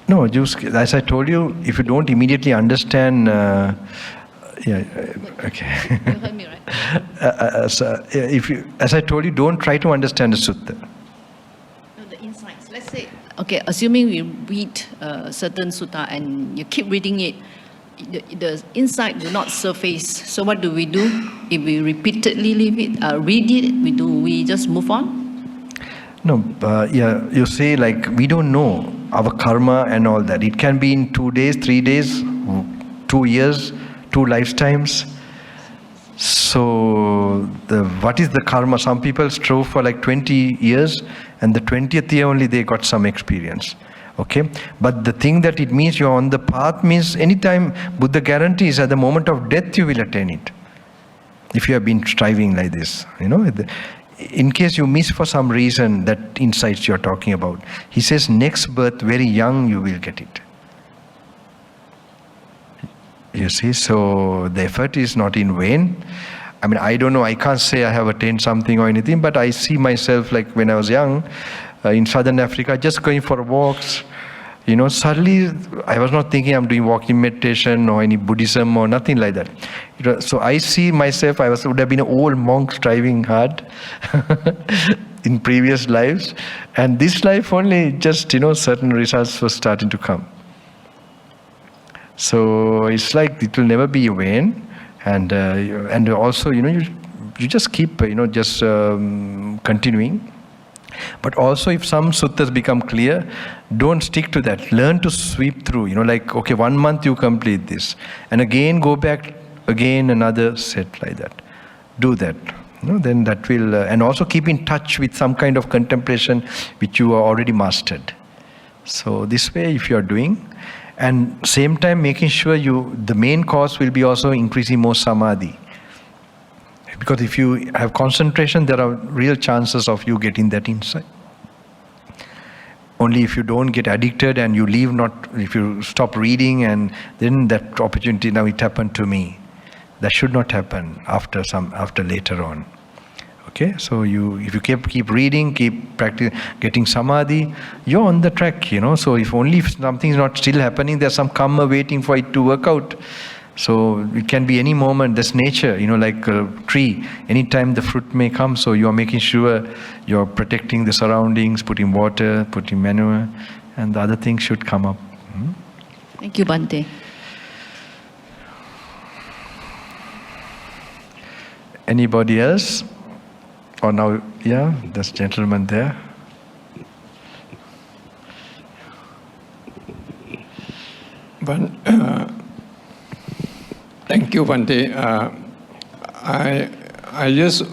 no, just as I told you, if you don't immediately understand, okay. You heard me, right? As I told you, don't try to understand the sutta. No, the insights. Let's say, okay, assuming we read a certain sutta and you keep reading it, the insight will not surface. So what do we do? If we repeatedly read it, we just move on? No, you say like we don't know our karma and all that. It can be in 2 days, 3 days, 2 years, 2 lifetimes. So what is the karma? Some people strove for like 20 years and the 20th year only they got some experience. Okay, but the thing that it means you're on the path means anytime Buddha guarantees at the moment of death you will attain it. If you have been striving like this, in case you miss for some reason that insights you're talking about, he says next birth, very young, you will get it. You see, so the effort is not in vain. I mean, I don't know, I can't say I have attained something or anything, but I see myself like when I was young, in southern Africa, just going for walks. Suddenly I was not thinking I'm doing walking meditation or any Buddhism or nothing like that. So I see myself, would have been an old monk striving hard in previous lives. And this life only just, certain results were starting to come. So it's like it will never be vain. And also, you just keep, continuing. But also if some suttas become clear, don't stick to that. Learn to sweep through, like, okay, 1 month you complete this. And again go back, again another set like that. Do that. Then that will, and also keep in touch with some kind of contemplation which you are already mastered. So this way if you are doing, and same time making sure the main cause will be also increasing more samadhi. Because if you have concentration, there are real chances of you getting that insight. Only if you don't get addicted and you if you stop reading and then that opportunity, now it happened to me. That should not happen after later on. Okay, so if you keep reading, keep practicing, getting samadhi, you're on the track, So if something is not still happening, there's some karma waiting for it to work out. So it can be any moment, that's nature, like a tree. Anytime the fruit may come, so you are making sure you're protecting the surroundings, putting water, putting manure, and the other things should come up. Thank you, Bhante. Anybody else? Or now, yeah, this gentleman there. Thank you, Bhante. I just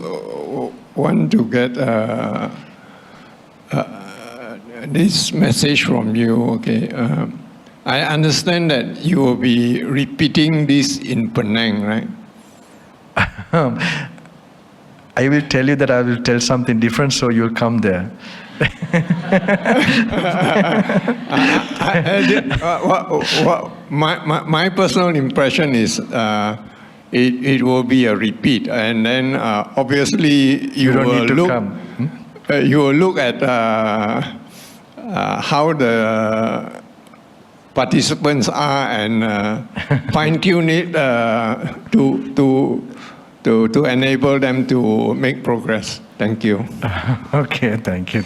want to get this message from you. Okay, I understand that you will be repeating this in Penang, right? I will tell you that I will tell something different, so you'll come there. My personal impression is it will be a repeat, and then obviously you don't will need to look. come. You will look at how the participants are and fine tune it to enable them to make progress. Thank you. Okay, thank you.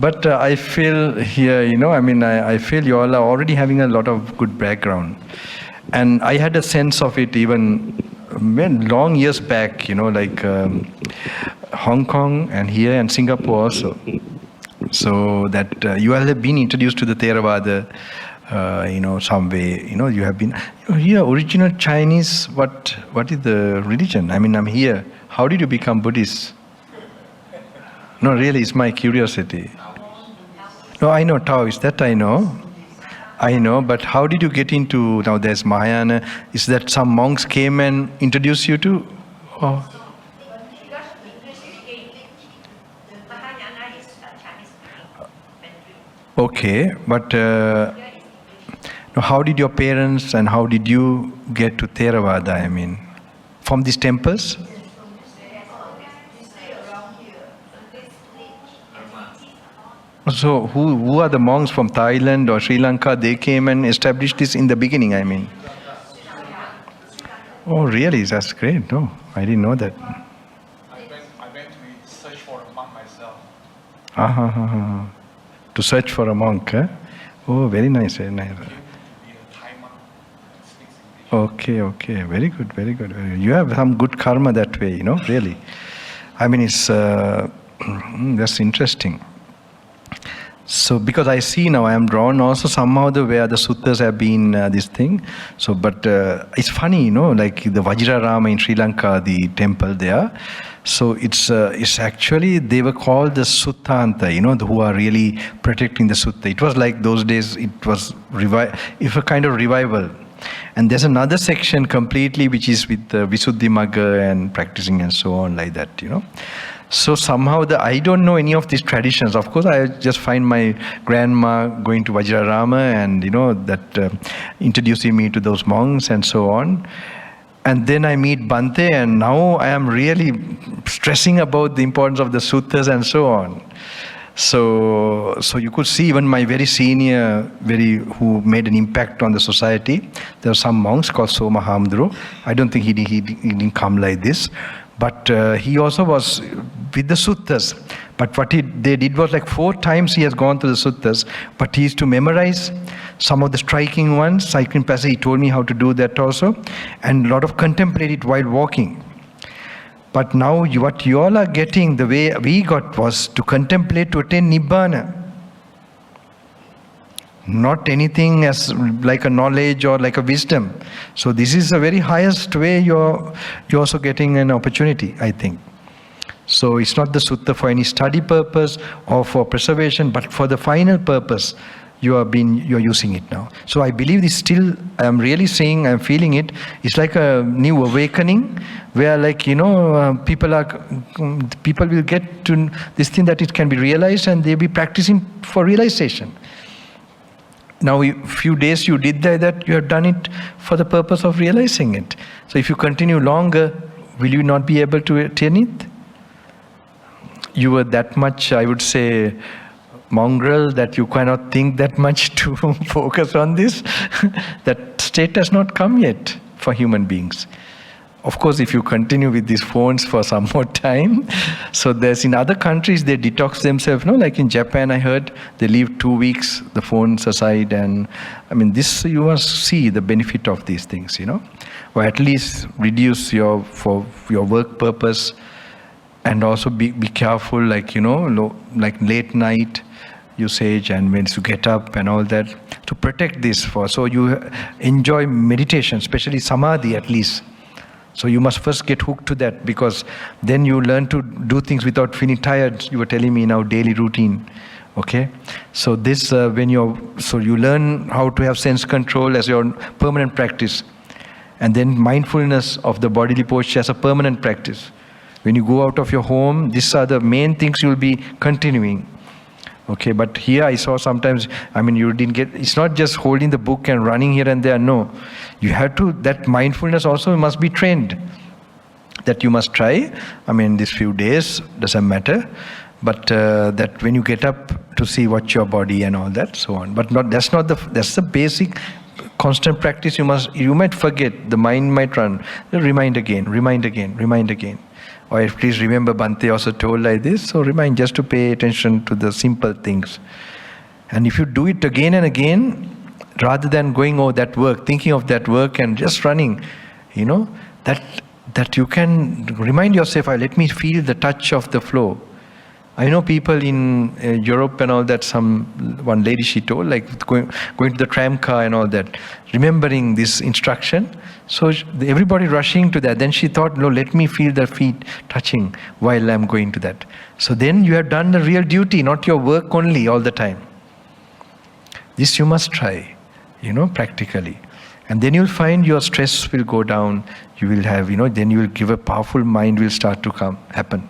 But I feel here, I feel you all are already having a lot of good background. And I had a sense of it even long years back, like Hong Kong and here and Singapore also. So that you all have been introduced to the Theravada, some way, you have been, here, original Chinese, what is the religion? I'm here. How did you become Buddhist? No, really, it's my curiosity. No, I know Taoist, that I know, but how did you get into, now there's Mahayana, is that some monks came and introduced you to? Oh. Okay, but how did your parents and how did you get to Theravada, from these temples? So who are the monks from Thailand or Sri Lanka? They came and established this in the beginning, Oh, really? That's great. No, I didn't know that. I went to search for a monk myself. To search for a monk, eh? Oh, very nice, very nice. Okay. Very good. You have some good karma that way, really. It's, that's interesting. So because I see now, I am drawn also somehow where the suttas have been this thing. So, but it's funny, like the Vajrarama in Sri Lanka, the temple there. So it's actually, they were called the Suttanta, who are really protecting the sutta. It was like those days, it was a kind of revival. And there's another section completely which is with Visuddhimagga and practicing and so on like that, So somehow I don't know any of these traditions. Of course, I just find my grandma going to Vajrarama and, that introducing me to those monks and so on. And then I meet Bhante, and now I am really stressing about the importance of the suttas and so on. So you could see even my very senior, who made an impact on the society. There were some monks called Soma Hamdro. I don't think he didn't come like this. But he also was with the suttas. But what they did was like 4 times he has gone to the suttas. But he used to memorize some of the striking ones. Cycling passage, he told me how to do that also. And a lot of contemplate it while walking. But now what you all are getting, the way we got was to contemplate, to attain Nibbana. Not anything as like a knowledge or like a wisdom. So this is the very highest way you're also getting an opportunity, I think. So it's not the sutta for any study purpose or for preservation, but for the final purpose you're using it now. So I believe this still, I'm really saying, I'm feeling it. It's like a new awakening where people will get to this thing that it can be realized and they'll be practicing for realization. Now, a few days you did that, you have done it for the purpose of realizing it. So if you continue longer, will you not be able to attain it? You were that much, I would say, mongrel that you cannot think that much to focus on this. That state has not come yet for human beings. Of course, if you continue with these phones for some more time, so there's in other countries they detox themselves. Like in Japan, I heard they leave 2 weeks the phones aside, and this you must see the benefit of these things, or at least reduce for your work purpose, and also be careful, like late night usage and when you get up and all that to protect this so you enjoy meditation, especially samadhi at least. So you must first get hooked to that, because then you learn to do things without feeling tired. You were telling me now daily routine. Okay, so this so you learn how to have sense control as your permanent practice, and then mindfulness of the bodily posture as a permanent practice. When you go out of your home, these are the main things you'll be continuing. Okay, but here I saw sometimes, you didn't get, it's not just holding the book and running here and there, no. You have to, that mindfulness also must be trained. That you must try, these few days, doesn't matter. But that when you get up to see what your body and all that, so on. But that's the basic constant practice you might forget, the mind might run. Remind again. Or please remember, Bhante also told like this, so remind just to pay attention to the simple things. And if you do it again and again, rather than going, that work, thinking of that work and just running, that you can remind yourself, let me feel the touch of the flow. I know people in Europe and all that, one lady she told, like going to the tram car and all that, remembering this instruction. So everybody rushing to that. Then she thought, no, let me feel the feet touching while I'm going to that. So then you have done the real duty, not your work only all the time. This you must try, practically. And then you'll find your stress will go down. You will have, then you will give a powerful mind will start to happen.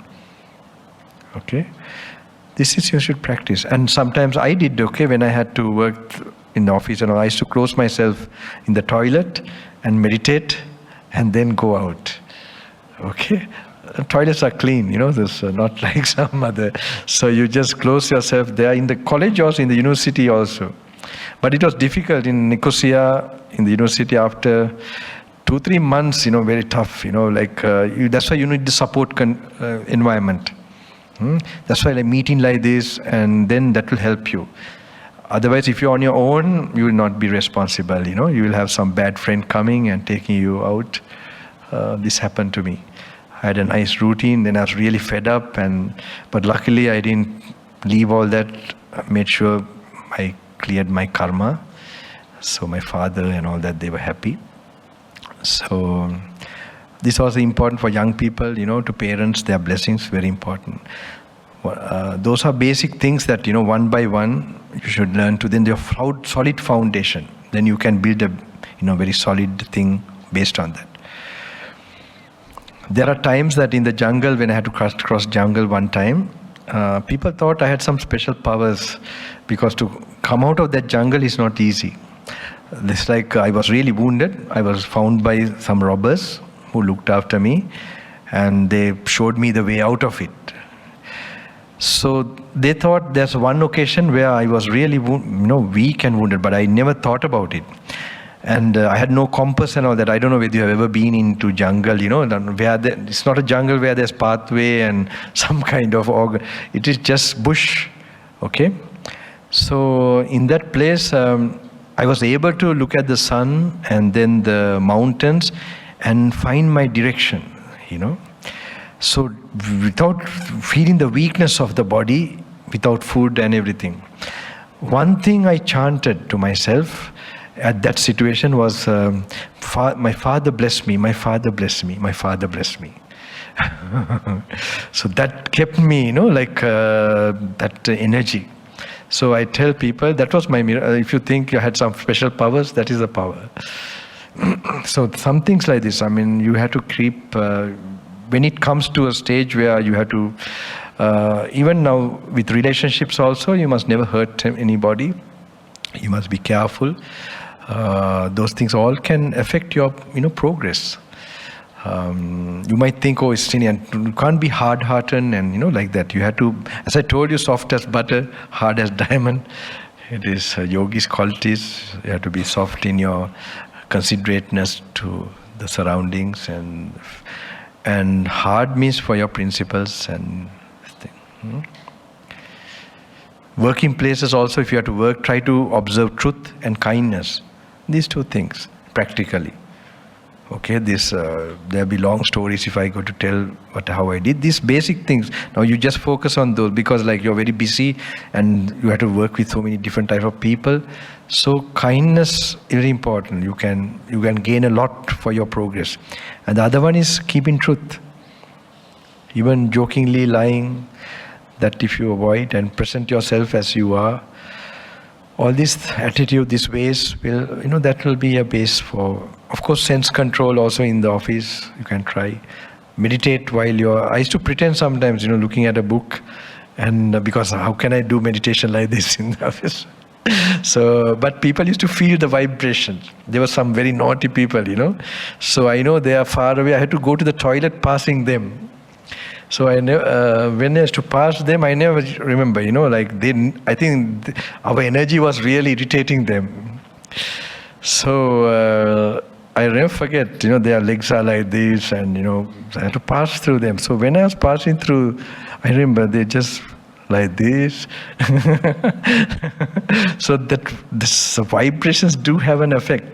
Okay, this is you should practice. And sometimes I did, when I had to work in the office, I used to close myself in the toilet and meditate and then go out. Okay, toilets are clean, this not like some other. So you just close yourself there in the college also, in the university also. But it was difficult in Nicosia, in the university after 2-3 months, very tough, that's why you need the support environment. That's why meeting like this, and then that will help you. Otherwise, if you're on your own, you will not be responsible. You will have some bad friend coming and taking you out. This happened to me. I had a nice routine, then I was really fed up, but luckily I didn't leave all that made sure I cleared my karma. So my father and all that, they were happy. So this was important for young people, to parents, their blessings, very important. Those are basic things that, one by one, you should learn to. Then they have solid foundation. Then you can build a, very solid thing based on that. There are times that in the jungle, when I had to cross jungle one time, people thought I had some special powers, because to come out of that jungle is not easy. It's like I was really wounded. I was found by some robbers who looked after me, and they showed me the way out of it. So they thought there's one occasion where I was really weak and wounded, but I never thought about it. And I had no compass and all that. I don't know whether you have ever been into jungle, where it's not a jungle where there's pathway and some kind of organ. It is just bush, okay? So in that place, I was able to look at the sun and then the mountains and find my direction, So without feeling the weakness of the body, without food and everything. One thing I chanted to myself at that situation was, my father bless me, my father bless me, my father bless me. So that kept me, that energy. So I tell people, that was my miracle. If you think you had some special powers, that is a power. So some things like this, you have to keep, when it comes to a stage where you have to, even now with relationships also, you must never hurt anybody. You must be careful. Those things all can affect your, progress. You might think, it's silly, and you can't be hard-hearted and, like that. You have to, as I told you, soft as butter, hard as diamond. It is yogi's qualities. You have to be soft in your considerateness to the surroundings, and hard means for your principles and thing. Working places also, if you have to work, try to observe truth and kindness. These two things, practically. Okay, there'll be long stories if I go to tell how I did. These basic things, now you just focus on those, because you're very busy and you have to work with so many different type of people. So kindness is very important. You can gain a lot for your progress. And the other one is keeping truth. Even jokingly lying, that if you avoid and present yourself as you are, all this attitude, these ways will, that will be a base for, of course, sense control also in the office. You can try. Meditate while I used to pretend sometimes, looking at a book, and because how can I do meditation like this in the office? So, but people used to feel the vibrations. There were some very naughty people, So I know they are far away. I had to go to the toilet passing them. So I never, when I used to pass them, I never remember, I think our energy was really irritating them. So I never forget, their legs are like this, and, I had to pass through them. So when I was passing through, I remember they just like this. So that the vibrations do have an effect,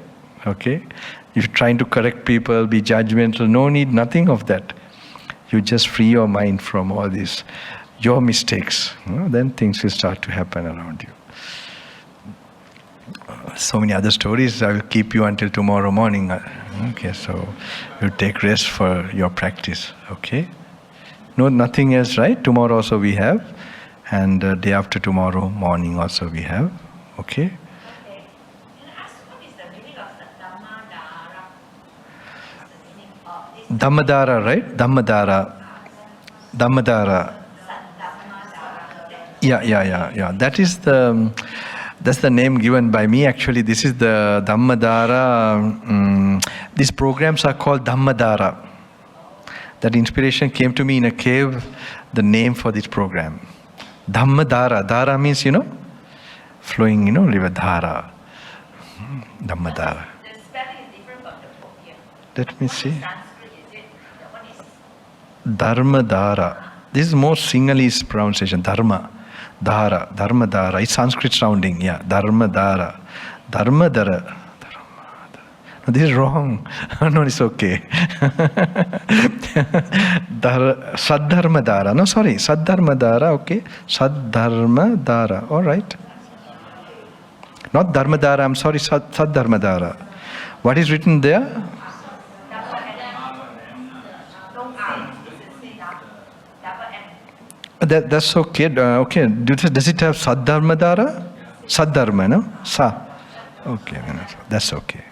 okay? If you're trying to correct people, be judgmental, no need, nothing of that. You just free your mind from all this, your mistakes. Then things will start to happen around you. So many other stories. I will keep you until tomorrow morning. Okay, so you take rest for your practice. Okay? No, nothing else, right? Tomorrow also we have, and day after tomorrow morning also we have. Okay? Okay. Can I ask what is the meaning of Saddhammadhara? The meaning of this Dhammadhara, right? Dhammadhara. Yeah. That's the name given by me. Actually, this is the Dhammadhara. These programs are called Dhammadhara. That inspiration came to me in a cave, the name for this program. Dhammadhara. Dhara means, flowing, river Dhara. Dhammadhara. The spelling is different from the book here. Let me see. Sanskrit is it? What is Dharmadhara. This is more Sinhalese pronunciation. Dharma. Dhara. Dharmadhara. It's Sanskrit sounding. Yeah. Dharmadhara. Dharmadhara. This is wrong. No, it's okay. Saddhammadhara. No, sorry. Saddhammadhara, okay. Saddhammadhara. All right. Not Dharmadhara, I'm sorry, Saddhammadhara. What is written there? That's okay. Okay. Does it have Saddhammadhara? Saddharma, no? Sa. Okay, that's okay.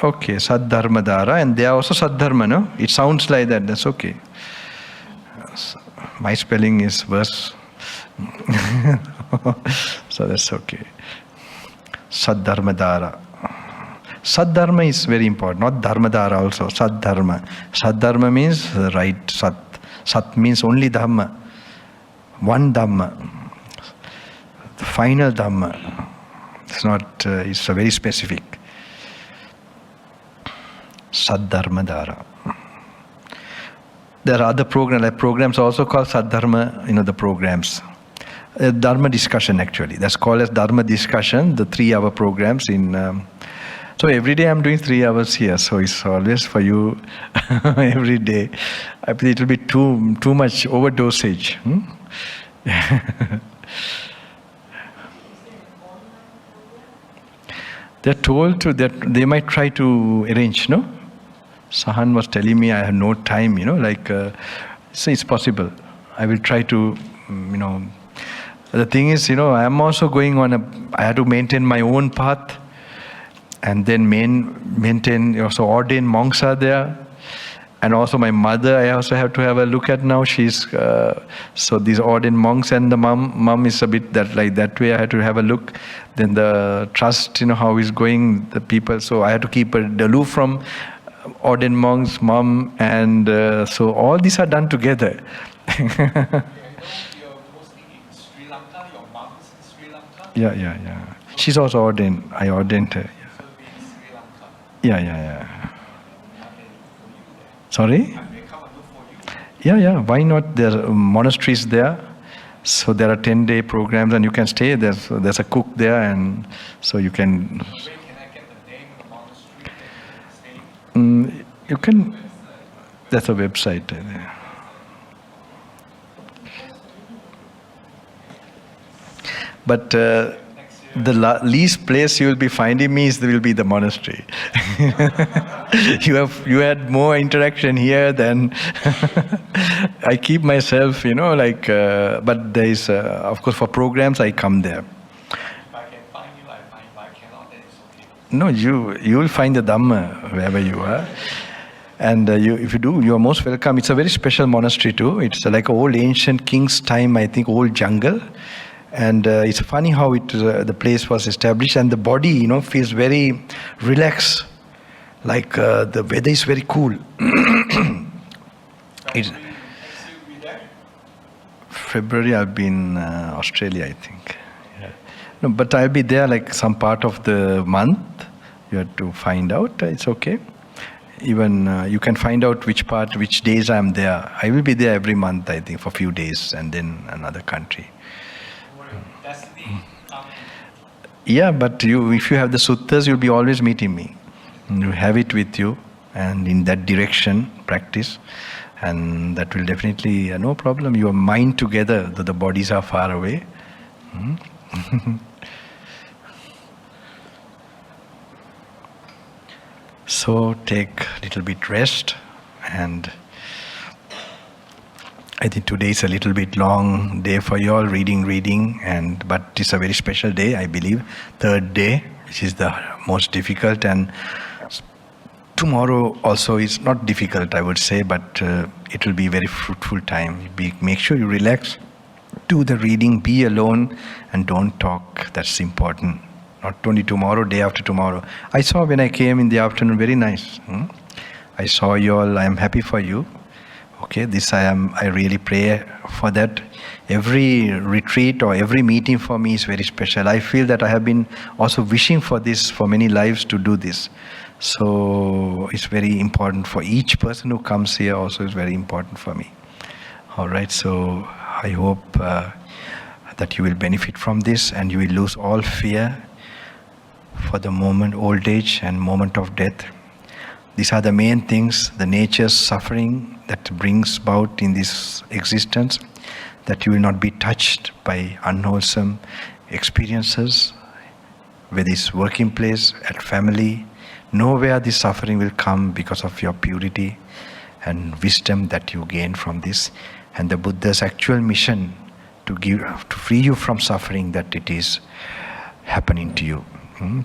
Okay, Saddhammadhara, and they are also Saddharma, no? It sounds like that, that's okay. My spelling is worse. So that's okay. Saddhammadhara. Saddharma is very important, not Dharmadhara also, Saddharma. Saddharma means right, Sat means only Dhamma. One Dhamma. The final Dhamma. It's not, it's a very specific. Saddhammadhara. There are other programs, like programs also called Saddharma, the programs. Dharma discussion actually. That's called as Dharma discussion, the 3-hour programs in... so every day I'm doing 3 hours here, so it's always for you every day. I believe it will be too much overdosage. They're told to that they might try to arrange, no? Sahan was telling me I have no time, so it's possible. I will try to, The thing is, I am also going on I have to maintain my own path and then maintain, so ordained monks are there. And also my mother, I also have to have a look at now. She's, so these ordained monks and the mom is a bit that way. I had to have a look. Then the trust, how is going, the people. So I had to keep aloof from ordained monks, mom, and so all these are done together. You're mostly in Sri Lanka, your mom is in Sri Lanka? Yeah. She's also ordained. I ordained her. So in Sri Lanka? Yeah. Sorry? I may come and look for you. Yeah. Why not? There are monasteries there. So there are 10-day programs and you can stay. There's a cook there and so you can... Where can I get the name of the monastery that you're staying? You can... That's a website. But the least place you will be finding me will be the monastery. You had more interaction here than I keep myself, but there is, of course, for programs I come there. If I can find you, I find. If I cannot, then it's okay. No, you will find the Dhamma wherever you are. And if you do, you are most welcome. It's a very special monastery too. It's like an old ancient king's time, I think, old jungle. And it's funny how the place was established, and the body, feels very relaxed. Like the weather is very cool. February I'll be in Australia, I think. Yeah. No, but I'll be there like some part of the month. You have to find out. It's okay. Even you can find out which days I'm there. I will be there every month, I think, for a few days, and then another country. Yeah, but if you have the suttas, you'll be always meeting me. You have it with you, and in that direction, practice, and that will definitely, no problem. Your mind together, though the bodies are far away. So take a little bit rest, and I think today is a little bit long day for you all, reading, but it's a very special day, I believe. 3rd day, which is the most difficult, and tomorrow also is not difficult, I would say, but it will be a very fruitful time. Make sure you relax, do the reading, be alone, and don't talk. That's important. Not only tomorrow, day after tomorrow. I saw when I came in the afternoon, very nice. I saw you all, I am happy for you. Okay, I really pray for that. Every retreat or every meeting for me is very special. I feel that I have been also wishing for this for many lives, to do this. So it's very important for each person who comes here. Also is very important for me. All right, so I hope that you will benefit from this and you will lose all fear for the moment, old age and moment of death. These are the main things, the nature's suffering that brings about in this existence, that you will not be touched by unwholesome experiences, whether it's working place, at family. Nowhere this suffering will come because of your purity and wisdom that you gain from this. And the Buddha's actual mission to free you from suffering, that it is happening to you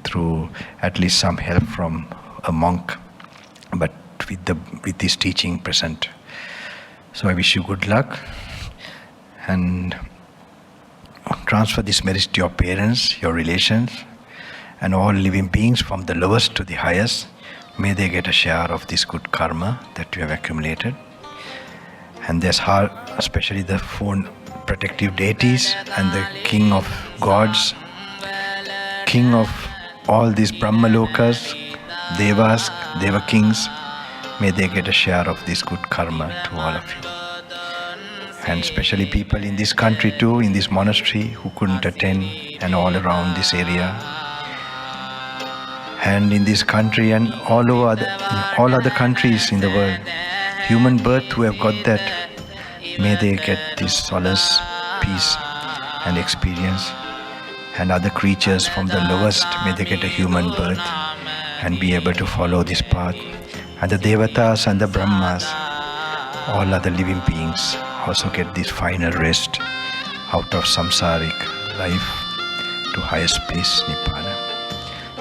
through at least some help from a monk, but with this teaching present. So I wish you good luck and transfer this merit to your parents, your relations, and all living beings from the lowest to the highest. May they get a share of this good karma that you have accumulated. And there's especially the four protective deities and the king of gods, king of all these Brahmalokas, Devas, Deva kings. May they get a share of this good karma to all of you. And especially people in this country too, in this monastery who couldn't attend, and all around this area. And in this country and all other countries in the world, human birth who have got that, may they get this solace, peace and experience. And other creatures from the lowest, may they get a human birth and be able to follow this path. And the Devatas and the Brahmas, all other living beings, also get this final rest out of samsaric life to highest place, Nibbana.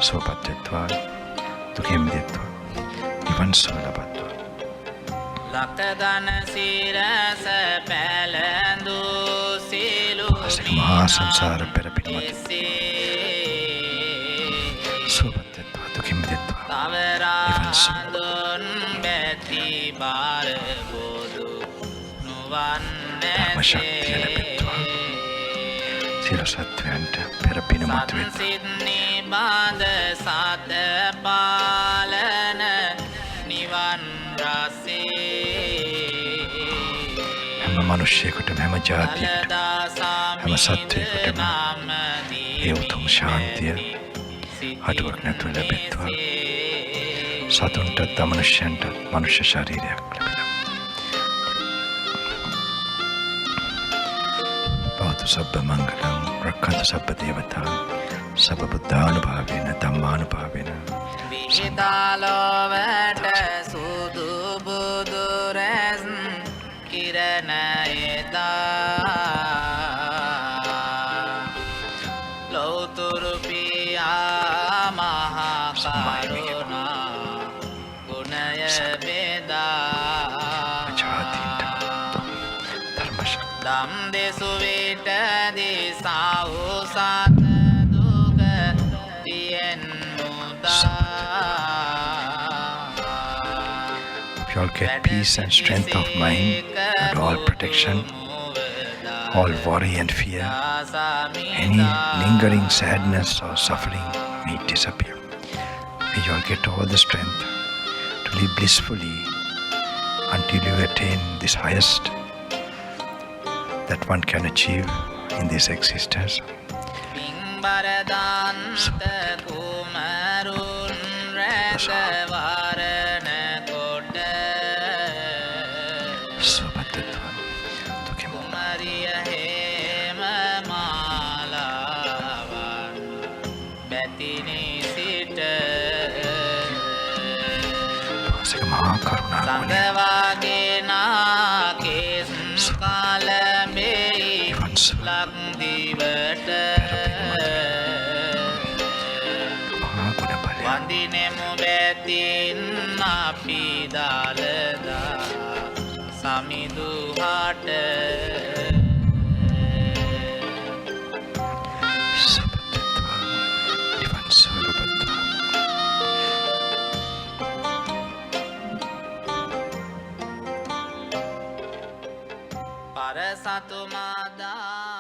Sopatyatva, dukhim detva, nivan solabatva. Maha samsara perapinamati. Sopatyatva, dukhim detva, nivan solabatva. Dharma shakti lapitva. Sila sattvanta perapinamati. හැම මනුෂ්‍යයෙකුටම හැම ජාතියකටම හැම සත්වයෙකුටම ඒ උතුම් ශාන්තිය අඩුවක් නැතුව ලැබෙත්වා. සතුන්ටත් අමනුෂ්‍යයන්ටත් මනුෂ්‍ය ශරීරයක් ලැබෙනවා. භවතු සබ්බ මංගලං රක්ඛන්තු සබ්බ දේවතා සබ්බ බුද්ධානුභාවේන ධම්මානුභාවේන විදාලෝවට සුදු බුදු රැස් කිරණයදා ලෞතුරු පියා මහා කරුණා ගුණය බෙදා ධම් දෙසු විට දිසා වූ සත දුක තියෙන් If you all get peace and strength of mind and all protection, all worry and fear, any lingering sadness or suffering may disappear. May you all get all the strength to live blissfully until you attain this highest that one can achieve in this existence. Maha Karuna වඳිනෙමු බැතින් අපි දාලදා සමිඳු හාට පරසතු මාදා